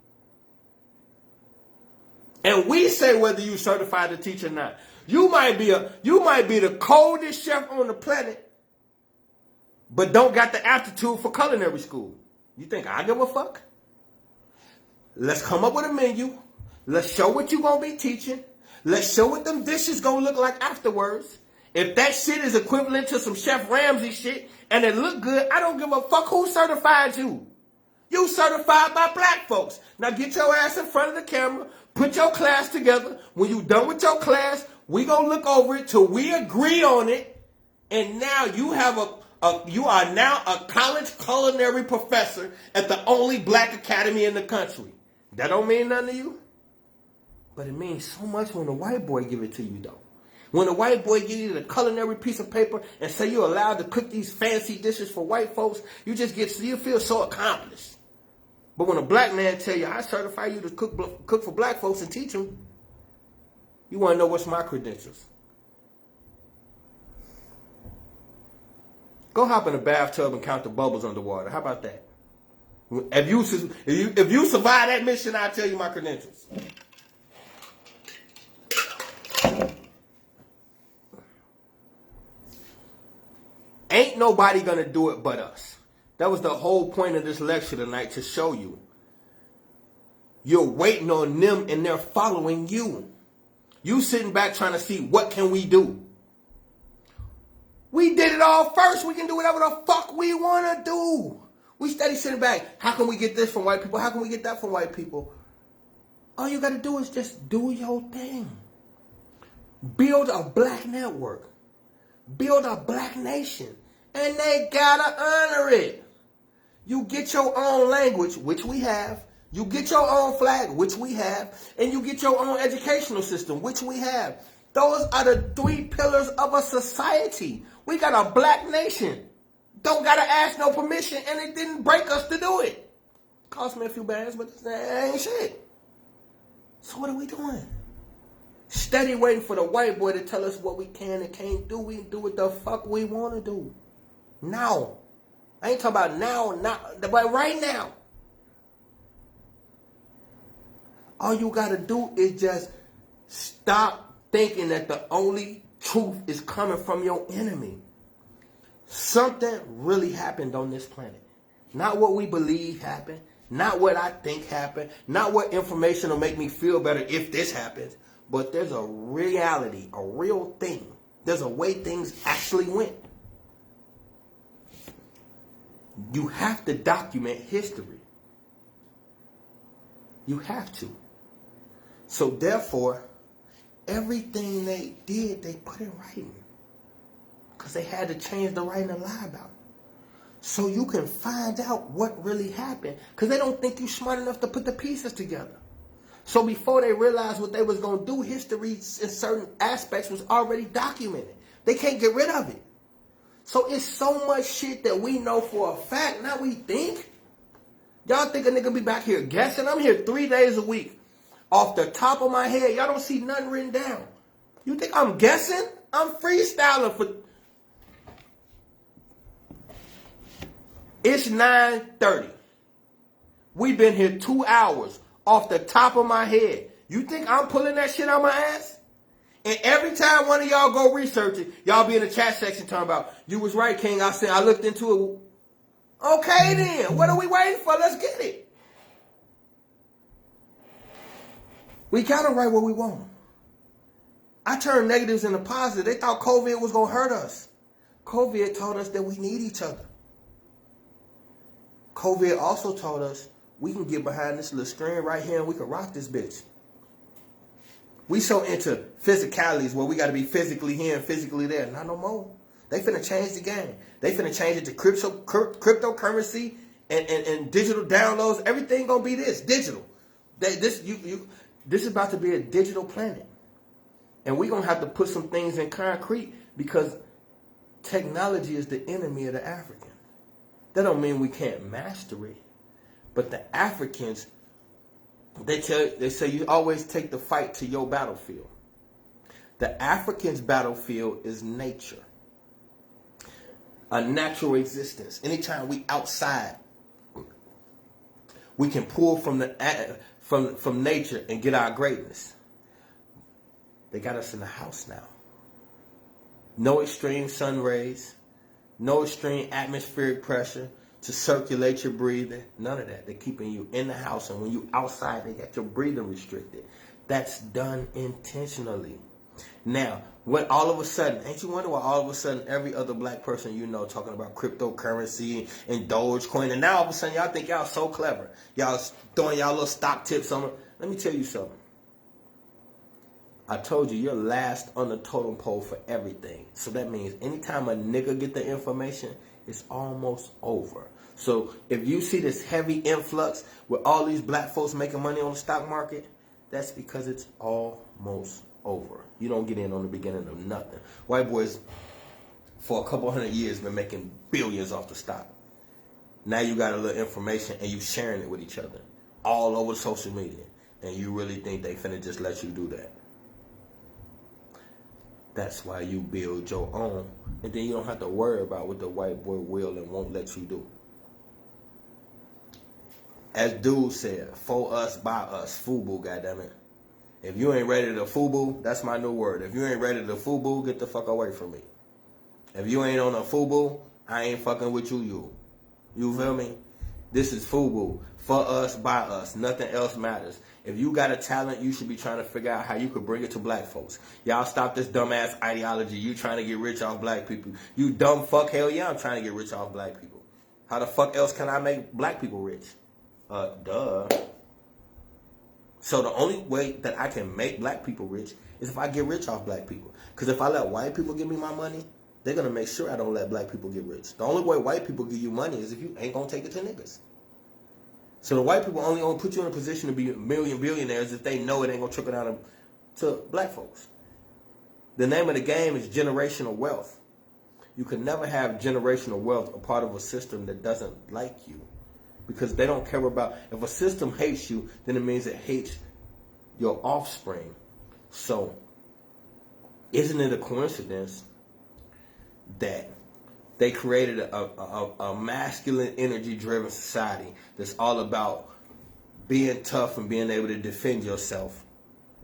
And we say whether you certified to teach or not. You might be the coldest chef on the planet, but don't got the aptitude for culinary school. You think I give a fuck? Let's come up with a menu. Let's show what you're going to be teaching. Let's show what them dishes going to look like afterwards. If that shit is equivalent to some Chef Ramsay shit and it look good, I don't give a fuck who certified you. You certified by black folks. Now get your ass in front of the camera. Put your class together. When you done with your class, we gonna look over it till we agree on it. And now you have you are now a college culinary professor at the only black academy in the country. That don't mean nothing to you? But it means so much when the white boy give it to you, though. When the white boy give you the culinary piece of paper and say you're allowed to cook these fancy dishes for white folks, you feel so accomplished. But when a black man tell you, I certify you to cook for black folks and teach them, you want to know what's my credentials. Go hop in a bathtub and count the bubbles underwater. How about that? If you survive that mission, I'll tell you my credentials. Ain't nobody going to do it but us. That was the whole point of this lecture tonight, to show you. You're waiting on them and they're following you. You sitting back trying to see, what can we do? We did it all first. We can do whatever the fuck we want to do. We steady sitting back. How can we get this from white people? How can we get that from white people? All you got to do is just do your thing. Build a black network. Build a black nation. And they got to honor it. You get your own language, which we have. You get your own flag, which we have. And you get your own educational system, which we have. Those are the 3 pillars of a society. We got a black nation. Don't got to ask no permission, and it didn't break us to do it. Cost me a few bands, but that ain't shit. So what are we doing? Steady waiting for the white boy to tell us what we can and can't do. We do what the fuck we want to do. Now. I ain't talking about now, not, but right now. All you got to do is just stop thinking that the only truth is coming from your enemy. Something really happened on this planet. Not what we believe happened. Not what I think happened. Not what information will make me feel better if this happens. But there's a reality, a real thing. There's a way things actually went. You have to document history. You have to. So therefore, everything they did, they put in writing. Because they had to change the writing and lie about it. So you can find out what really happened. Because they don't think you're smart enough to put the pieces together. So before they realized what they was going to do, history in certain aspects was already documented. They can't get rid of it. So it's so much shit that we know for a fact, now we think. Y'all think a nigga be back here guessing? I'm here 3 days a week. Off the top of my head, y'all don't see nothing written down. You think I'm guessing? I'm freestyling for... It's 9:30. We've been here 2 hours off the top of my head. You think I'm pulling that shit out my ass? And every time one of y'all go research it, y'all be in the chat section talking about, you was right, King. I said, I looked into it. Okay then, what are we waiting for? Let's get it. We gotta write what we want. I turned negatives into positive. They thought COVID was gonna hurt us. COVID taught us that we need each other. COVID also taught us we can get behind this little screen right here and we can rock this bitch. We so into physicalities where we got to be physically here and physically there. Not no more. They finna change the game. They finna change it to cryptocurrency and digital downloads. Everything gonna be digital. This is about to be a digital planet. And we're gonna have to put some things in concrete because technology is the enemy of the African. That don't mean we can't master it. But the Africans, they say you always take the fight to your battlefield. The African's battlefield is nature. A natural existence. Anytime we outside, we can pull from nature and get our greatness. They got us in the house now. No extreme sun rays, no extreme atmospheric pressure to circulate your breathing. None of that. They're keeping you in the house, and when you outside, they got your breathing restricted. That's done intentionally. Now, when all of a sudden, ain't you wonder why all of a sudden every other black person you know talking about cryptocurrency and Dogecoin, and now all of a sudden y'all think y'all so clever. Y'all throwing y'all little stock tips on it. Let me tell you something. I told you, you're last on the totem pole for everything. So that means anytime a nigga get the information, it's almost over. So if you see this heavy influx with all these black folks making money on the stock market, that's because it's almost over. You don't get in on the beginning of nothing. White boys, for a couple 100 years, been making billions off the stock. Now you got a little information and you sharing it with each other all over social media. And you really think they finna just let you do that. That's why you build your own. And then you don't have to worry about what the white boy will and won't let you do. As dude said, for us, by us, FUBU, goddammit. If you ain't ready to FUBU, that's my new word. If you ain't ready to FUBU, get the fuck away from me. If you ain't on a FUBU, I ain't fucking with you. You feel me? This is FUBU. For us, by us. Nothing else matters. If you got a talent, you should be trying to figure out how you could bring it to black folks. Y'all stop this dumbass ideology. You trying to get rich off black people. You dumb fuck. Hell yeah, I'm trying to get rich off black people. How the fuck else can I make black people rich? Duh. So the only way that I can make black people rich is if I get rich off black people. Because if I let white people give me my money, they're going to make sure I don't let black people get rich. The only way white people give you money is if you ain't going to take it to niggas. So the white people only gonna put you in a position to be billionaires if they know it ain't gonna trickle down to black folks. The name of the game is generational wealth. You can never have generational wealth a part of a system that doesn't like you. Because they don't care about, if a system hates you, then it means it hates your offspring. So, isn't it a coincidence that they created a masculine, energy-driven society that's all about being tough and being able to defend yourself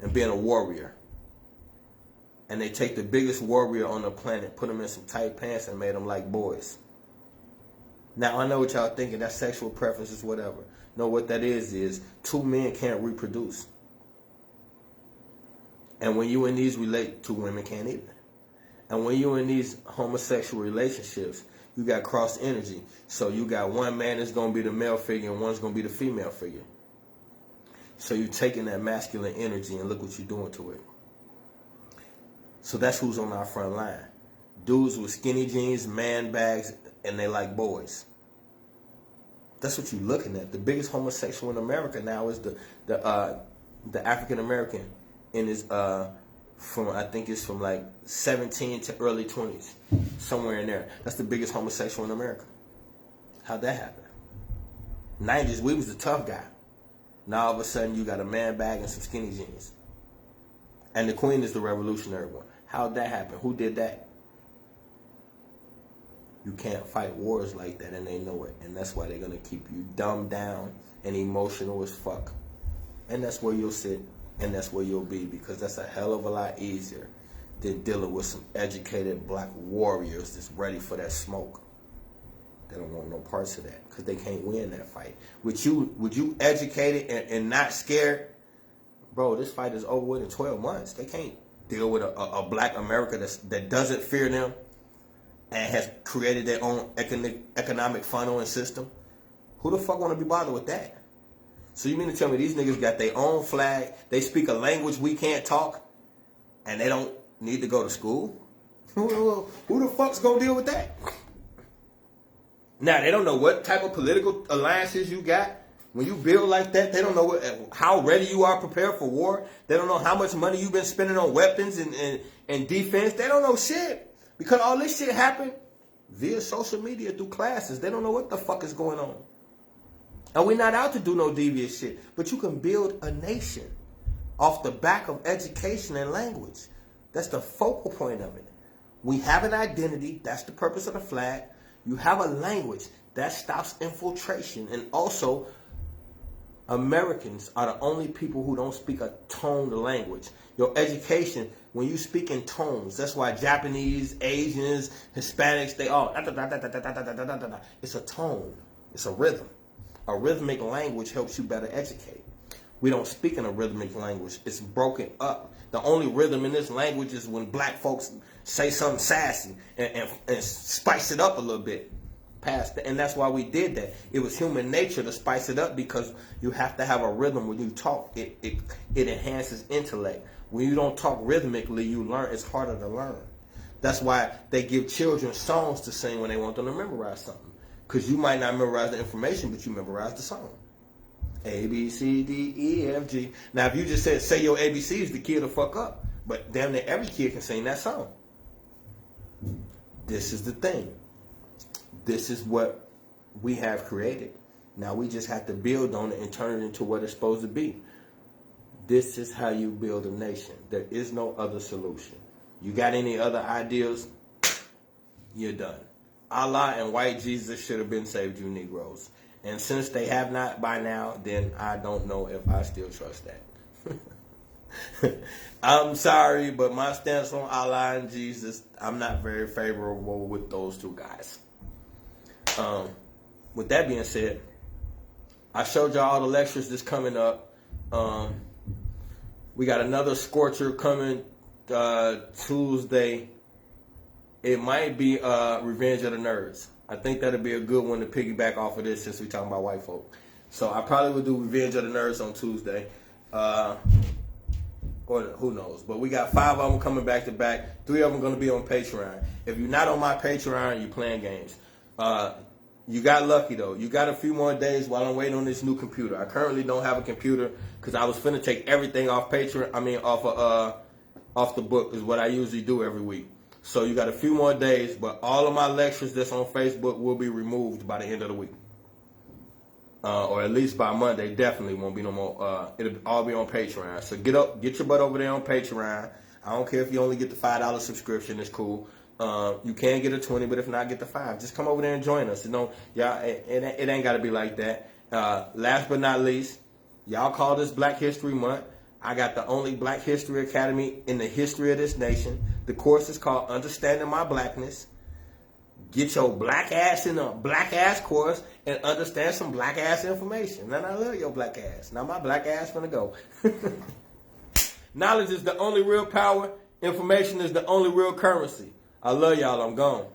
and being a warrior. And they take the biggest warrior on the planet, put him in some tight pants and made him like boys. Now, I know what y'all thinking. That's sexual preferences, whatever. No, what that is two men can't reproduce. And when you in these two women can't either. And when you're in these homosexual relationships, you got cross energy. So you got one man that's going to be the male figure and one's going to be the female figure. So you're taking that masculine energy and look what you're doing to it. So that's who's on our front line. Dudes with skinny jeans, man bags, and they like boys. That's what you're looking at. The biggest homosexual in America now is the African American in his I think it's from like 17 to early 20s, somewhere in there. That's the biggest homosexual in America. How'd that happen? 90s, we was the tough guy. Now all of a sudden you got a man bag and some skinny jeans. And the queen is the revolutionary one. How'd that happen? Who did that? You can't fight wars like that, and they know it. And that's why they're going to keep you dumbed down and emotional as fuck. And that's where you'll sit, and that's where you'll be, because that's a hell of a lot easier than dealing with some educated black warriors that's ready for that smoke. They don't want no parts of that, because they can't win that fight. Would you educated and not scared? Bro, this fight is over with in 12 months. They can't deal with a black America that doesn't fear them and has created their own economic funneling system. Who the fuck want to be bothered with that? So you mean to tell me these niggas got their own flag, they speak a language we can't talk, and they don't need to go to school? Who the fuck's gonna deal with that? Now, they don't know what type of political alliances you got. When you build like that, they don't know how ready you are prepared for war. They don't know how much money you've been spending on weapons and defense. They don't know shit. Because all this shit happened via social media through classes. They don't know what the fuck is going on. And we're not out to do no devious shit. But you can build a nation off the back of education and language. That's the focal point of it. We have an identity. That's the purpose of the flag. You have a language. That stops infiltration. And also, Americans are the only people who don't speak a toned language. Your education, when you speak in tones, that's why Japanese, Asians, Hispanics, they all, it's a tone. It's a rhythm. A rhythmic language helps you better educate. We don't speak in a rhythmic language. It's broken up. The only rhythm in this language is when black folks say something sassy and spice it up a little bit. And that's why we did that. It was human nature to spice it up, because you have to have a rhythm when you talk. It enhances intellect. When you don't talk rhythmically, you learn. It's harder to learn. That's why they give children songs to sing when they want them to memorize something. Because you might not memorize the information, but you memorize the song. A, B, C, D, E, F, G. Now, if you just said, say your ABCs, the kid will fuck up. But damn near every kid can sing that song. This is the thing. This is what we have created. Now we just have to build on it and turn it into what it's supposed to be. This is how you build a nation. There is no other solution. You got any other ideas? You're done. Allah and white Jesus should have been saved you Negroes. And since they have not by now, then I don't know if I still trust that. I'm sorry, but my stance on Allah and Jesus, I'm not very favorable with those two guys. With that being said, I showed y'all all the lectures that's coming up. We got another scorcher coming Tuesday. It might be Revenge of the Nerds. I think that'll be a good one to piggyback off of this, since we're talking about white folk. So I probably will do Revenge of the Nerds on Tuesday. Or who knows. But we got 5 of them coming back to back. 3 of them going to be on Patreon. If you're not on my Patreon, you're playing games. You got lucky though. You got a few more days while I'm waiting on this new computer. I currently don't have a computer because I was finna take everything off Patreon. Off the book is what I usually do every week. So you got a few more days, but all of my lectures that's on Facebook will be removed by the end of the week. Or at least by Monday, definitely won't be no more. It'll all be on Patreon. So get your butt over there on Patreon. I don't care if you only get the $5 subscription. It's cool. You can get a 20, but if not, get the 5. Just come over there and join us. You know, y'all, it ain't got to be like that. Last but not least, y'all call this Black History Month. I got the only Black History Academy in the history of this nation. The course is called Understanding My Blackness. Get your black ass in a black ass course and understand some black ass information. And I love your black ass. Now my black ass finna go. Knowledge is the only real power. Information is the only real currency. I love y'all. I'm gone.